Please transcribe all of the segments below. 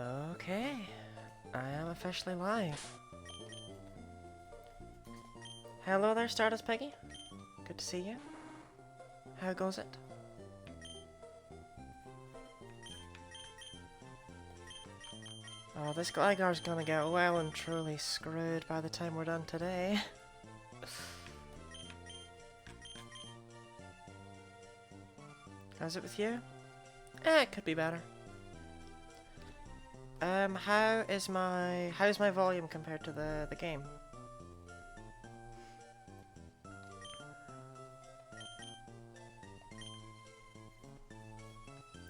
Okay, I am officially live. Hello there, Stardust Peggy. Good to see you. How goes it? Oh, this Gligar's gonna get well and truly screwed by the time we're done today. How's it with you? It could be better. How's my volume compared to the game?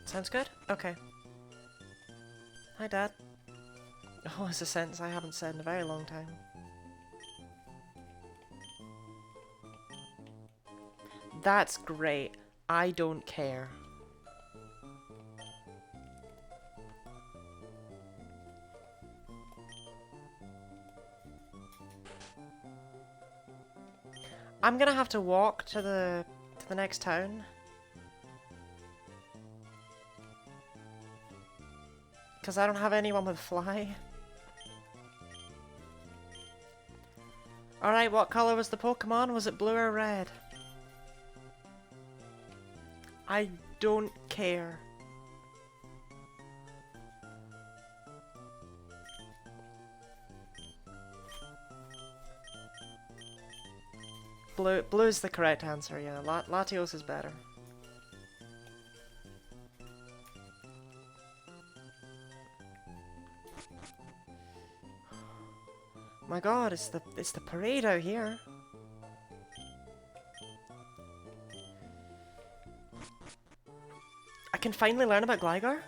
Sounds good? Okay. Hi, Dad. Oh, it's a sentence I haven't said in a very long time. That's great. I don't care. I'm gonna have to walk to the next town. Because I don't have anyone with fly. Alright, what color was the Pokemon? Was it blue or red? I don't care. Blue's the correct answer, yeah. Latios is better. My god, it's the parade out here. I can finally learn about Gligar?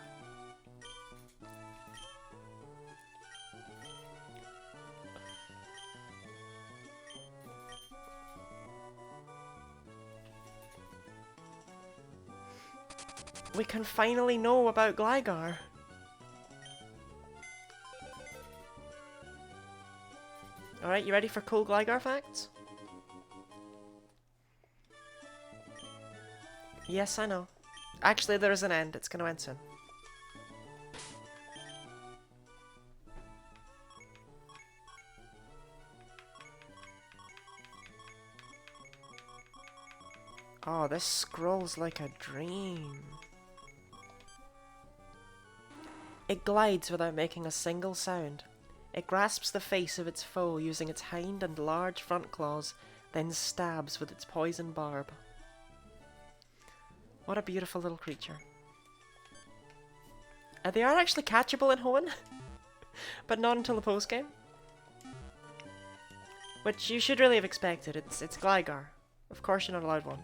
We can finally know about Gligar. Alright, you ready for cool Gligar facts? Yes, I know. Actually, there is an end. It's going to end soon. Oh, this scrolls like a dream. It glides without making a single sound. It grasps the face of its foe using its hind and large front claws, then stabs with its poison barb. What a beautiful little creature. They are actually catchable in Hoenn, but not until the post-game. Which you should really have expected. It's Gligar. Of course you're not allowed one.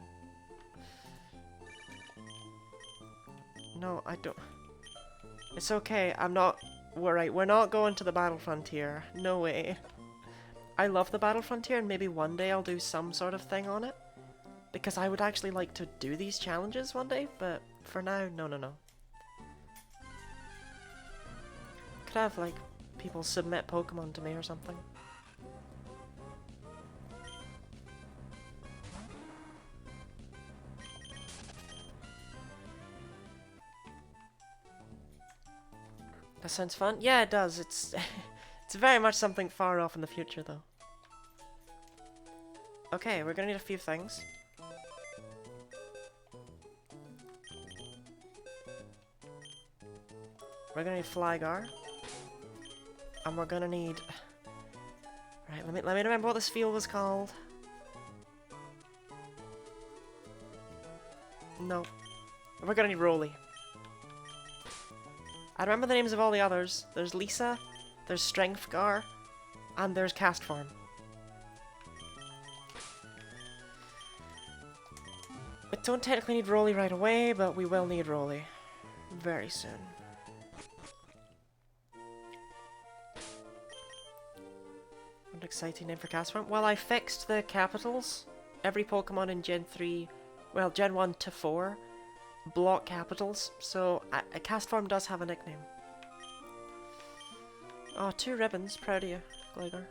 No, I don't... It's okay, I'm not... We're not going to the Battle Frontier. No way. I love the Battle Frontier, and maybe one day I'll do some sort of thing on it. Because I would actually like to do these challenges one day, but for now, no. Could have, like, people submit Pokemon to me or something. That sounds fun. Yeah, it does. It's it's very much something far off in the future, though. Okay, we're gonna need a few things. We're gonna need Flygar. And we're gonna need... Right, let me remember what this field was called. No. We're gonna need Rolly. I remember the names of all the others. There's Lisa, there's Strengthgar, and there's Castform. We don't technically need Rolly right away, but we will need Rolly very soon. What an exciting name for Castform. Well, I fixed the capitals. Every Pokemon in Gen 3, well, Gen 1 to 4, block capitals, so a Castform does have a nickname. Oh, 2 ribbons. Proud of you, Gligar.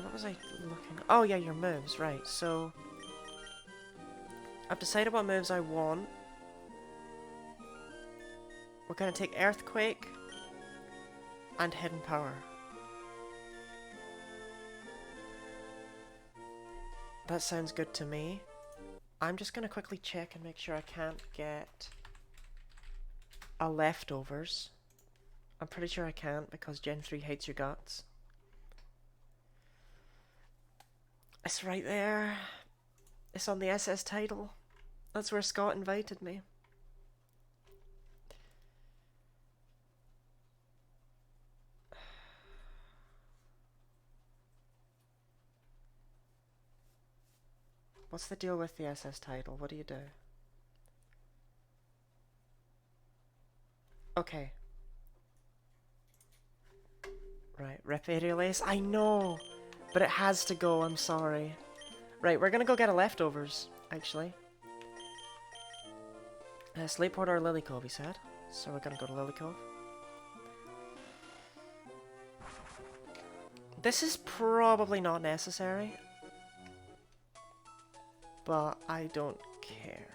What was I looking at? Oh yeah, your moves, right. So I've decided what moves I want. We're gonna take Earthquake and Hidden Power. That sounds good to me. I'm just gonna quickly check and make sure I can't get a leftovers. I'm pretty sure I can't because Gen 3 hates your guts. It's right there. It's on the SS title. That's where Scott invited me. What's the deal with the SS title? What do you do? Okay. Right, rip Aerial Ace. I know! But it has to go, I'm sorry. Right, we're gonna go get a leftovers, actually. Sleeport or Lily Cove, he said. So we're gonna go to Lily Cove. This is probably not necessary. But I don't care.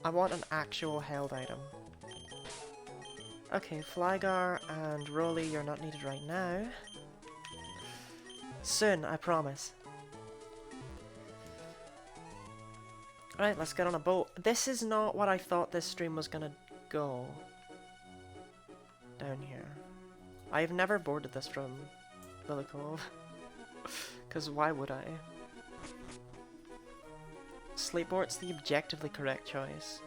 I want an actual held item. Okay, Flygar and Rolly, you're not needed right now. Soon, I promise. Alright, let's get on a boat. This is not what I thought this stream was gonna go. Down here. I've never boarded this from Lily Cove. Because why would I? Sleepport's the objectively correct choice.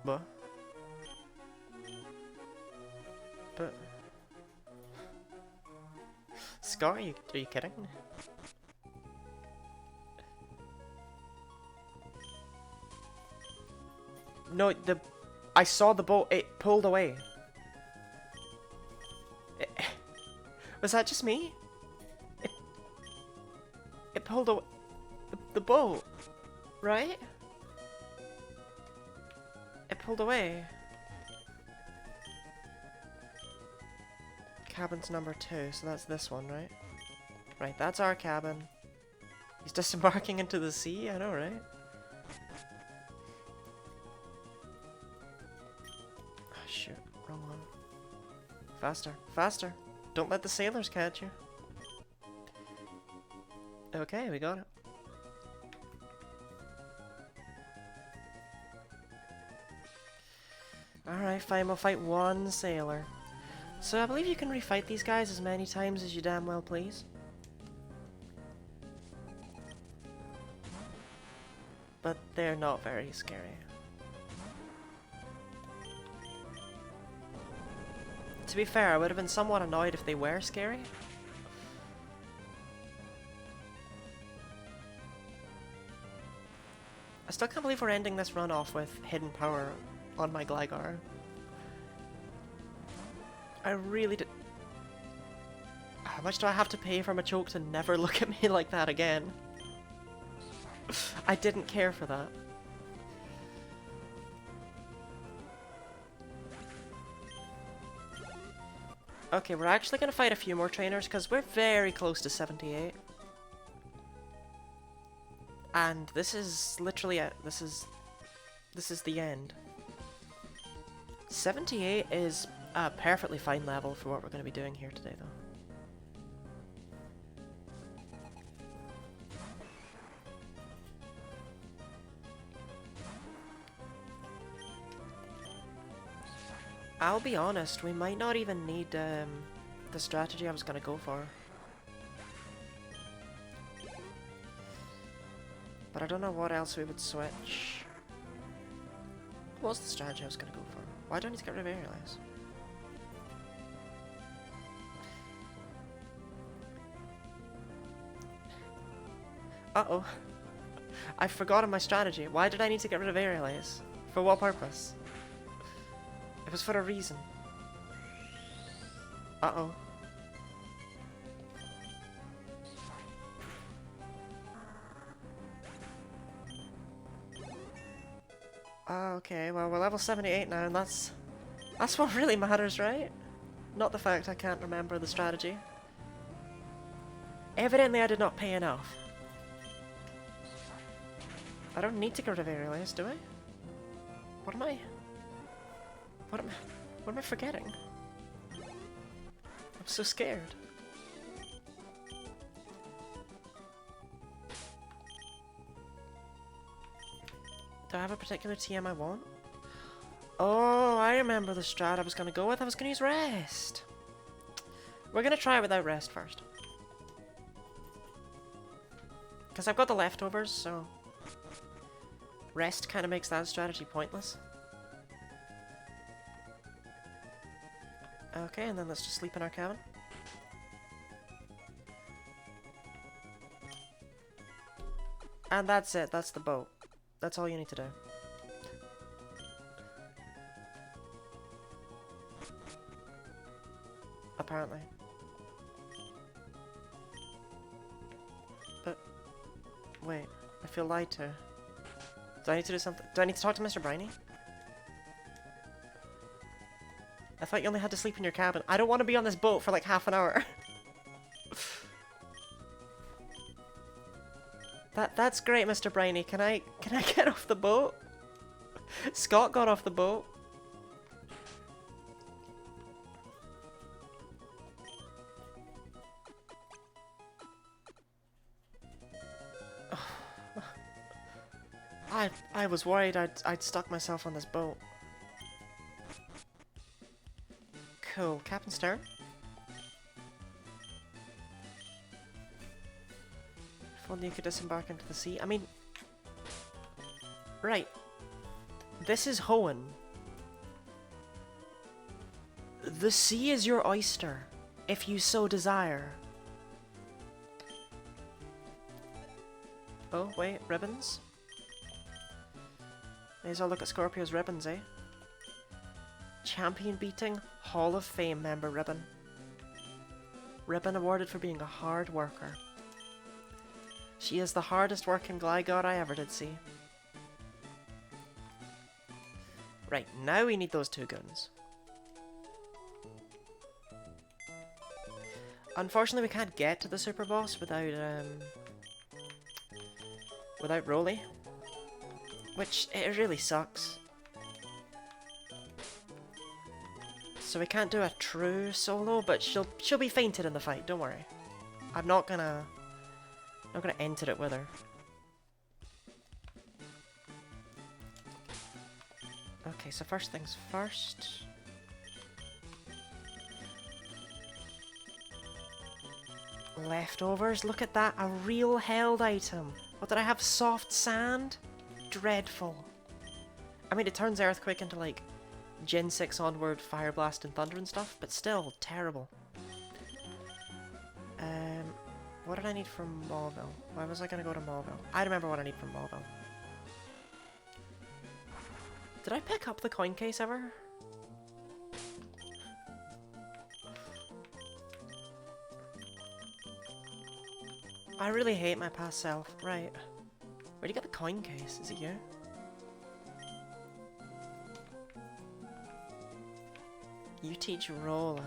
What? But... Scott, are you kidding? No, I saw the boat, it pulled away. Was that just me? It pulled away. The boat, right? It pulled away. Cabin's number 2, so that's this one, right? Right, that's our cabin. He's disembarking into the sea, I know, right? Oh, shoot, wrong one. Faster, faster. Don't let the sailors catch you. Okay, we got it. Alright, fine, we'll fight one sailor. So I believe you can refight these guys as many times as you damn well please. But they're not very scary. To be fair, I would have been somewhat annoyed if they were scary. I still can't believe we're ending this run off with Hidden Power on my Gligar. I really did. How much do I have to pay for Machoke to never look at me like that again? I didn't care for that. Okay, we're actually gonna fight a few more trainers because we're very close to 78. And this is literally it. This is the end. 78 is a perfectly fine level for what we're going to be doing here today, though. I'll be honest, we might not even need the strategy I was going to go for. But I don't know what else we would switch. What was the strategy I was going to go for? Why do I need to get rid of Aerial Ace? Uh-oh. I've forgotten my strategy. Why did I need to get rid of Aerial Ace? For what purpose? It was for a reason. Uh-oh. Okay, well, we're level 78 now, and that's what really matters, right? Not the fact I can't remember the strategy. Evidently I did not pay enough. I don't need to get rid of aerial ace, do I? What am I... What am I forgetting? I'm so scared. Do I have a particular TM I want? Oh, I remember the strat I was going to go with. I was going to use rest. We're going to try it without rest first. Because I've got the leftovers, so... Rest kind of makes that strategy pointless. Okay, and then let's just sleep in our cabin. And that's it, that's the boat. That's all you need to do. Apparently. But... Wait, I feel lied to. Do I need to do something? Do I need to talk to Mr. Briny? I thought you only had to sleep in your cabin. I don't want to be on this boat for like half an hour. That's great, Mr. Briny. Can I get off the boat? Scott got off the boat. I was worried I'd stuck myself on this boat. Cool. Captain Stern? If only you could disembark into the sea. I mean... Right. This is Hoenn. The sea is your oyster, if you so desire. Oh, wait. Ribbons? May as well look at Scorpio's ribbons, eh? Champion beating Hall of Fame member ribbon. Ribbon awarded for being a hard worker. She is the hardest working Gligar I ever did see. Right, now we need those 2 guns. Unfortunately we can't get to the super boss without Roly. Which, it really sucks. So we can't do a true solo, but she'll be fainted in the fight, don't worry. I'm not gonna enter it with her. Okay, so first things first. Leftovers, look at that, a real held item. What did I have? Soft sand? Dreadful. I mean, it turns Earthquake into like Gen 6 onward Fire Blast and Thunder and stuff, but still terrible. What did I need from Mauville? Why was I gonna go to Mauville? I remember what I need from Mauville. Did I pick up the coin case ever? I really hate my past self. Right. Where'd you get the coin case? Is it you? You teach rollout.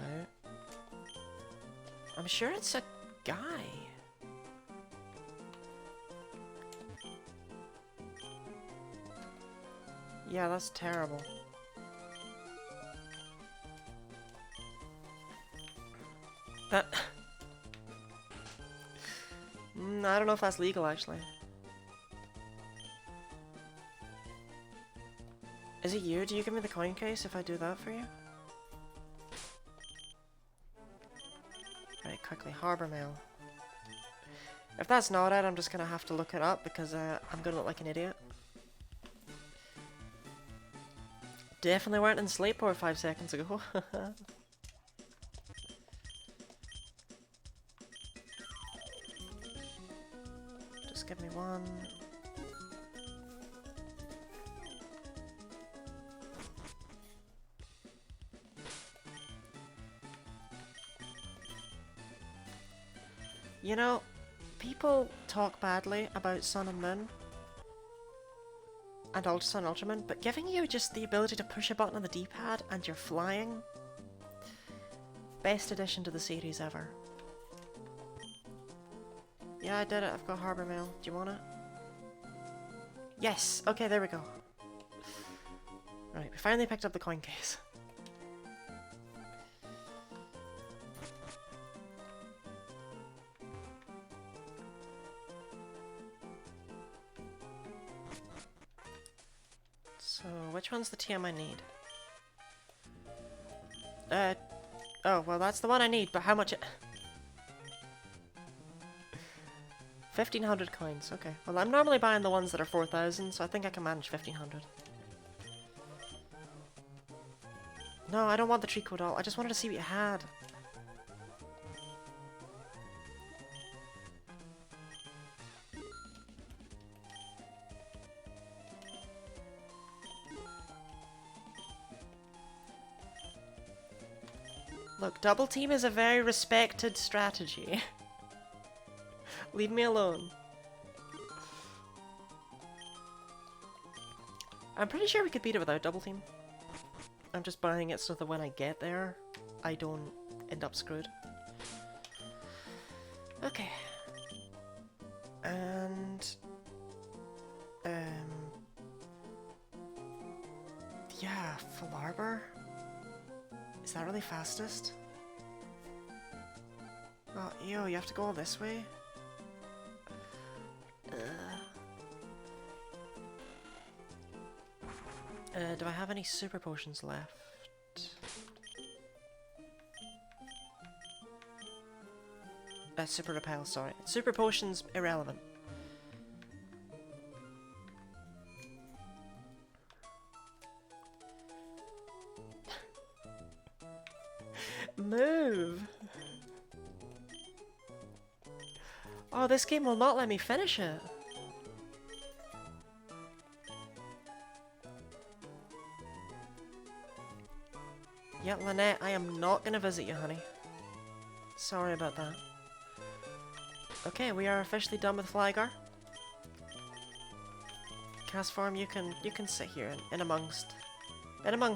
I'm sure it's a guy. Yeah, that's terrible. That... I don't know if that's legal, actually. Is it you? Do you give me the coin case if I do that for you? Right, quickly. Harbour Mail. If that's not it, I'm just gonna have to look it up because I'm gonna look like an idiot. Definitely weren't in Slateport 5 seconds ago. Just give me one. You know, people talk badly about Sun and Moon and Ultra Sun Ultraman, but giving you just the ability to push a button on the D-pad and you're flying, best addition to the series ever. Yeah, I did it. I've got Harbor Mail. Do you want it? Yes! Okay, there we go. Right, we finally picked up the coin case. So, which one's the TM I need? Oh, well that's the one I need, but how much it... 1,500 coins, okay. Well, I'm normally buying the ones that are 4,000, so I think I can manage 1,500. No, I don't want the Trico doll. I just wanted to see what you had. Look, double team is a very respected strategy. Leave me alone. I'm pretty sure we could beat it without double team. I'm just buying it so that when I get there, I don't end up screwed. Okay. And... yeah, full arbor? Is that really fastest? Oh, ew, you have to go all this way? Do I have any super potions left? Super repel, sorry. Super potions, irrelevant. Move! Oh, this game will not let me finish it. Yeah, Lynette, I am not gonna visit you, honey. Sorry about that. Okay, we are officially done with Gligar. Castform, you can sit here in amongst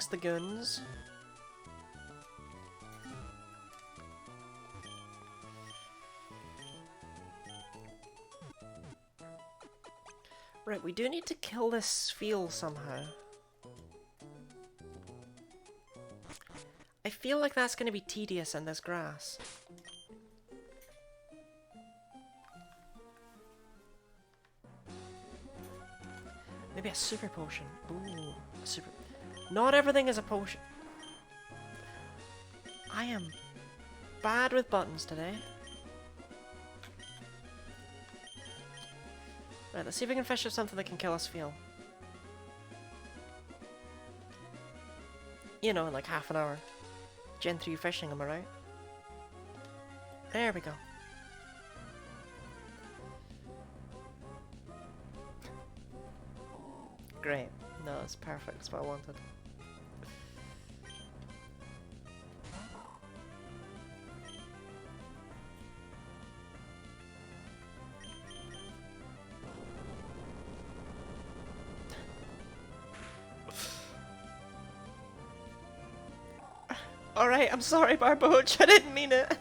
the goons. Right, we do need to kill this Feel somehow. I feel like that's going to be tedious in this grass. Maybe a super potion. Ooh, a super... Not everything is a potion. I am bad with buttons today. Right, let's see if we can fish up something that can kill us Feel. You know, in like half an hour. Gen 3 fishing, am I right? There we go. Great. No, it's perfect. It's what I wanted. Alright, I'm sorry, Barboach. I didn't mean it.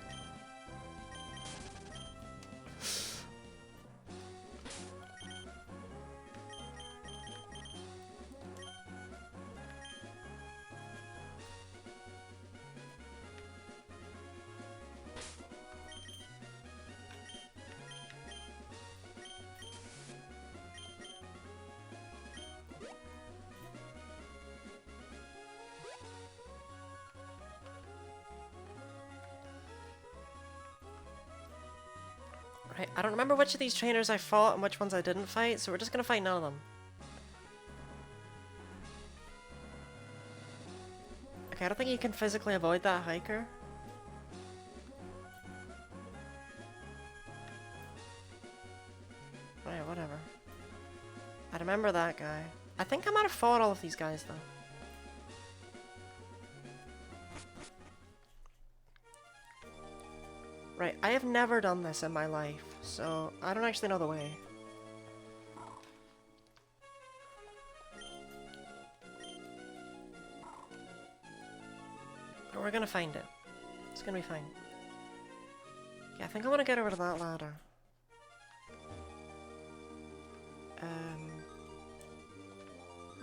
Right, I don't remember which of these trainers I fought and which ones I didn't fight, so we're just gonna fight none of them. Okay, I don't think you can physically avoid that hiker. Right, whatever. I remember that guy. I think I might have fought all of these guys, though. Right, I have never done this in my life, so I don't actually know the way. But we're gonna find it. It's gonna be fine. Yeah, I think I want to get over to that ladder. Oh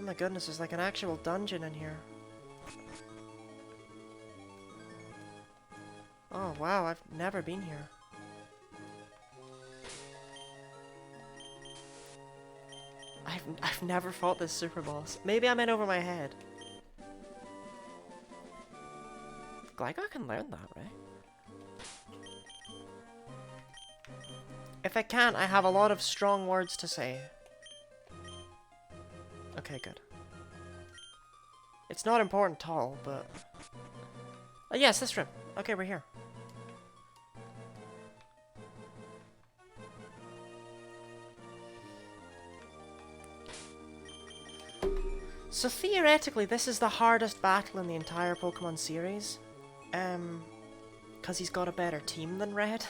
my goodness, there's like an actual dungeon in here. Oh wow, I've never been here. I've never fought this super boss. Maybe I'm in over my head. Gligar can learn that, right? If I can't, I have a lot of strong words to say. Okay, good. It's not important at all, but... Oh yes, this room. Okay, we're here. So theoretically, this is the hardest battle in the entire Pokemon series. Because he's got a better team than Red.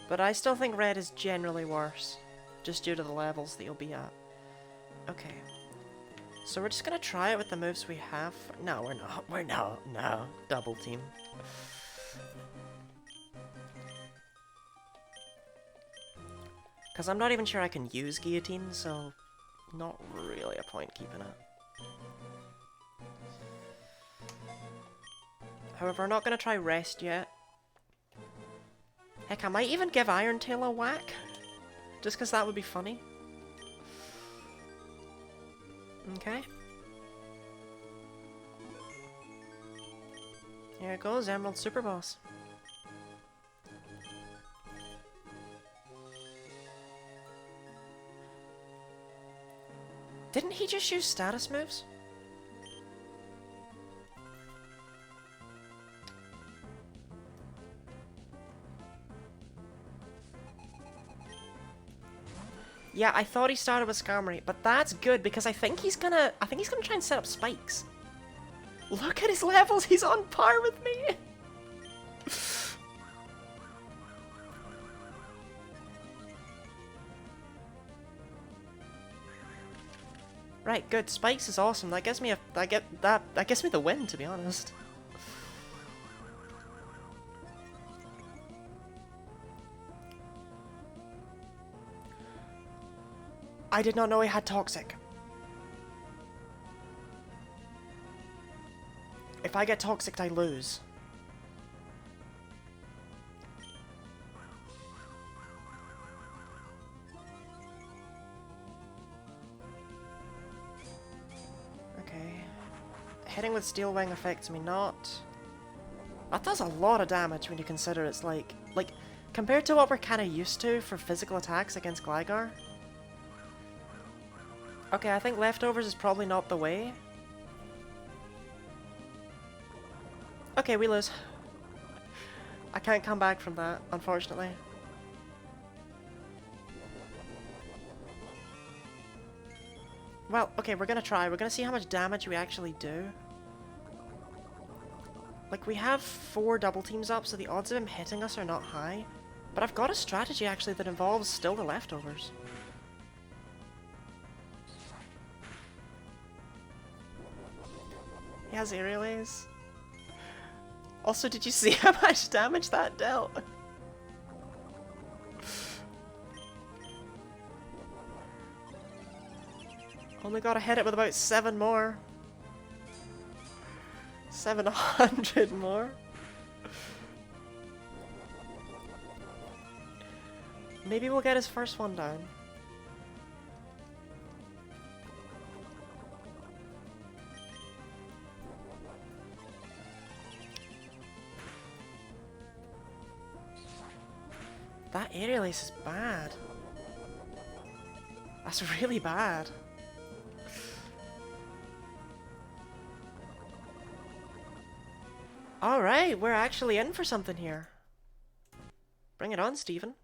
But I still think Red is generally worse, just due to the levels that you'll be at. Okay. So we're just gonna try it with the moves we have. No, we're not. We're not. No. Double team. Because I'm not even sure I can use Guillotine, so not really a point keeping it. However, we're not gonna try Rest yet. Heck, I might even give Iron Tail a whack. Just because that would be funny. Okay. Here it goes, Emerald Super Boss. Didn't he just use status moves? Yeah, I thought he started with Skarmory, but that's good because I think he's gonna try and set up spikes. Look at his levels, he's on par with me. Right, good. Spikes is awesome. That gives me that gives me the win, to be honest. I did not know he had Toxic. If I get Toxic, I lose. Okay. Hitting with Steel Wing affects me not. That does a lot of damage when you consider it's like compared to what we're kind of used to for physical attacks against Gligar. Okay, I think Leftovers is probably not the way. Okay, we lose. I can't come back from that, unfortunately. Well, okay, we're gonna try. We're gonna see how much damage we actually do. Like, we have 4 double teams up, so the odds of him hitting us are not high. But I've got a strategy, actually, that involves still the Leftovers. He has Aerial Ace. Also, did you see how much damage that dealt? Only gotta hit it with about 7 more. 700 more. Maybe we'll get his first one down. That Aerial Ace is bad. That's really bad. Alright, we're actually in for something here. Bring it on, Steven.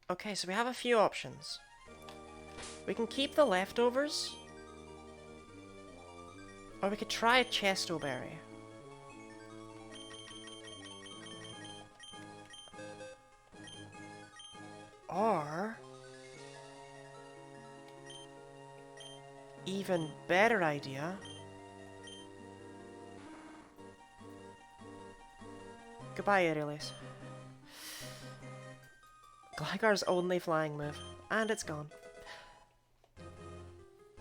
Okay, so we have a few options. We can keep the Leftovers, or we could try a Chesto Berry. Or even better idea. Goodbye, Aerialise. Gligar's only flying move. And it's gone.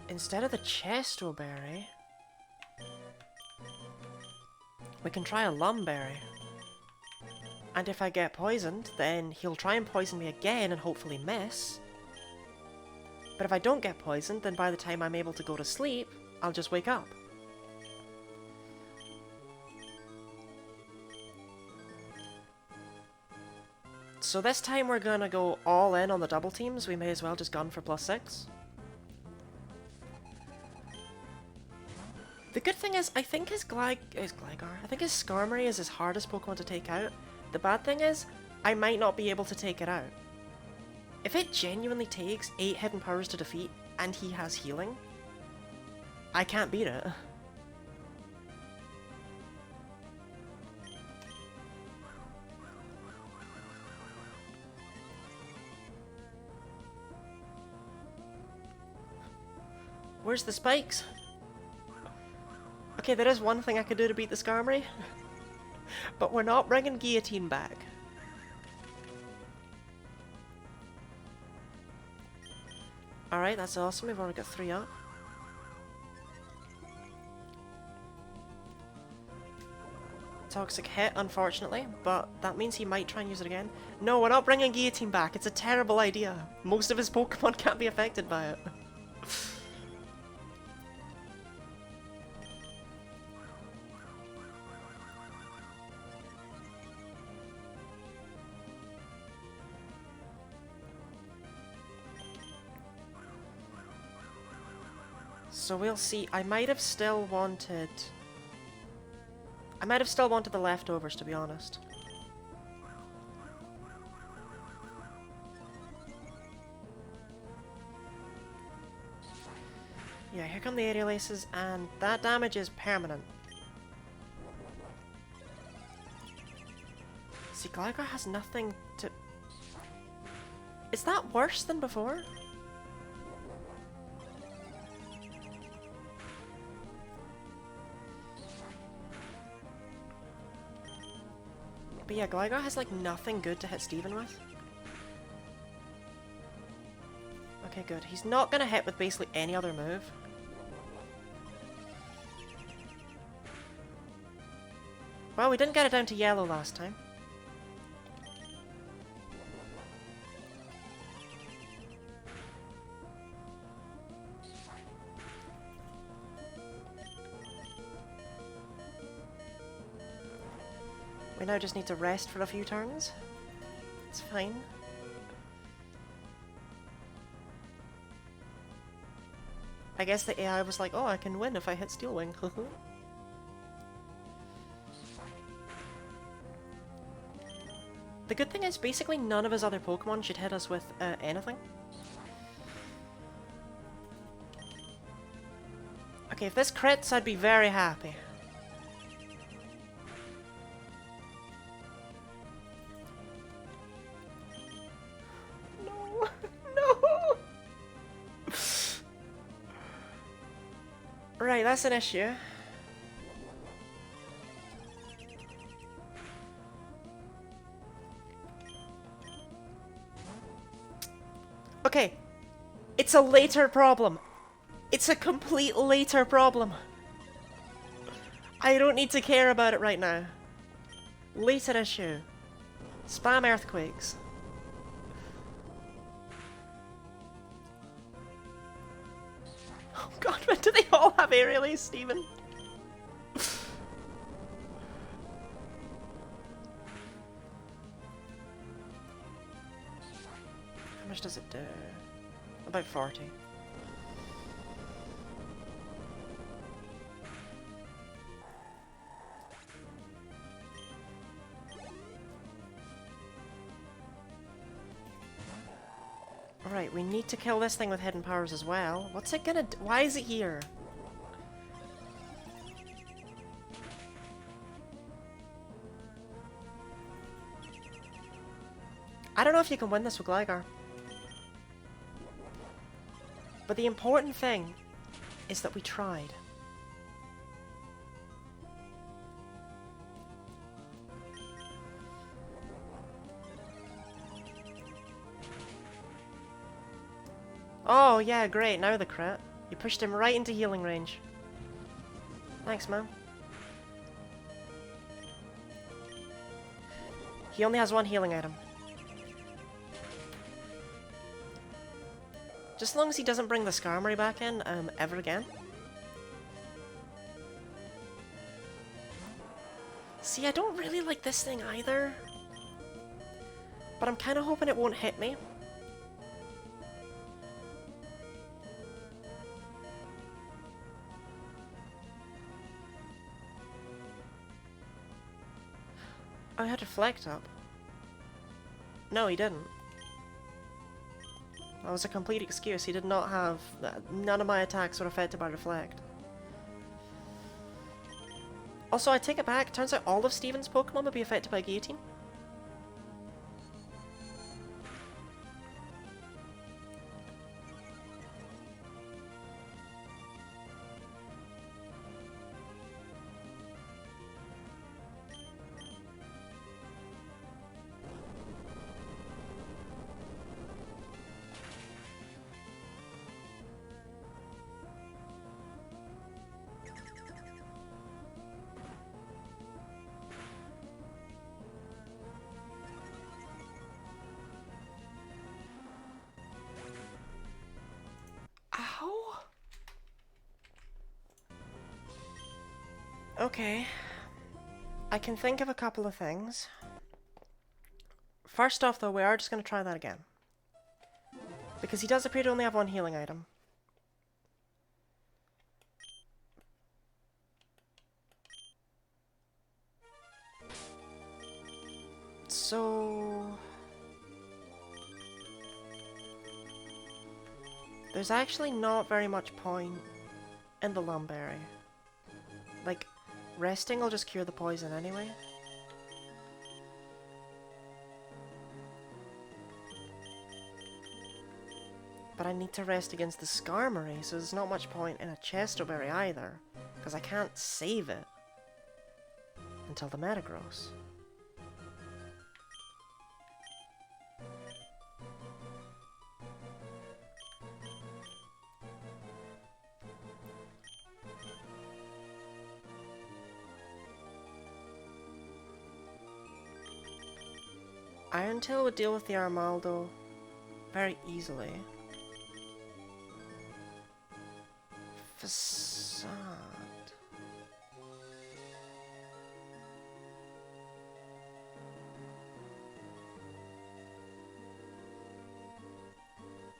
Instead of the Chesto Berry, we can try a Lumberry. And if I get poisoned, then he'll try and poison me again and hopefully miss. But if I don't get poisoned, then by the time I'm able to go to sleep, I'll just wake up. So this time we're gonna go all in on the double teams. We may as well just gun for +6. The good thing is, I think his Gligar, I think his Skarmory is his hardest Pokemon to take out. The bad thing is, I might not be able to take it out. If it genuinely takes 8 hidden powers to defeat, and he has healing, I can't beat it. Where's the spikes? Okay, there is one thing I could do to beat the Skarmory. But we're not bringing Guillotine back. Alright, that's awesome. We've already got 3 up. Toxic hit, unfortunately, but that means he might try and use it again. No, we're not bringing Guillotine back. It's a terrible idea. Most of his Pokemon can't be affected by it. So we'll see. I might have still wanted the leftovers, to be honest. Yeah, here come the Aerial Aces, and that damage is permanent. See, Gligar has nothing to... Is that worse than before? But yeah, Gligar has like nothing good to hit Steven with. Okay, good. He's not gonna hit with basically any other move. Well, we didn't get it down to yellow last time. We now just need to rest for a few turns. It's fine. I guess the AI was like, oh, I can win if I hit Steel Wing. The good thing is, basically none of his other Pokemon should hit us with anything. Okay, if this crits, I'd be very happy. Right, that's an issue. Okay, it's a later problem. It's a complete later problem. I don't need to care about it right now. Later issue. Spam earthquakes. Oh god, when do they all have Aerial Ace, Steven? How much does it do? About 40. Alright, we need to kill this thing with hidden powers as well. What's it gonna do? Why is it here? I don't know if you can win this with Gligar. But the important thing is that we tried. Oh, yeah, great. Now the crit. You pushed him right into healing range. Thanks, man. He only has one healing item. Just as long as he doesn't bring the Skarmory back in, ever again. See, I don't really like this thing either. But I'm kind of hoping it won't hit me. I had Reflect up. No, he didn't. That was a complete excuse. He did not have... None of my attacks were affected by Reflect. Also, I take it back. Turns out all of Steven's Pokemon would be affected by Guillotine. Ow! Okay. I can think of a couple of things. First off, though, we are just going to try that again. Because he does appear to only have one healing item. So... there's actually not very much point in the Lumberry. Like, resting will just cure the poison anyway. But I need to rest against the Skarmory, so there's not much point in a Chestoberry either, because I can't save it until the Metagross. Iron Tail would deal with the Armaldo very easily. Facade.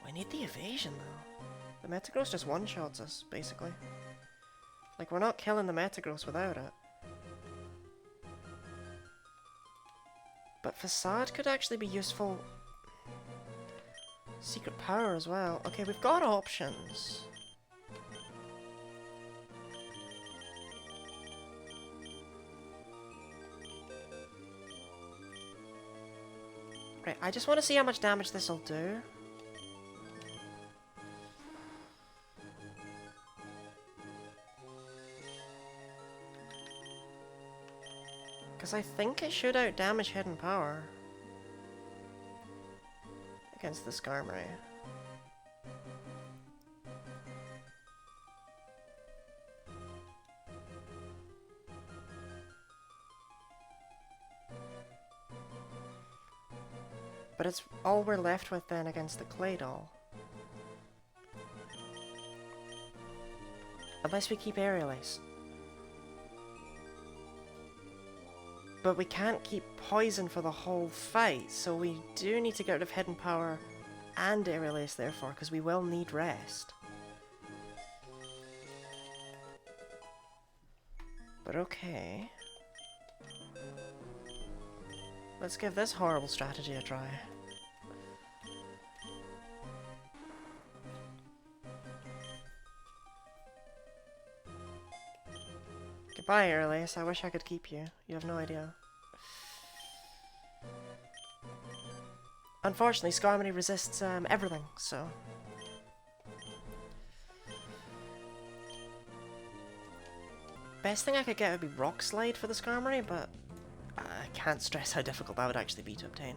We need the evasion though. The Metagross just one-shots us, basically. Like, we're not killing the Metagross without it. But Facade could actually be useful. Secret Power as well. Okay, we've got options. Right, I just want to see how much damage this will do. Because I think it should out-damage Hidden Power against the Skarmory. But it's all we're left with then against the Claydol. Unless we keep Aerial Ace. But we can't keep Poison for the whole fight, so we do need to get rid of Hidden Power and Aerial Ace therefore, because we will need rest. But okay. Let's give this horrible strategy a try. Goodbye, Aerial Ace. I wish I could keep you. You have no idea. Unfortunately, Skarmory resists everything, so... best thing I could get would be Rock Slide for the Skarmory, but I can't stress how difficult that would actually be to obtain.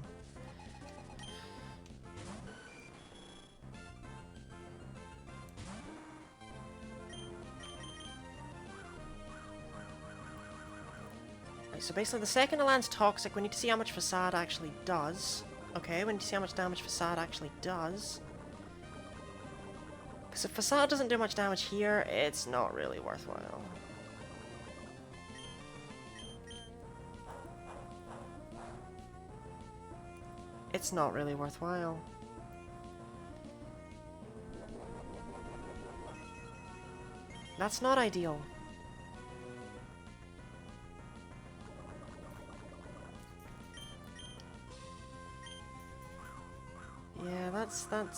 Right, so basically the second it lands Toxic, we need to see how much Facade actually does. Okay, we need to see how much damage Facade actually does. Because if Facade doesn't do much damage here, it's not really worthwhile. It's not really worthwhile. That's not ideal. Yeah, that's not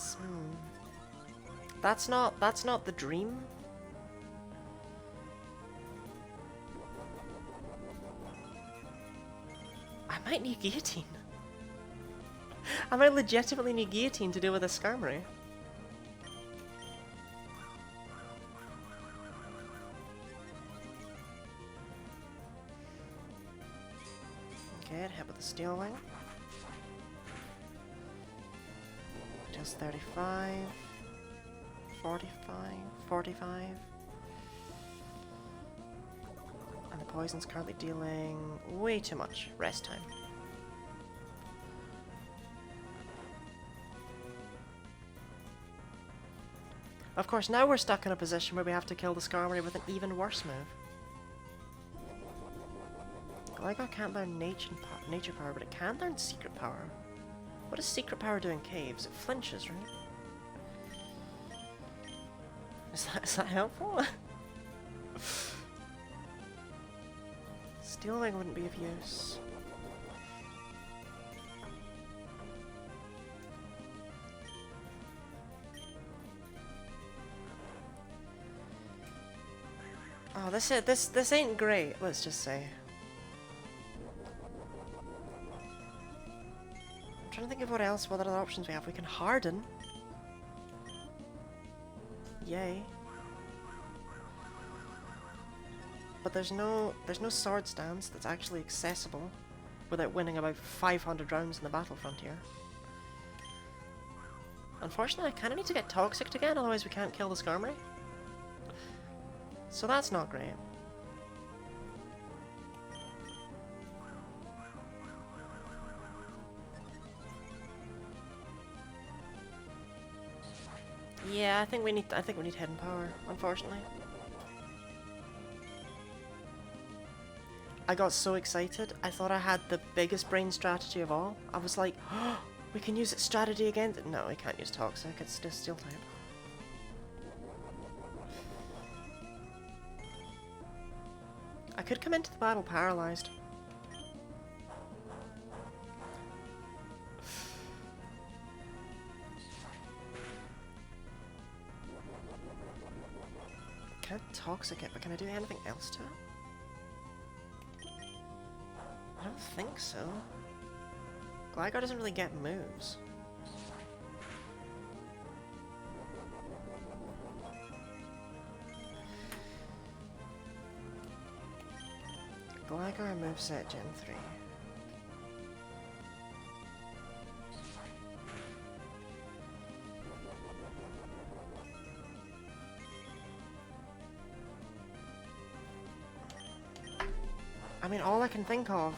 the dream. I might need Guillotine. I might legitimately need Guillotine to deal with this Skarmory. Okay, it hit with the Steel Wing. Just 35, 45, 45. And the poison's currently dealing way too much. Rest time. Of course, now we're stuck in a position where we have to kill the Skarmory with an even worse move. Gligar can't learn nature power, but it can learn secret power. What does secret power do in caves? It flinches, right? Is that helpful? Steel Wing wouldn't be of use. Oh, this ain't great, let's just say. I'm trying to think of what other options we have. We can harden. Yay. But there's no Swords Dance that's actually accessible without winning about 500 rounds in the Battle Frontier. Unfortunately, I kinda need to get Toxic again, otherwise we can't kill the Skarmory. So that's not great. Yeah, I think we need hidden power, unfortunately. I got so excited, I thought I had the biggest brain strategy of all. I was like, oh, we can use its strategy against... No, we can't use Toxic, it's just Steel type. I could come into the battle paralyzed. Can't Toxic it, but can I do anything else to it? I don't think so. Gligar doesn't really get moves. Gligar moveset Gen 3. I mean, all I can think of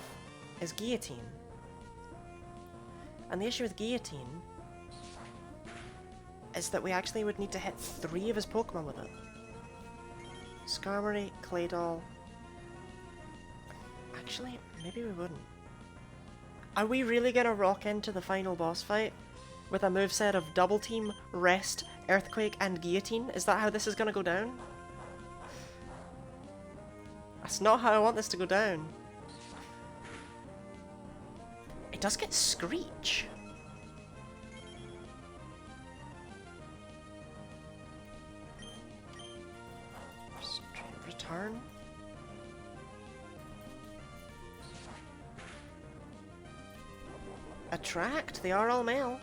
is Guillotine. And the issue with Guillotine is that we actually would need to hit 3 of his Pokemon with it. Skarmory, Claydol. Actually, maybe we wouldn't. Are we really gonna rock into the final boss fight with a moveset of Double Team, Rest, Earthquake, and Guillotine? Is that how this is gonna go down? That's not how I want this to go down. It does get Screech. Return. Attract, they are all male.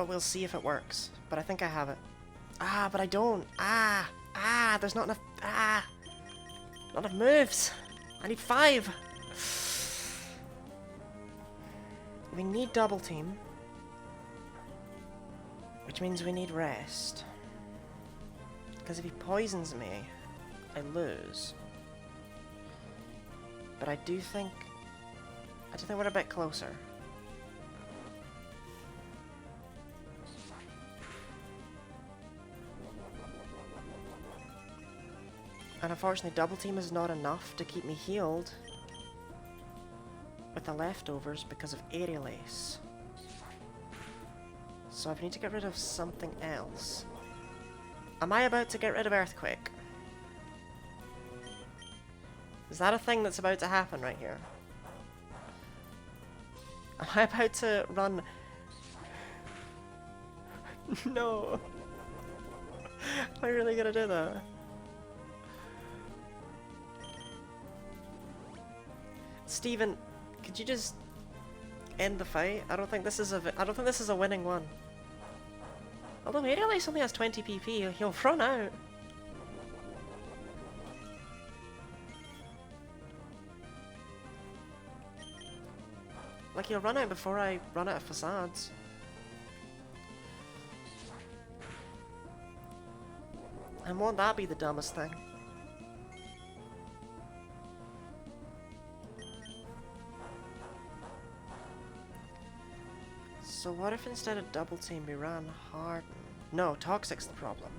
but we'll see if it works. But I think I have it. Ah, but I don't. There's not enough. Not enough moves. I need 5. We need double team. Which means we need rest. Because if he poisons me, I lose. But I do think we're a bit closer. And unfortunately, double team is not enough to keep me healed with the leftovers because of Aerial Ace. So I need to get rid of something else. Am I about to get rid of Earthquake? Is that a thing that's about to happen right here? Am I about to run... No! Am I really gonna do that? Steven, could you just end the fight? I don't think this is a winning one. Although Aerial Ace only has 20 PP, he'll run out. Like, he'll run out before I run out of facades. And won't that be the dumbest thing? So what if instead of double team we ran Harden? No, Toxic's the problem.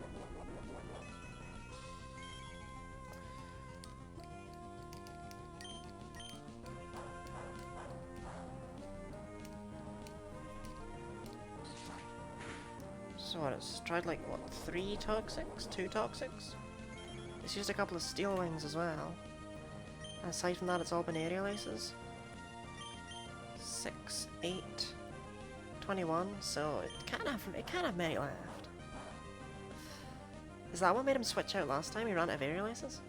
So what, it's tried like, what, 3 Toxics? 2 Toxics? It's used a couple of Steel Wings as well. And aside from that, it's all been Aerial Aces. 6, 8... 21, so it can't have many left. Is that what made him switch out last time? He ran out of Aerial Aces?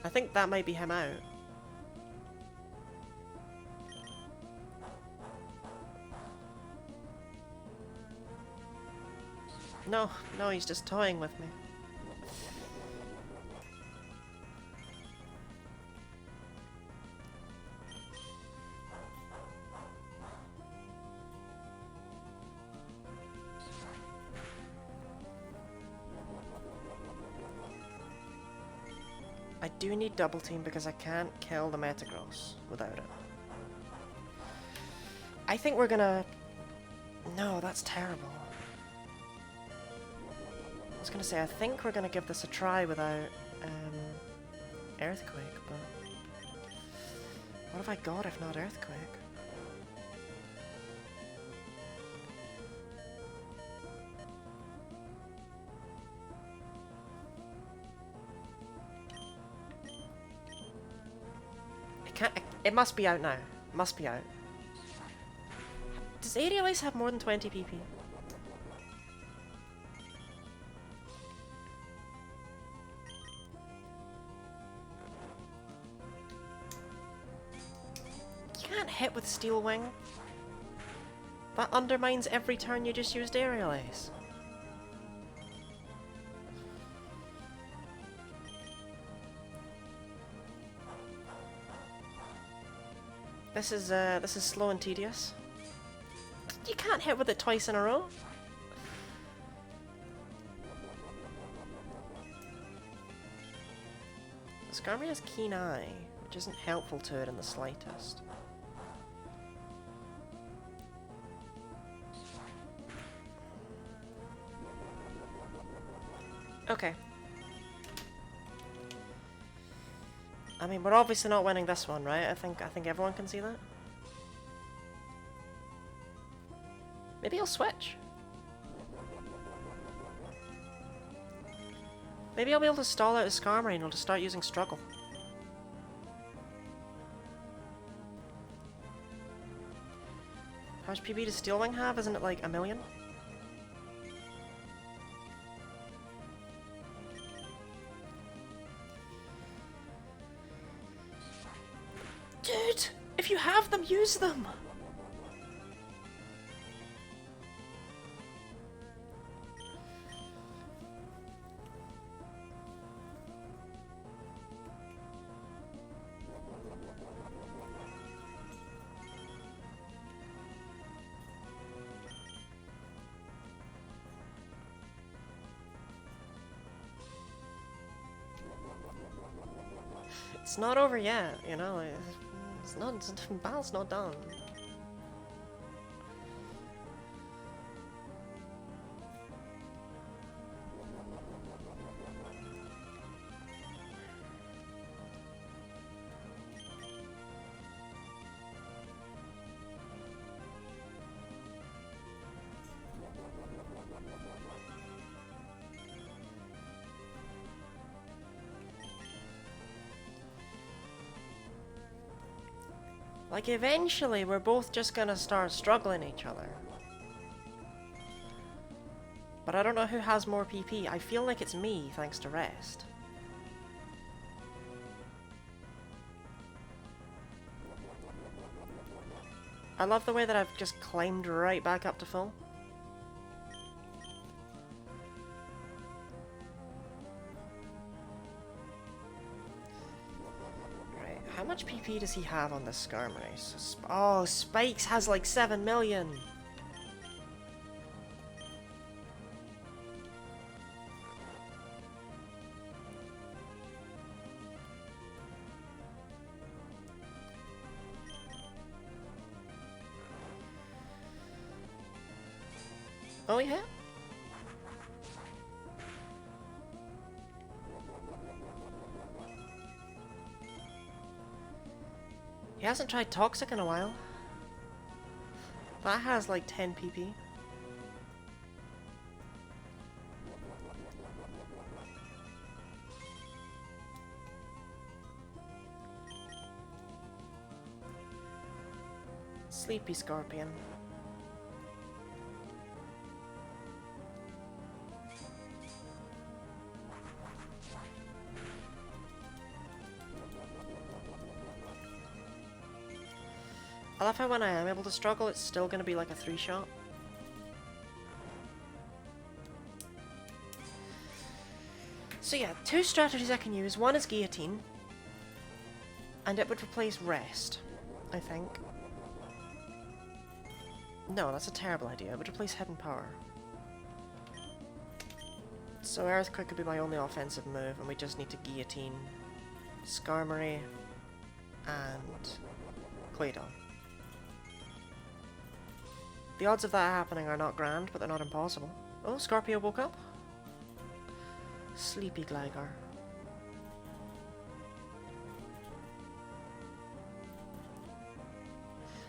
I think that might be him out. No, he's just toying with me. I do need double team because I can't kill the Metagross without it. I think we're gonna... No, that's terrible. I was gonna say, I think we're gonna give this a try without Earthquake, but... What have I got if not Earthquake? It must be out now. Must be out. Does Aerial Ace have more than 20 PP? You can't hit with Steel Wing. That undermines every turn you just used Aerial Ace. This is slow and tedious. You can't hit with it twice in a row. Skarmory has Keen Eye, which isn't helpful to it in the slightest. Okay. I mean, we're obviously not winning this one, right? I think everyone can see that. Maybe he'll switch. Maybe I'll be able to stall out his Skarmory and he'll just start using Struggle. How much PB does Steel Wing have? Isn't it like 1,000,000? Dude! If you have them, use them! It's not over yet, you know. Battle's not done. Like, eventually, we're both just gonna start struggling each other. But I don't know who has more PP. I feel like it's me, thanks to rest. I love the way that I've just climbed right back up to full. How much PP does he have on this Skarmory? So oh, Spikes has like 7 million! Oh yeah? He hasn't tried Toxic in a while. That has like 10 PP. Sleepy Scorpion. I love how when I am able to struggle, it's still going to be like a 3-shot. So yeah, 2 strategies I can use. One is Guillotine, and it would replace Rest, I think. No, that's a terrible idea. It would replace Hidden Power. So Earthquake could be my only offensive move, and we just need to Guillotine Skarmory and Claydol. The odds of that happening are not grand, but they're not impossible. Oh, Scorpio woke up. Sleepy Gligar.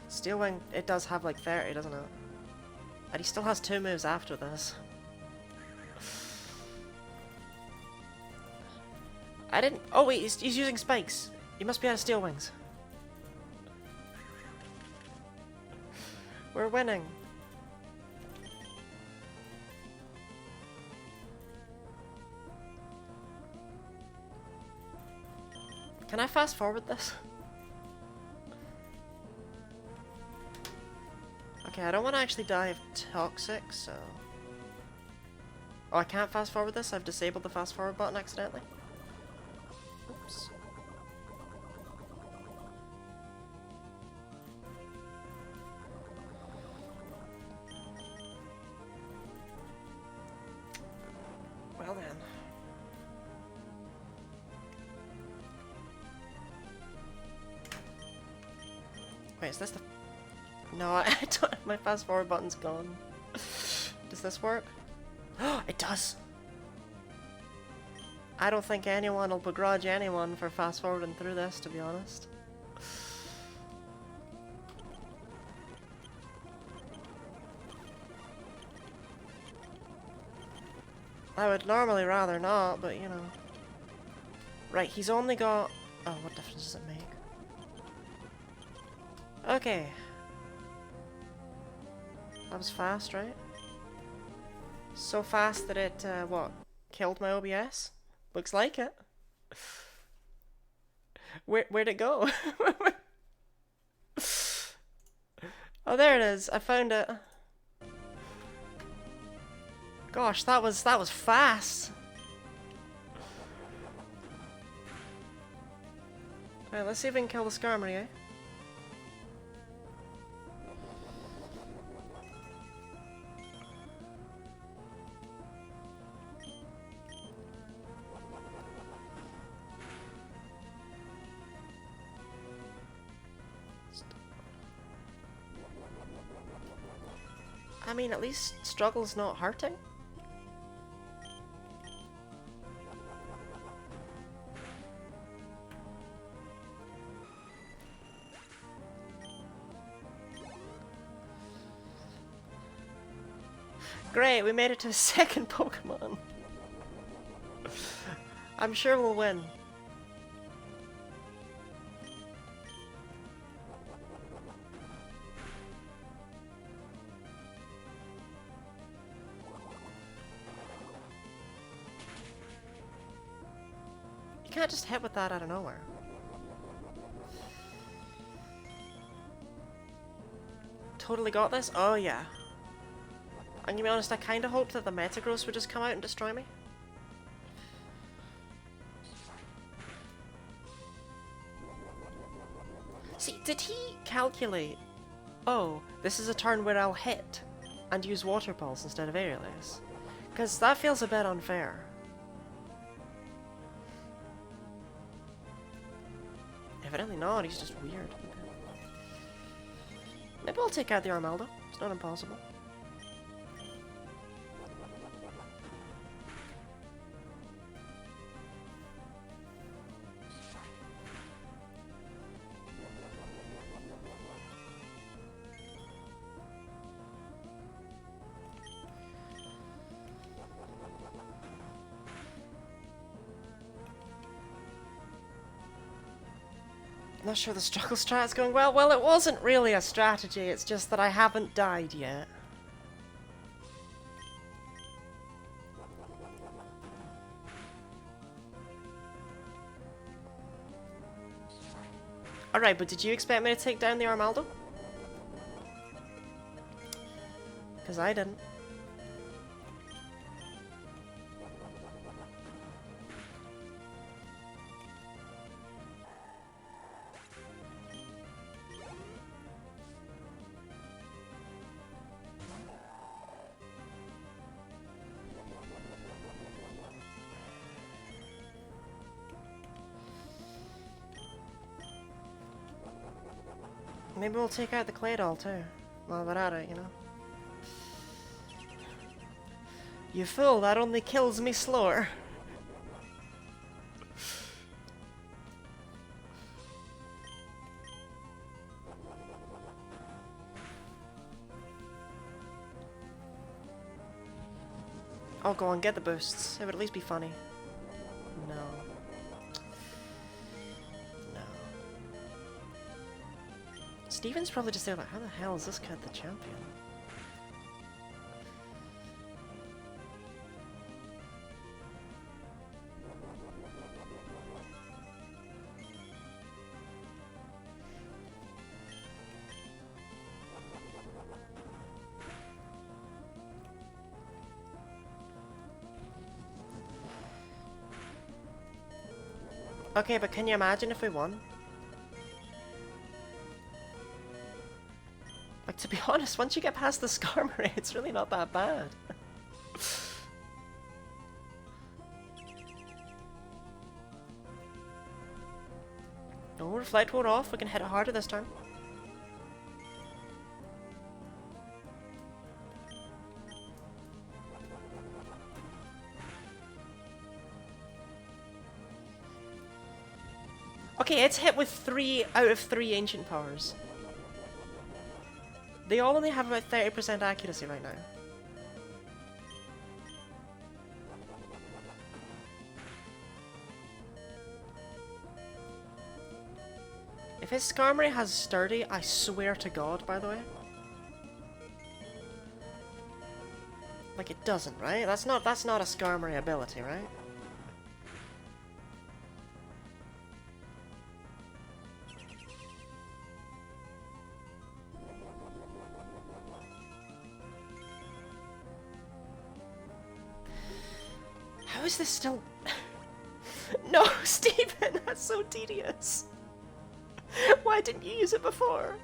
Steel Wing, it does have like 30, doesn't it? And he still has 2 moves after this. I didn't... Oh wait, he's using Spikes. He must be out of Steel Wings. We're winning. Can I fast forward this? Okay, I don't want to actually die of Toxic, so... Oh, I can't fast forward this? I've disabled the fast forward button accidentally? Oops. Well then. Wait, is this the... No, I don't... My fast forward button's gone. Does this work? It does! I don't think anyone will begrudge anyone for fast forwarding through this, to be honest. I would normally rather not, but you know. Right, he's only got... Oh, what difference does it make? Okay. That was fast, right? So fast that it, what? Killed my OBS? Looks like it. Where'd it go? Oh, there it is. I found it. Gosh, that was fast. Alright, let's see if we can kill the Skarmory, eh? I mean, at least Struggle's not hurting. Great, we made it to a second Pokemon. I'm sure we'll win. You can't just hit with that out of nowhere. Totally got this? Oh yeah. I'm gonna be honest, I kinda hoped that the Metagross would just come out and destroy me. See, did he calculate, oh, this is a turn where I'll hit and use Water Pulse instead of Aerial Ace? Because that feels a bit unfair. Evidently not, he's just weird. Maybe I'll take out the Armaldo, it's not impossible. Not sure the struggle strat's going well. Well, it wasn't really a strategy, it's just that I haven't died yet. Alright, but did you expect me to take down the Armaldo? Because I didn't. Maybe we'll take out the Claydol too, while we're at it, you know. You fool, that only kills me slower. Oh, go on, get the boosts. It would at least be funny. No. Steven's probably just there like, how the hell is this kid the champion? Okay, but can you imagine if we won? Like, to be honest, once you get past the Skarmory, it's really not that bad. No, Reflect wore off, we can hit it harder this time. Okay, it's hit with 3 out of 3 Ancient Powers. They all only have about 30% accuracy right now. If his Skarmory has Sturdy, I swear to God, by the way. Like, it doesn't, right? That's not a Skarmory ability, right? How is this still... No, Steven! That's so tedious! Why didn't you use it before?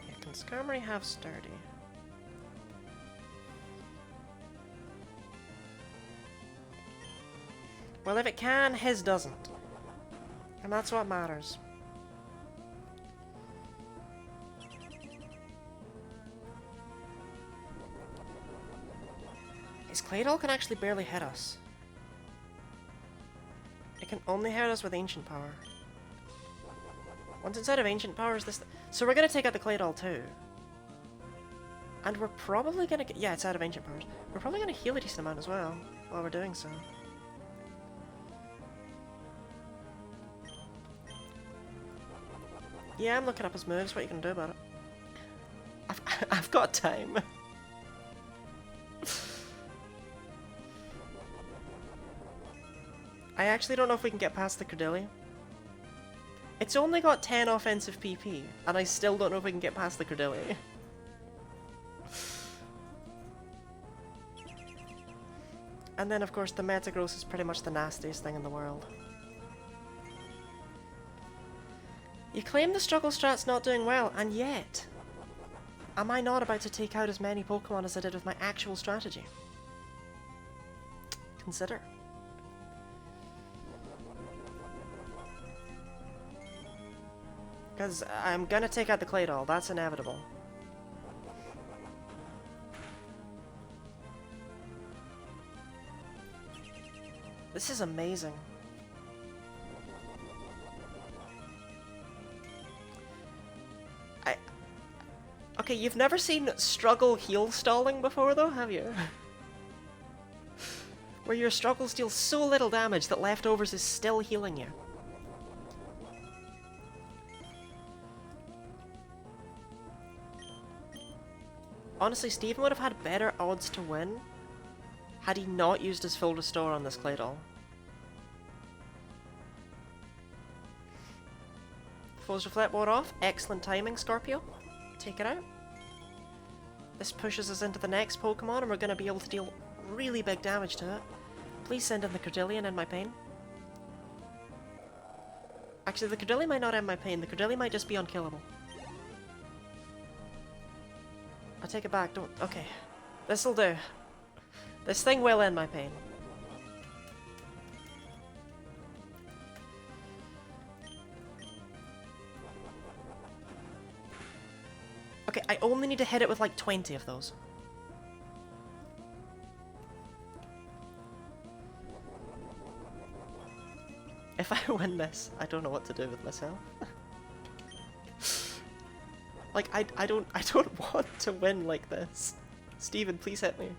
Yeah, can Skarmory have Sturdy? Well, if it can, his doesn't. And that's what matters. His Claydol can actually barely hit us. It can only hit us with Ancient Power. Once inside of Ancient Power is this... So we're gonna take out the Claydol too. And we're probably gonna get... Yeah, it's out of Ancient Powers. We're probably gonna heal a decent amount as well, while we're doing so. Yeah, I'm looking up his moves, what are you gonna do about it? I've got time. I actually don't know if we can get past the Credillia. It's only got 10 offensive PP, and I still don't know if we can get past the Credillia. And then, of course, the Metagross is pretty much the nastiest thing in the world. You claim the struggle strat's not doing well, and yet... Am I not about to take out as many Pokemon as I did with my actual strategy? Consider. Because I'm gonna take out the Claydol, that's inevitable. This is amazing. Okay, you've never seen struggle heal stalling before though, have you? Where your struggles deal so little damage that leftovers is still healing you. Honestly, Steven would have had better odds to win had he not used his full restore on this Claydol. Foes Reflect wore off. Excellent timing, Scorpio. Take it out. This pushes us into the next Pokemon and we're going to be able to deal really big damage to it. Please send in the Credillia and end my pain. Actually, the Credillia might not end my pain. The Credillia might just be unkillable. I take it back. Don't... Okay. This'll do. This thing will end my pain. Okay, I only need to hit it with like 20 of those. If I win this, I don't know what to do with myself. Like, I don't want to win like this. Steven, please hit me.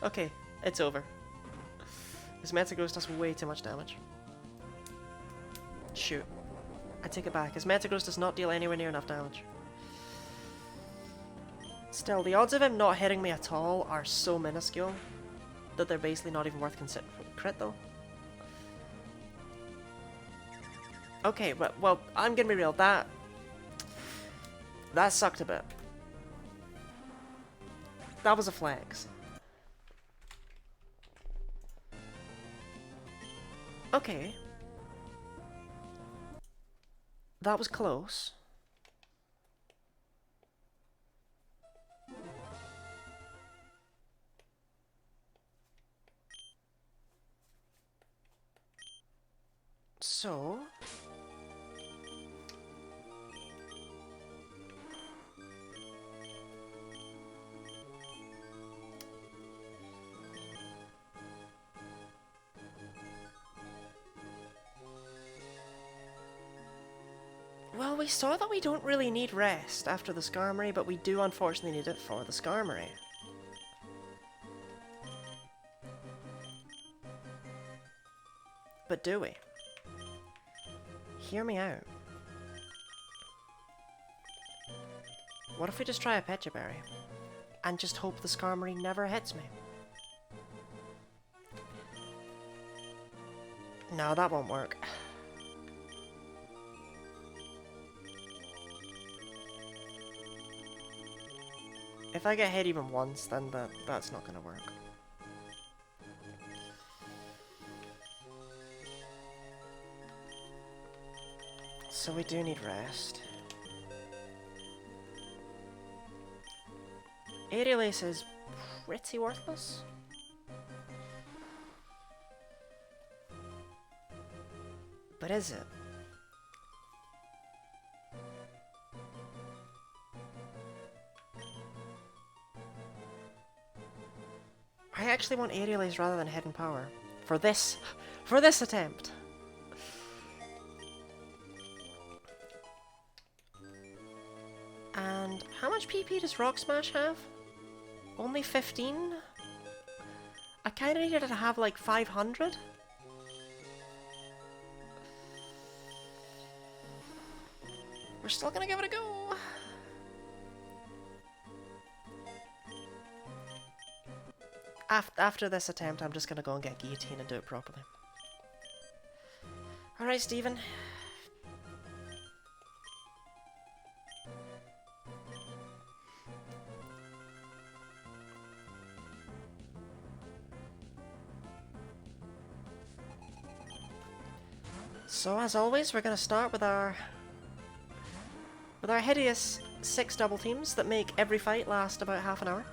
Okay, it's over. This Metagross does way too much damage. Shoot. I take it back. His Metagross does not deal anywhere near enough damage. Still, the odds of him not hitting me at all are so minuscule that they're basically not even worth considering. Crit though. Okay, well, I'm gonna be real. That sucked a bit. That was a flex. Okay. That was close. So... Well, we saw that we don't really need rest after the Skarmory, but we do unfortunately need it for the Skarmory. But do we? Hear me out. What if we just try a Pecha Berry? And just hope the Skarmory never hits me? No, that won't work. If I get hit even once, then that's not gonna work. So we do need rest. Aerial Ace is pretty worthless. But is it? I actually want Aerialise rather than Hidden Power. For this attempt. And how much PP does Rock Smash have? Only 15? I kinda needed it to have like 500. We're still gonna give it a go. After this attempt, I'm just gonna go and get Guillotine and do it properly. Alright, Steven. So, as always, we're gonna start with our hideous 6 double teams that make every fight last about half an hour.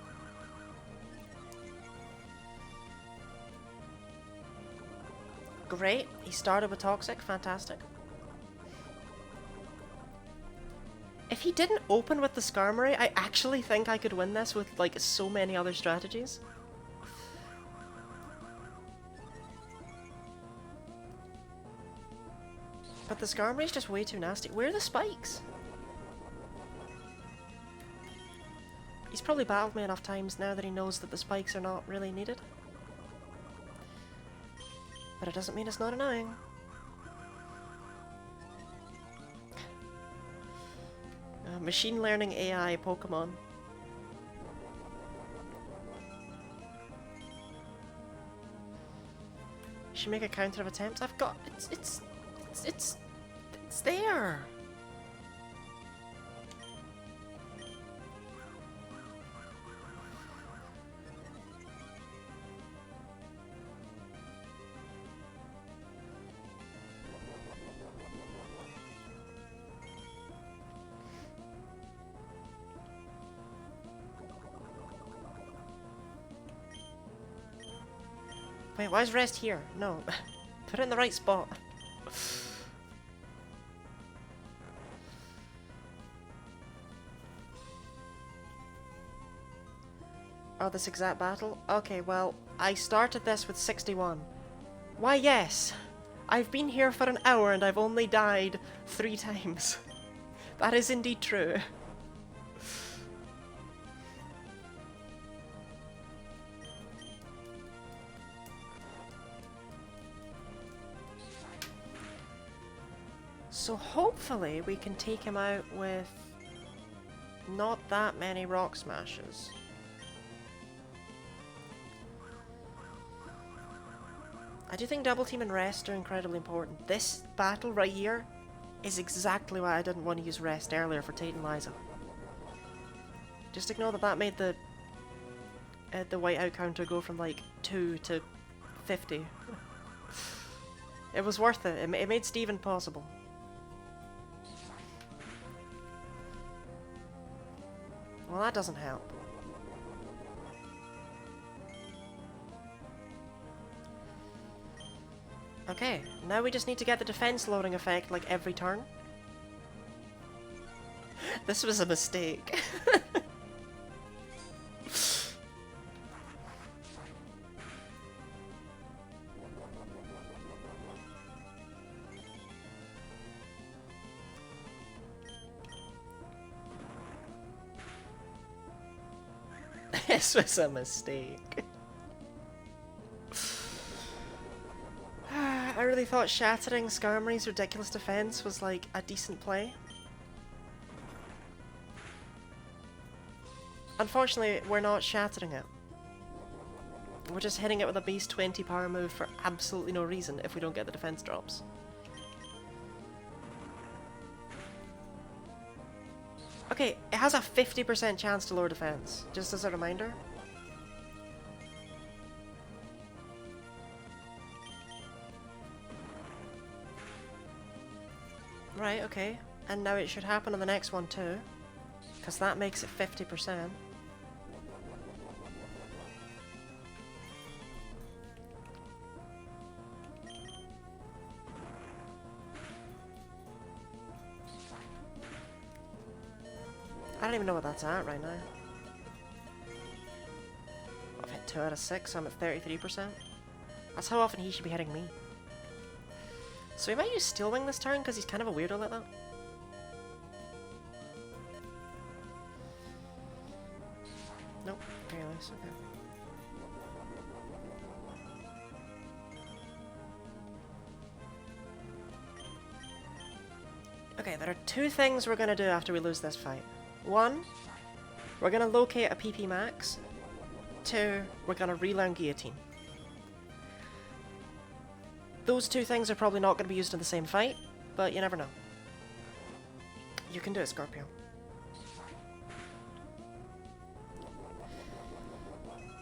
Great, he started with Toxic, fantastic. If he didn't open with the Skarmory, I actually think I could win this with like so many other strategies. But the Skarmory's just way too nasty. Where are the spikes? He's probably battled me enough times now that he knows that the spikes are not really needed. But it doesn't mean it's not annoying. Machine learning AI Pokemon. Should make a counter of attempts. I've got it's there. Wait, why is rest here? No. Put it in the right spot. Oh, this exact battle? Okay, well, I started this with 61. Why, yes! I've been here for an hour and I've only died 3 times. That is indeed true. So hopefully we can take him out with not that many Rock Smashes. I do think Double Team and Rest are incredibly important. This battle right here is exactly why I didn't want to use Rest earlier for Tate and Liza. Just ignore that that made the whiteout counter go from like 2 to 50. It was worth it. It made Steven possible. Well, that doesn't help. Okay, now we just need to get the defense loading effect like every turn. This was a mistake. This was a mistake. I really thought shattering Skarmory's ridiculous defense was like a decent play. Unfortunately, we're not shattering it. We're just hitting it with a base 20 power move for absolutely no reason if we don't get the defense drops. Okay, it has a 50% chance to lower defense, just as a reminder. Right, okay. And now it should happen on the next one too, because that makes it 50%. I don't even know what that's at right now. I've hit 2 out of 6, so I'm at 33%. That's how often he should be hitting me. So he might use Steel Wing this turn, because he's kind of a weirdo like that. Nope, very nice, okay. Okay, there are 2 things we're gonna do after we lose this fight. 1, we're gonna locate a PP max. 2, we're gonna relearn Guillotine. Those 2 things are probably not gonna be used in the same fight, but you never know. You can do it, Scorpio.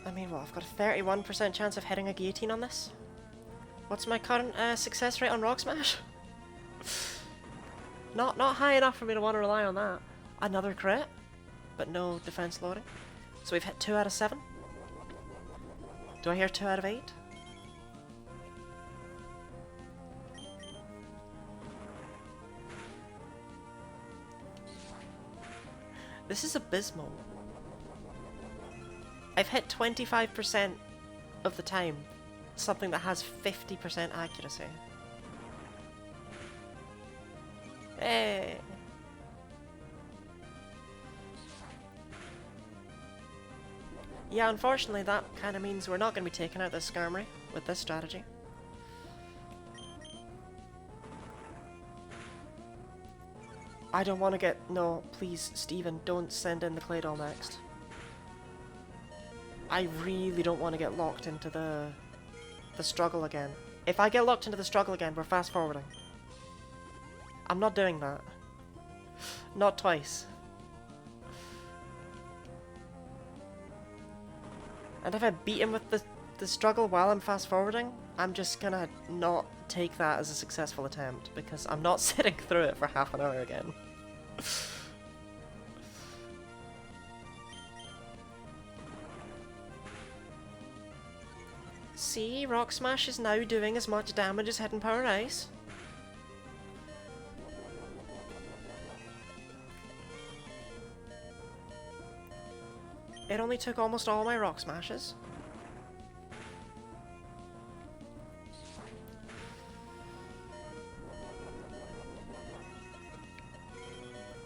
I mean, well, I've got a 31% chance of hitting a Guillotine on this. What's my current success rate on Rock Smash? Not high enough for me to want to rely on that. Another crit, but no defense loading. So we've hit 2 out of 7. Do I hear 2 out of 8? This is abysmal. I've hit 25% of the time something that has 50% accuracy. Hey. Yeah, unfortunately that kind of means we're not going to be taking out this Skarmory with this strategy. I don't want to get... No, please, Steven, don't send in the Claydol next. I really don't want to get locked into the struggle again. If I get locked into the struggle again, we're fast forwarding. I'm not doing that. Not twice. And if I beat him with the struggle while I'm fast forwarding, I'm just gonna not take that as a successful attempt, because I'm not sitting through it for half an hour again. See, Rock Smash is now doing as much damage as Hidden Power Ice. It only took almost all my Rock Smashes.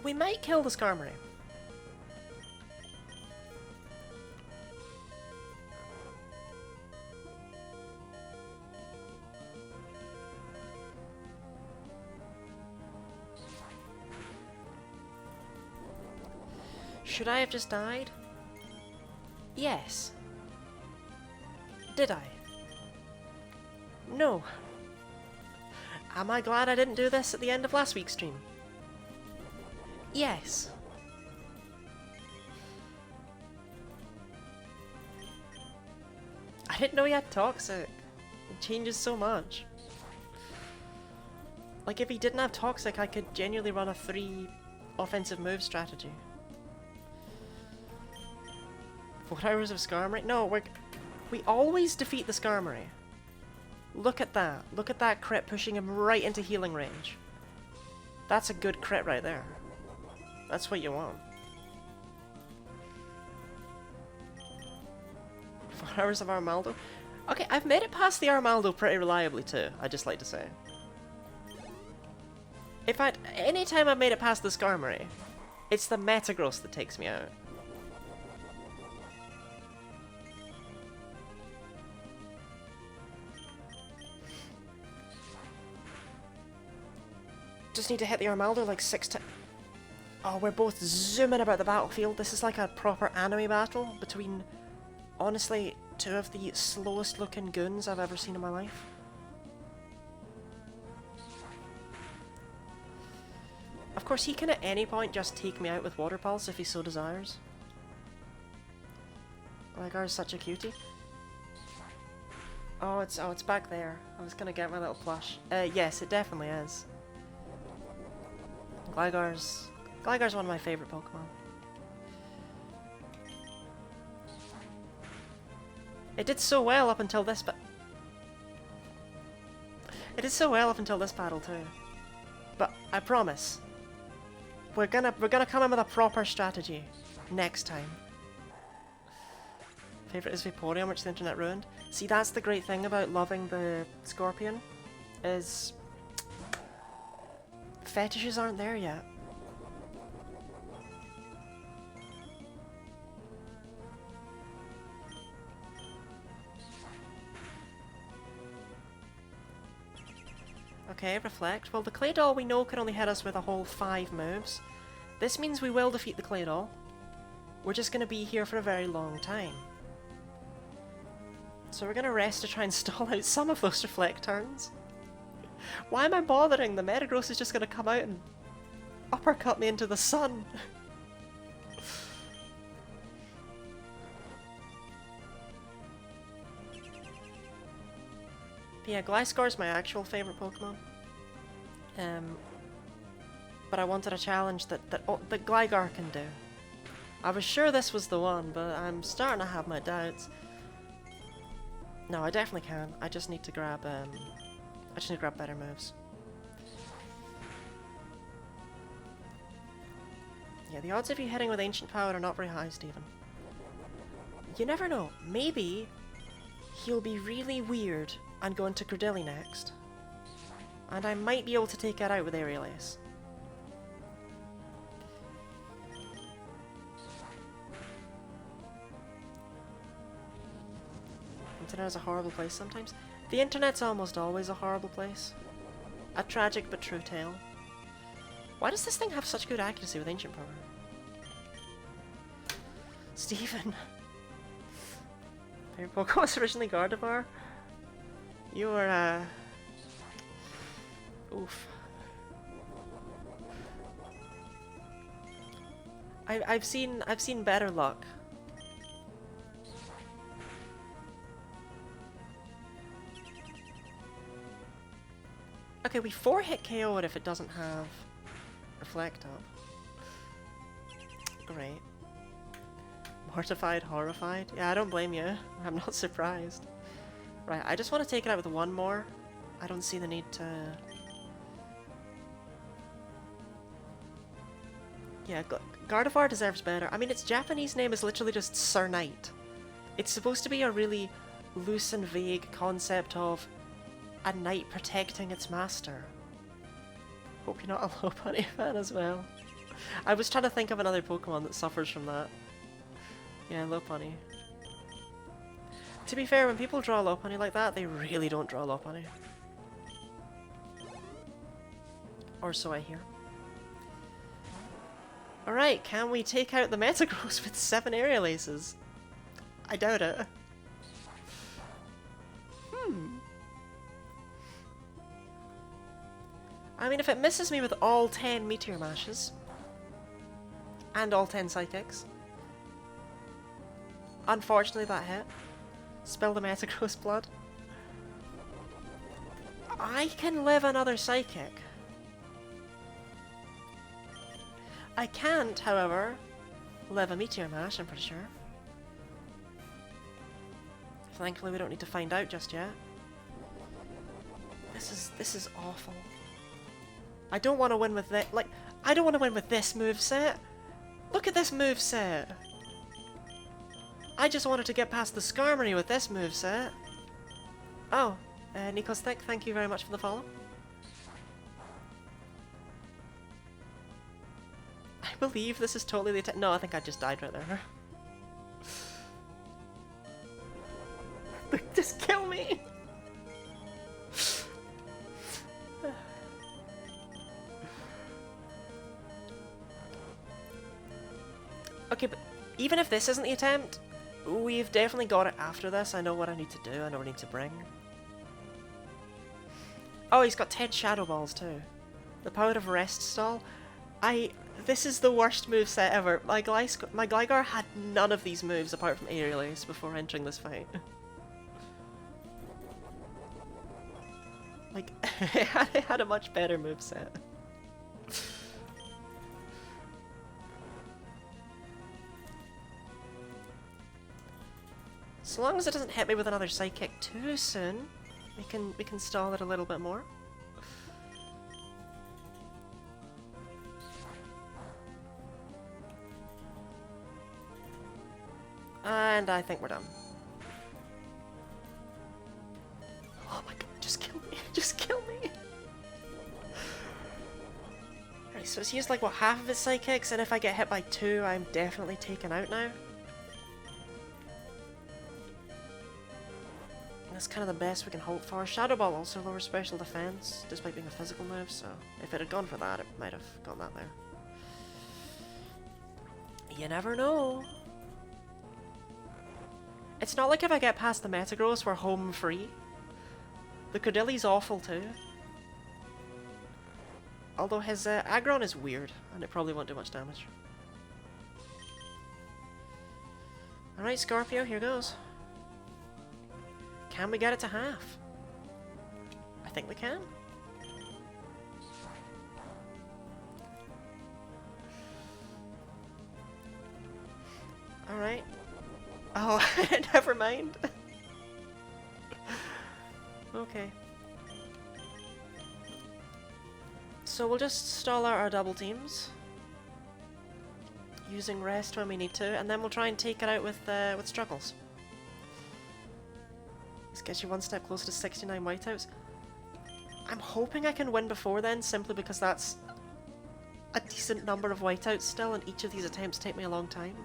We might kill the Skarmory. Should I have just died? Yes. Did I? No. Am I glad I didn't do this at the end of last week's stream? Yes. I didn't know he had Toxic. It changes so much. Like, if he didn't have Toxic, I could genuinely run a 3 offensive move strategy. 4 hours of Skarmory? No, we always defeat the Skarmory. Look at that. Look at that crit pushing him right into healing range. That's a good crit right there. That's what you want. 4 hours of Armaldo? Okay, I've made it past the Armaldo pretty reliably too, I'd just like to say. In fact, anytime I've made it past the Skarmory, it's the Metagross that takes me out. Just need to hit the Armaldo like 6 times. Oh, we're both zooming about the battlefield. This is like a proper anime battle between, honestly, 2 of the slowest looking goons I've ever seen in my life. Of course, he can at any point just take me out with Water Pulse if he so desires. Gligar is such a cutie. Oh, it's back there. I was gonna get my little plush. Yes, it definitely is. Gligar's one of my favorite Pokemon. It did so well up until this, It did so well up until this battle too. But I promise, We're gonna come in with a proper strategy next time. Favorite is Vaporeon, which the internet ruined. See, that's the great thing about loving the Scorpion, is fetishes aren't there yet. Okay, reflect. Well, the Claydol we know can only hit us with a whole 5 moves. This means we will defeat the Claydol. We're just going to be here for a very long time. So we're going to rest to try and stall out some of those reflect turns. Why am I bothering? The Metagross is just going to come out and uppercut me into the sun. Yeah, Gliscor's my actual favourite Pokemon. But I wanted a challenge that Gligar can do. I was sure this was the one, but I'm starting to have my doubts. No, I definitely can. I just need to grab better moves. Yeah, the odds of you hitting with Ancient Power are not very high, Stephen. You never know. Maybe he'll be really weird and go into Credilli next. And I might be able to take it out with Aerial Ace. Internet is a horrible place sometimes. The internet's almost always a horrible place. A tragic but true tale. Why does this thing have such good accuracy with Ancient Power? Stephen. Your Pokemon was originally Gardevoir? You were, oof. I've seen better luck. Okay, we 4-hit KO it if it doesn't have Reflect up. Great. Mortified, horrified? Yeah, I don't blame you. I'm not surprised. Right, I just want to take it out with one more. I don't see the need to... Yeah, Gardevoir deserves better. I mean, its Japanese name is literally just Sir Knight. It's supposed to be a really loose and vague concept of a knight protecting its master. Hope you're not a Lopunny fan as well. I was trying to think of another Pokemon that suffers from that. Yeah, Lopunny. To be fair, when people draw Lopunny like that, they really don't draw Lopunny. Or so I hear. Alright, can we take out the Metagross with 7 Aerial Aces? I doubt it. I mean, if it misses me with all 10 Meteor Mashes, and all 10 Psychics, unfortunately that hit. Spill the Metagross blood. I can live another Psychic. I can't, however, live a Meteor Mash, I'm pretty sure. Thankfully we don't need to find out just yet. This is awful. I don't want to win with that. Like, I don't want to win with this moveset. Look at this moveset. I just wanted to get past the Skarmory with this moveset. Oh, Nikos Thick, thank you very much for the follow. I believe this is totally the attack. No, I think I just died right there. Just kill me! Okay, but even if this isn't the attempt, we've definitely got it after this. I know what I need to do, I know what I need to bring. Oh, he's got 10 Shadow Balls too. The power of Rest Stall. This is the worst moveset ever. My Gligar had none of these moves apart from Aerial Ace before entering this fight. Like, it had a much better moveset. So long as it doesn't hit me with another Psychic too soon, we can stall it a little bit more. And I think we're done. Oh my god, just kill me. Just kill me. Right, so it's used like, what, half of its psychics, and if I get hit by 2, I'm definitely taken out now. That's kind of the best we can hope for. Shadow Ball also lowers special defense, despite being a physical move, so if it had gone for that, it might have gone that there. You never know. It's not like if I get past the Metagross, we're home free. The Cordeli's awful too. Although his Aggron is weird, and it probably won't do much damage. Alright, Scorpio, here goes. Can we get it to half? I think we can. Alright. Oh, never mind. Okay. So we'll just stall out our double teams. Using rest when we need to, and then we'll try and take it out with struggles. This gets you one step closer to 69 whiteouts. I'm hoping I can win before then, simply because that's a decent number of whiteouts still, and each of these attempts take me a long time.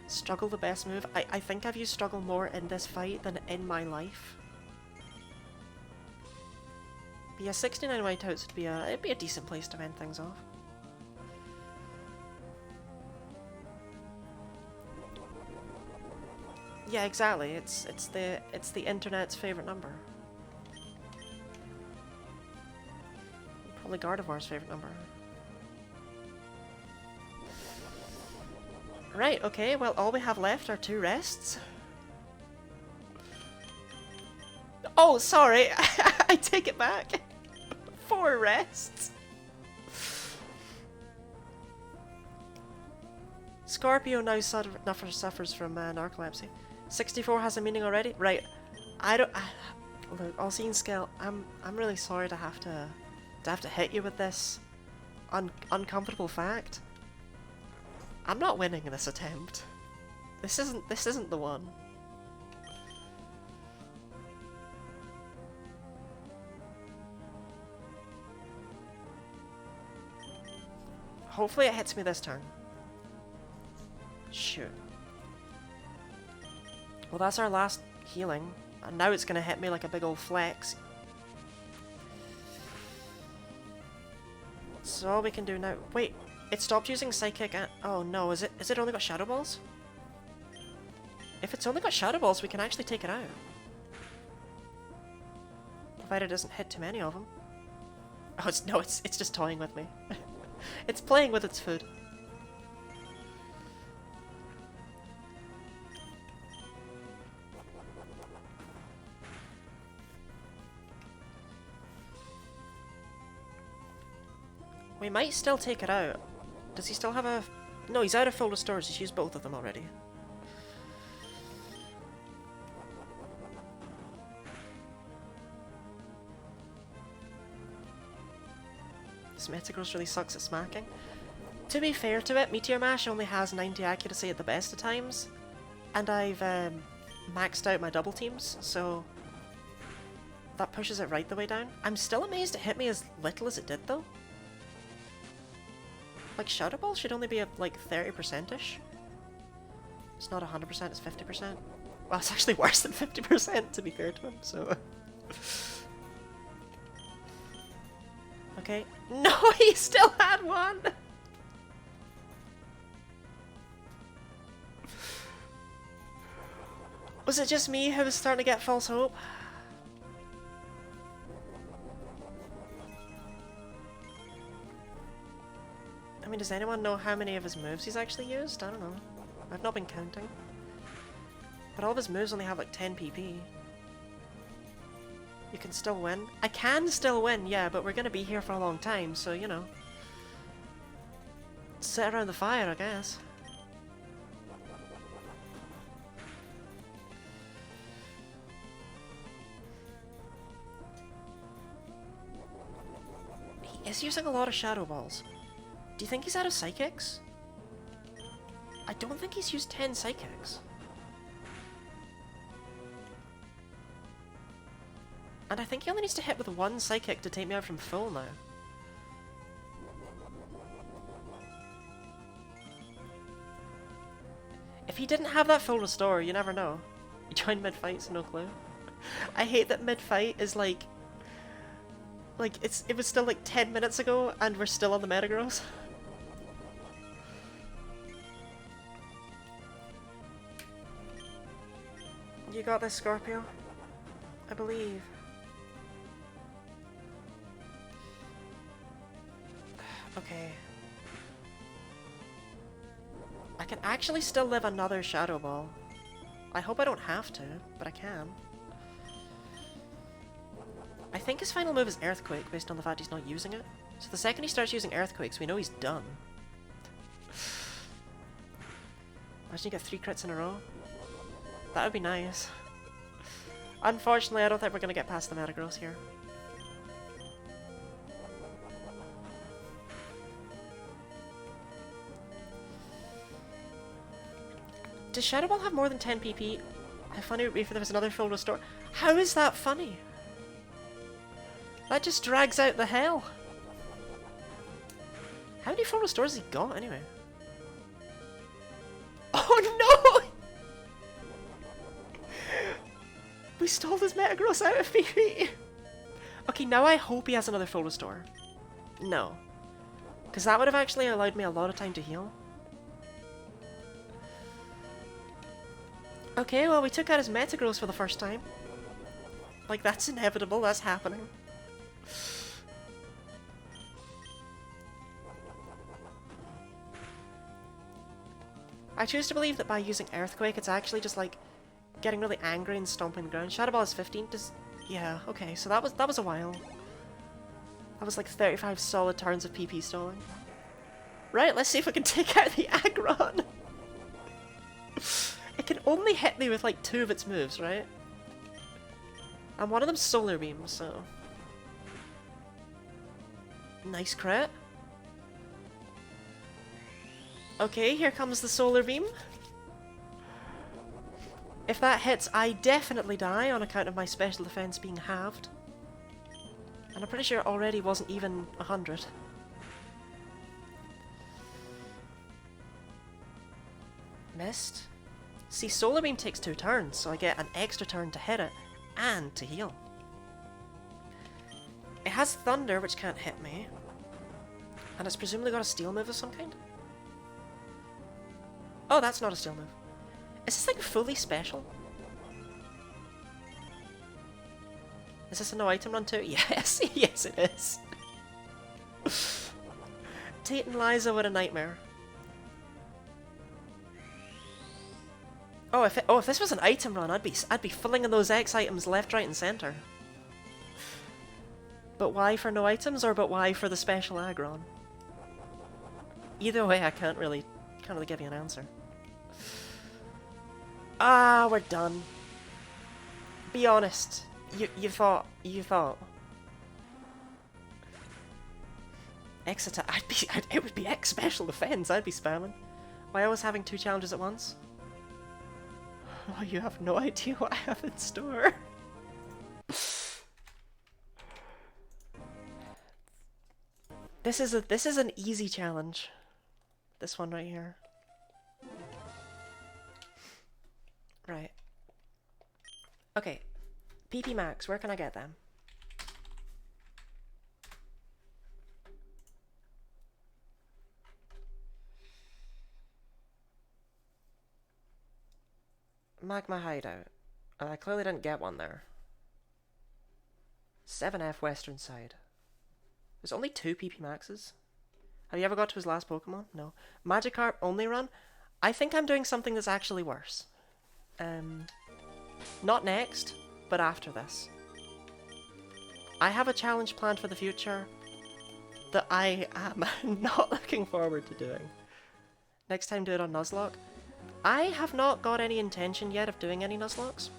Struggle the best move. I think I've used struggle more in this fight than in my life. But yeah, 69 whiteouts would be it'd be a decent place to end things off. Yeah, exactly. It's the internet's favorite number. Probably Gardevoir's favorite number. Right, okay, well all we have left are 2 rests. Oh, sorry, I take it back. 4 rests. Scorpio now suffers from narcolepsy. 64 has a meaning already? Right, look, all seeing scale, I'm really sorry to have to hit you with this uncomfortable fact. I'm not winning this attempt. This isn't the one. Hopefully it hits me this turn. Shoot. Well, that's our last healing, and now it's gonna hit me like a big old flex. So all we can do now. Wait. It stopped using Psychic and... Oh no, is it only got Shadow Balls? If it's only got Shadow Balls, we can actually take it out. Provided it doesn't hit too many of them. Oh, it's just toying with me. It's playing with its food. We might still take it out. Does he still have a... No, he's out of full restores. He's used both of them already. This Metagross really sucks at smacking. To be fair to it, Meteor Mash only has 90 accuracy at the best of times. And I've maxed out my double teams, so... that pushes it right the way down. I'm still amazed it hit me as little as it did, though. Like, Shadow Ball should only be at, like, 30%-ish. It's not 100%, it's 50%. Well, it's actually worse than 50%, to be fair to him, so... Okay. No, he still had one! Was it just me who was starting to get false hope? I mean, does anyone know how many of his moves he's actually used? I don't know. I've not been counting. But all of his moves only have like 10 PP. You can still win. I can still win, yeah, but we're gonna be here for a long time, so, you know. Sit around the fire, I guess. He is using a lot of Shadow Balls. Do you think he's out of Psychics? I don't think he's used 10 Psychics. And I think he only needs to hit with one Psychic to take me out from full now. If he didn't have that full restore, you never know. You joined mid-fight, so no clue. I hate that mid-fight is like it was still like 10 minutes ago and we're still on the Metagross. You got this, Scorpio. I believe. Okay. I can actually still live another Shadow Ball. I hope I don't have to, but I can. I think his final move is Earthquake, based on the fact he's not using it. So the second he starts using Earthquakes, we know he's done. Imagine you get 3 crits in a row. That would be nice. Unfortunately, I don't think we're going to get past the Metagross here. Does Shadow Ball have more than 10 PP? How funny it would be if there was another full restore. How is that funny? That just drags out the hell. How many full restores has he got anyway? Oh no! We stalled his Metagross out of PP. Okay, now I hope he has another full restore. No. Because that would have actually allowed me a lot of time to heal. Okay, well we took out his Metagross for the first time. Like, that's inevitable, that's happening. I choose to believe that by using Earthquake, it's actually just like getting really angry and stomping the ground. Shadow Ball is 15. Does yeah, okay, so that was a while. That was like 35 solid turns of PP stalling. Right, let's see if we can take out the Aggron. It can only hit me with like 2 of its moves, right? And one of them's Solar Beam, so nice crit. Okay, here comes the Solar Beam. If that hits, I definitely die on account of my special defense being halved. And I'm pretty sure it already wasn't even 100. Missed. See, Solar Beam takes 2 turns, so I get an extra turn to hit it and to heal. It has Thunder, which can't hit me. And it's presumably got a Steel move of some kind. Oh, that's not a Steel move. Is this thing fully special? Is this a no item run too? Yes, yes it is. Tate and Liza with a nightmare. Oh, if this was an item run, I'd be filling in those X items left, right, and center. But why for no items, or but why for the special Aggron? Either way, I can't really give you an answer. Ah, we're done. Be honest. You thought. X attack. It would be X special defense. I'd be spamming. Why I was having 2 challenges at once? Oh, you have no idea what I have in store. This is an easy challenge. This one right here. Right. Okay. PP Max, where can I get them? Magma Hideout. I clearly didn't get one there. 7F Western Side. There's only 2 PP Maxes. Have you ever got to his last Pokemon? No. Magikarp only run? I think I'm doing something that's actually worse. Not next, but after this. I have a challenge planned for the future that I am not looking forward to doing. Next time do it on Nuzlocke. I have not got any intention yet of doing any Nuzlockes.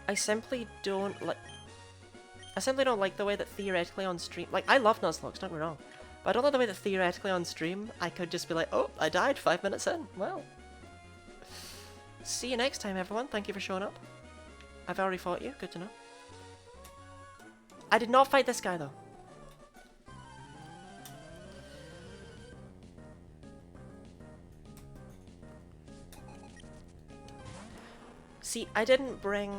I simply don't like the way that theoretically on stream, like, I love Nuzlocke, don't get me wrong, but I don't like the way that theoretically on stream I could just be like, oh, I died 5 minutes in, well. See you next time, everyone. Thank you for showing up. I've already fought you. Good to know. I did not fight this guy, though. See, I didn't bring...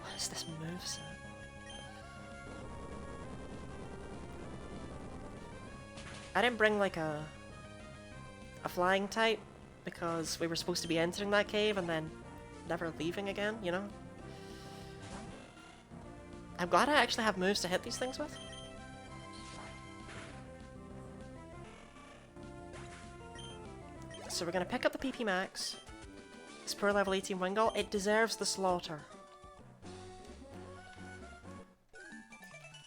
What is this moveset? I didn't bring, like, a flying type, because we were supposed to be entering that cave and then never leaving again, you know? I'm glad I actually have moves to hit these things with. So we're gonna pick up the PP Max. This poor level 18 Wingull, it deserves the slaughter.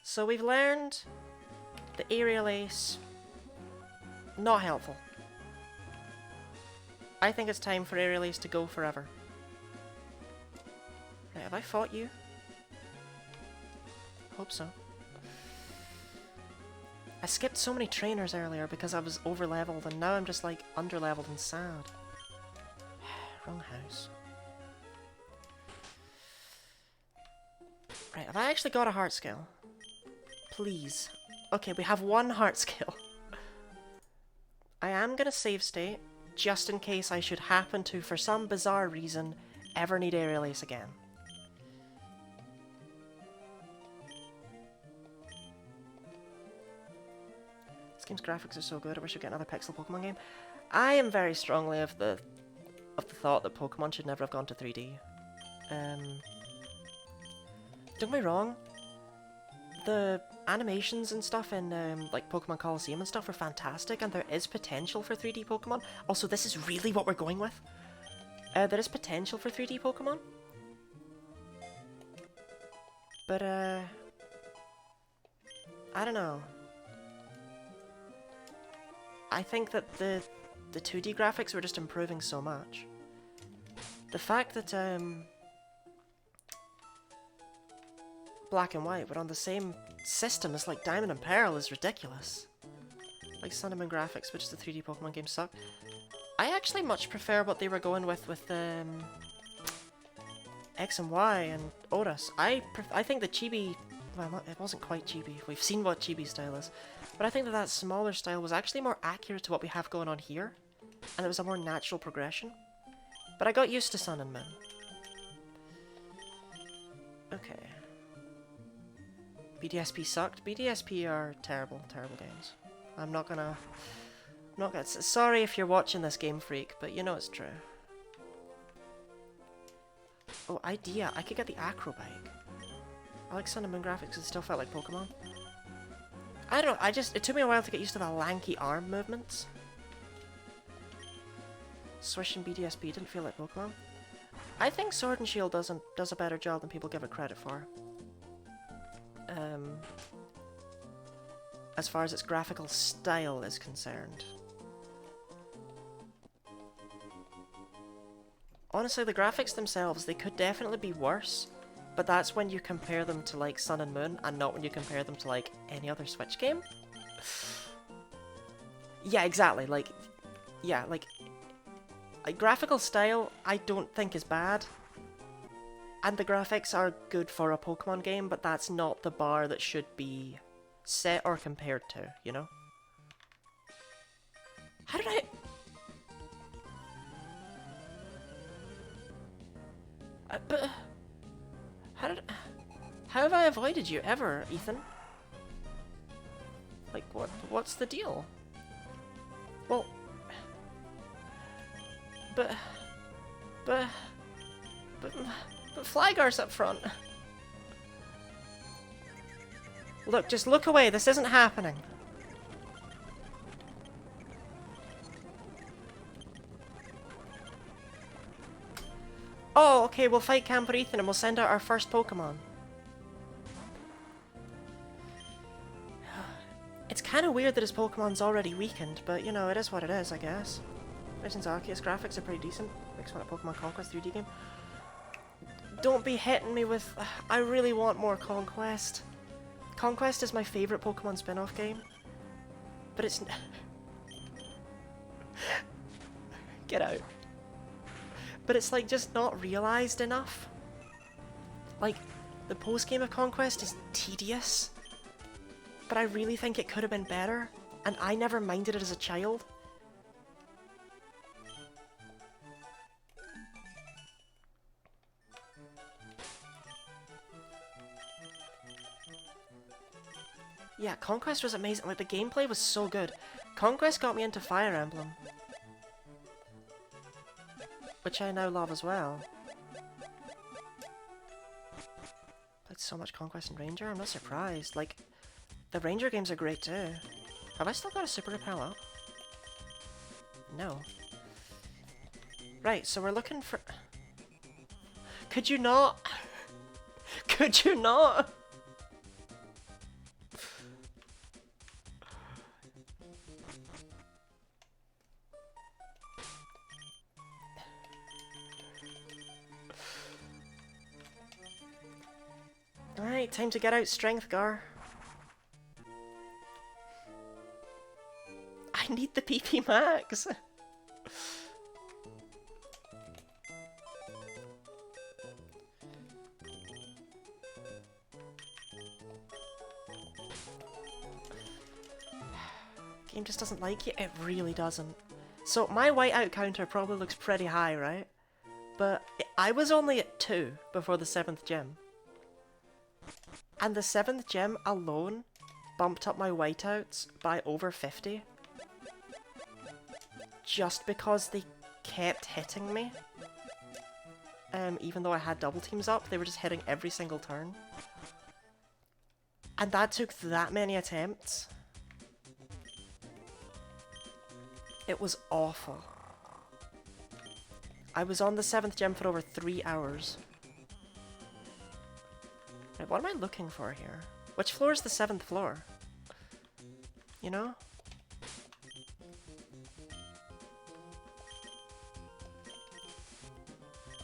So we've learned the Aerial Ace. Not helpful. I think it's time for Aerial Ace to go forever. Right, have I fought you? Hope so. I skipped so many trainers earlier because I was over-leveled, and now I'm just like under-leveled and sad. Wrong house. Right, have I actually got a heart skill? Please. Okay, we have one heart skill. I am gonna save state, just in case I should happen to, for some bizarre reason, ever need Aerial Ace again. This game's graphics are so good, I wish I'd get another pixel Pokemon game. I am very strongly of the thought that Pokemon should never have gone to 3D. Don't get me wrong, the animations and stuff in like Pokemon Coliseum and stuff are fantastic, and there is potential for 3D Pokemon. Also, this is really what we're going with. There is potential for 3D Pokemon. But, I don't know. I think that the 2D graphics were just improving so much. The fact that, Black and White were on the same system as, like, Diamond and Pearl is ridiculous. Like, Sun and Moon graphics, which is the 3D Pokemon game, suck. I actually much prefer what they were going with X and Y and Oris. I think the Chibi... Well, it wasn't quite Chibi. We've seen what Chibi style is. But I think that that smaller style was actually more accurate to what we have going on here. And it was a more natural progression. But I got used to Sun and Moon. Okay. BDSP sucked. BDSP are terrible, terrible games. I'm not gonna... Sorry if you're watching this, Game Freak, but you know it's true. Oh, idea. I could get the Acro Bike. I like Sun and Moon graphics, it still felt like Pokemon. I don't know, it took me a while to get used to the lanky arm movements. Swish and BDSP didn't feel like Pokemon. I think Sword and Shield does a better job than people give it credit for. As far as its graphical style is concerned. Honestly, the graphics themselves, they could definitely be worse. But that's when you compare them to, like, Sun and Moon, and not when you compare them to, like, any other Switch game. Yeah, exactly, like... Yeah, like... graphical style, I don't think is bad. And the graphics are good for a Pokemon game, but that's not the bar that should be set or compared to, you know? How did I... but... How have I avoided you ever, Ethan? Like, what's the deal? Well... But Flygar's up front. Look, just look away, this isn't happening. Oh, okay, we'll fight Camper Ethan and we'll send out our first Pokemon. It's kind of weird that his Pokemon's already weakened, but you know, it is what it is, I guess. Legends Arceus graphics are pretty decent. Makes fun of Pokemon Conquest 3D game. Don't be hitting me with... I really want more Conquest. Conquest is my favourite Pokemon spin-off game. But it's... Get out. But it's like just not realised enough. Like, the post-game of Conquest is tedious, but I really think it could have been better, and I never minded it as a child. Yeah, Conquest was amazing. Like, the gameplay was so good. Conquest got me into Fire Emblem, which I now love as well. Played so much Conquest and Ranger, I'm not surprised. Like, the Ranger games are great too. Have I still got a Super Repel up? No. Right, so we're looking for... Could you not? Could you not? Alright, time to get out strength, Gar. I need the PP max! Game just doesn't like you. It really doesn't. So my whiteout counter probably looks pretty high, right? But I was only at 2 before the 7th gym. And the 7th gym alone bumped up my whiteouts by over 50. Just because they kept hitting me. Even though I had double teams up, they were just hitting every single turn. And that took that many attempts. It was awful. I was on the 7th gym for over 3 hours. Right, what am I looking for here? Which floor is the 7th floor? You know?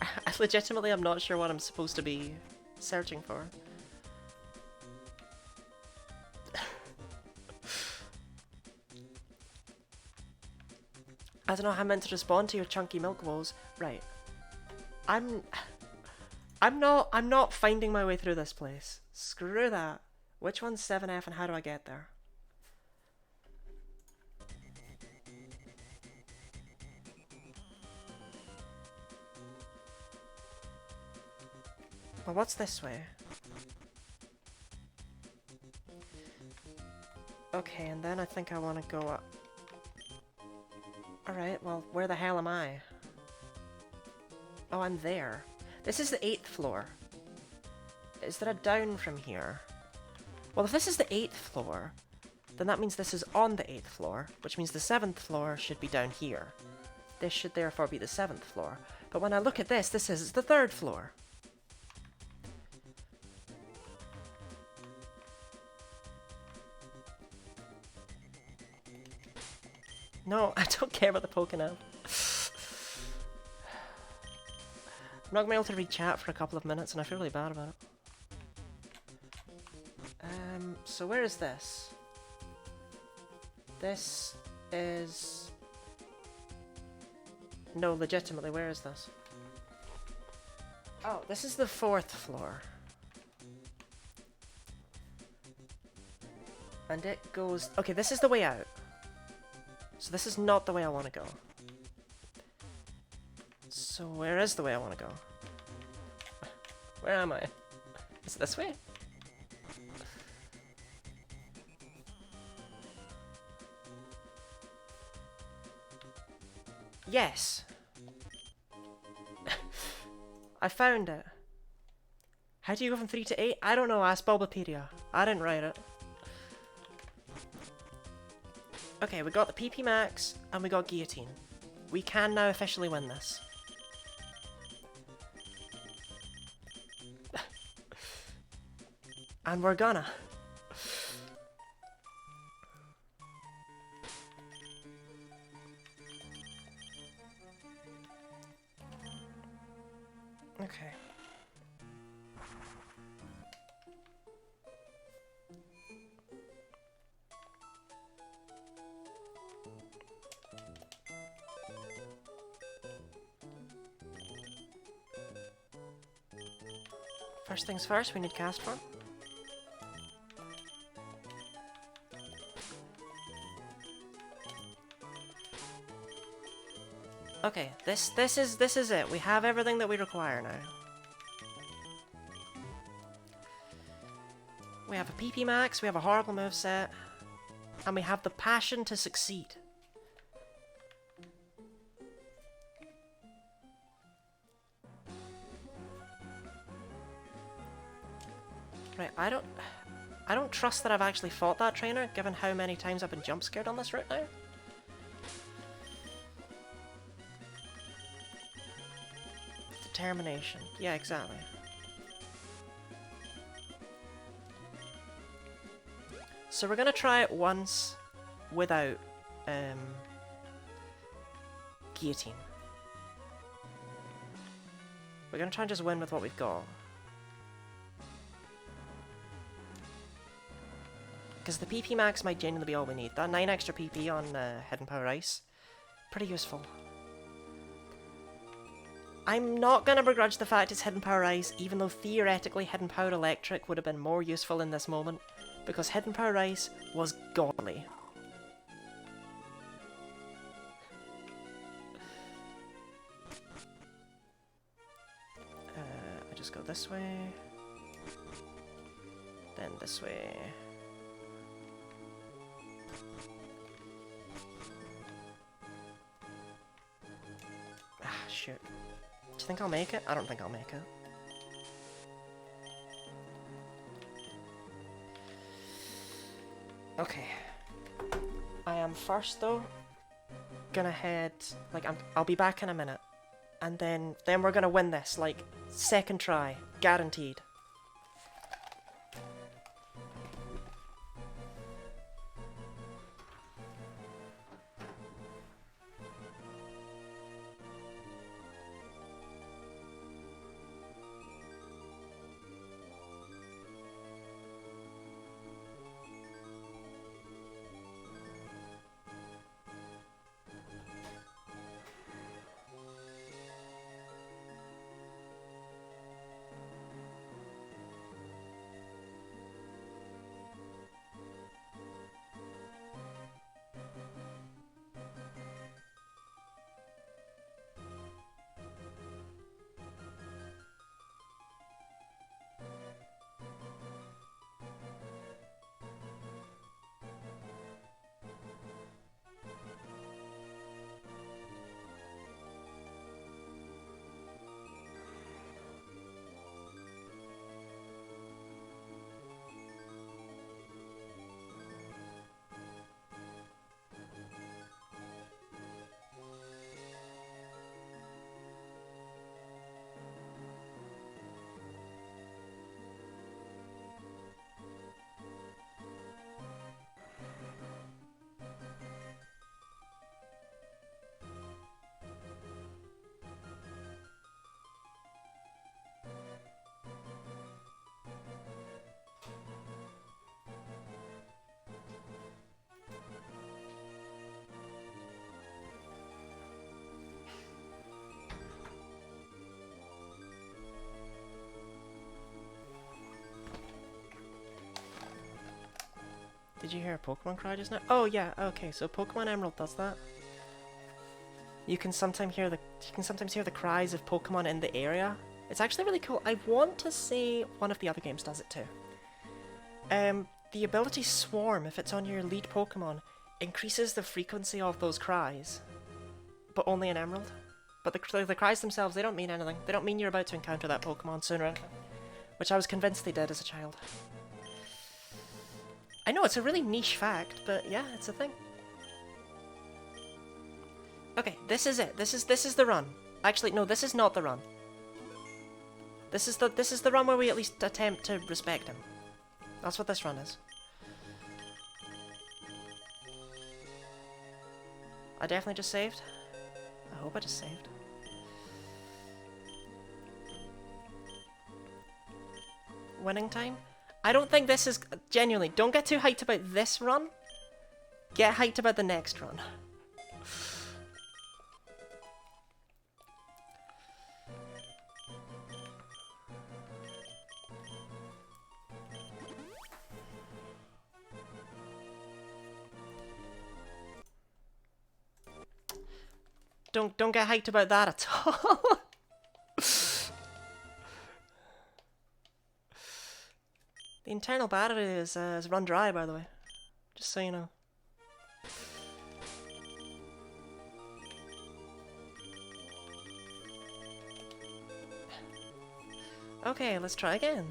I legitimately am not sure what I'm supposed to be searching for. I don't know how I'm meant to respond to your chunky milk woes. Right. I'm not finding my way through this place. Screw that. Which one's 7F and how do I get there? Well, what's this way? Okay, and then I think I want to go up. Alright, well, where the hell am I? Oh, I'm there. This is the 8th floor. Is there a down from here? Well, if this is the 8th floor, then that means this is on the 8th floor, which means the 7th floor should be down here. This should therefore be the 7th floor. But when I look at this, this is the 3rd floor. No, I don't care about the Pokémon. I'm not going to be able to read chat for a couple of minutes and I feel really bad about it. So where is this? This is... No, legitimately, where is this? Oh, this is the 4th floor. And it goes... Okay, this is the way out. So this is not the way I want to go. So where is the way I want to go? Where am I? Is it this way? Yes! I found it. How do you go from 3 to 8? I don't know, ask Bulbapedia. I didn't write it. Okay, we got the PP Max, and we got Guillotine. We can now officially win this. And we're gonna. Okay. First things first, we need cast form. Okay, this is it. We have everything that we require now. We have a PP max, we have a horrible moveset, and we have the passion to succeed. Right, I don't trust that I've actually fought that trainer, given how many times I've been jump scared on this route now. Determination. Yeah, exactly. So we're gonna try it once without guillotine. We're gonna try and just win with what we've got. Because the PP max might genuinely be all we need. That 9 extra PP on Hidden Power Ice, pretty useful. I'm not gonna begrudge the fact it's Hidden Power Ice, even though theoretically Hidden Power Electric would have been more useful in this moment, because Hidden Power Ice was godly. I just go this way, then this way. Ah, shoot. Do you think I'll make it? I don't think I'll make it. Okay. I am first though gonna head, like, I'll be back in a minute. And then we're gonna win this, like, second try. Guaranteed. Did you hear a Pokemon cry just now? Oh yeah, okay, so Pokemon Emerald does that. You can sometimes hear the cries of Pokemon in the area. It's actually really cool. I want to say one of the other games does it too. The ability Swarm, if it's on your lead Pokemon, increases the frequency of those cries, but only in Emerald. But the cries themselves, they don't mean anything. They don't mean you're about to encounter that Pokemon sooner, which I was convinced they did as a child. I know, it's a really niche fact, but yeah, it's a thing. Okay, this is it. This is the run. Actually, no, this is not the run. This is the run where we at least attempt to respect him. That's what this run is. I definitely just saved. I hope I just saved. Winning time? I don't think this is... Genuinely, don't get too hyped about this run. Get hyped about the next run. Don't get hyped about that at all. The internal battery is run dry, by the way. Just so you know. Okay, let's try again.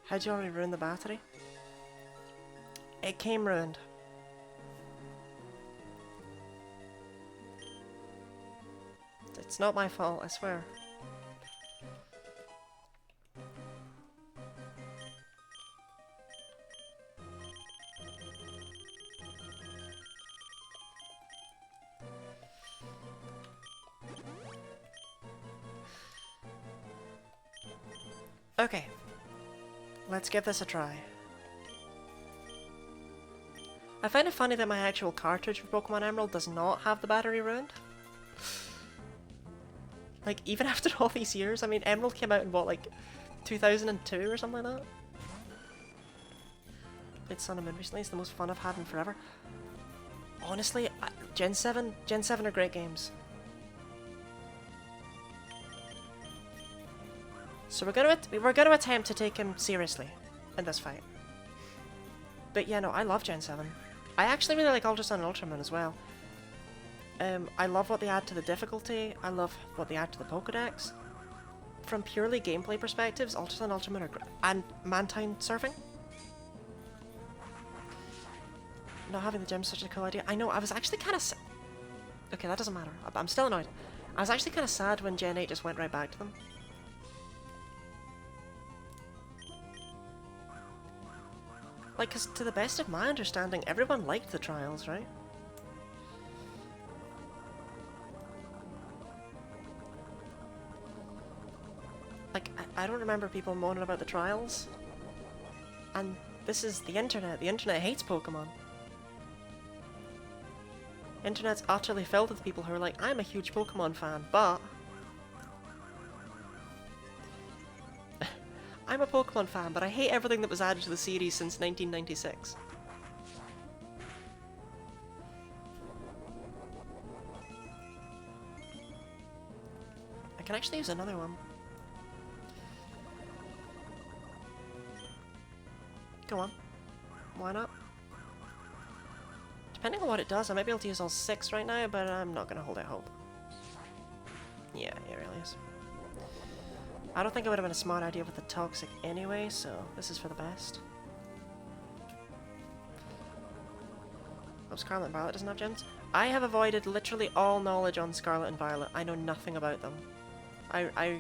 How'd you already ruin the battery? It came ruined. It's not my fault, I swear. Okay, let's give this a try. I find it funny that my actual cartridge for Pokémon Emerald does not have the battery ruined. Like, even after all these years, I mean, Emerald came out in what, like, 2002 or something like that? Played Sun and Moon recently, it's the most fun I've had in forever. Honestly, Gen 7 are great games. So we're gonna attempt to take him seriously in this fight. But yeah, no, I love Gen 7. I actually really like Ultra Sun and Ultra Moon as well. I love what they add to the difficulty. I love what they add to the Pokédex. From purely gameplay perspectives, Ultra Sun and Ultra Moon are great. And Mantine surfing. Not having the gym is such a cool idea. I know, I was actually kind of... Okay, that doesn't matter. I'm still annoyed. I was actually kind of sad when Gen 8 just went right back to them. Like, because to the best of my understanding, everyone liked the trials, right? Like, I don't remember people moaning about the trials. And this is the internet. The internet hates Pokemon. Internet's utterly filled with people who are like, I'm a huge Pokemon fan, but... I'm a Pokemon fan, but I hate everything that was added to the series since 1996. I can actually use another one. Go on. Why not? Depending on what it does, I might be able to use all 6 right now, but I'm not gonna hold out hope. Yeah, it really is. I don't think it would have been a smart idea with the toxic anyway, so this is for the best. Oh, Scarlet and Violet doesn't have gems? I have avoided literally all knowledge on Scarlet and Violet. I know nothing about them. I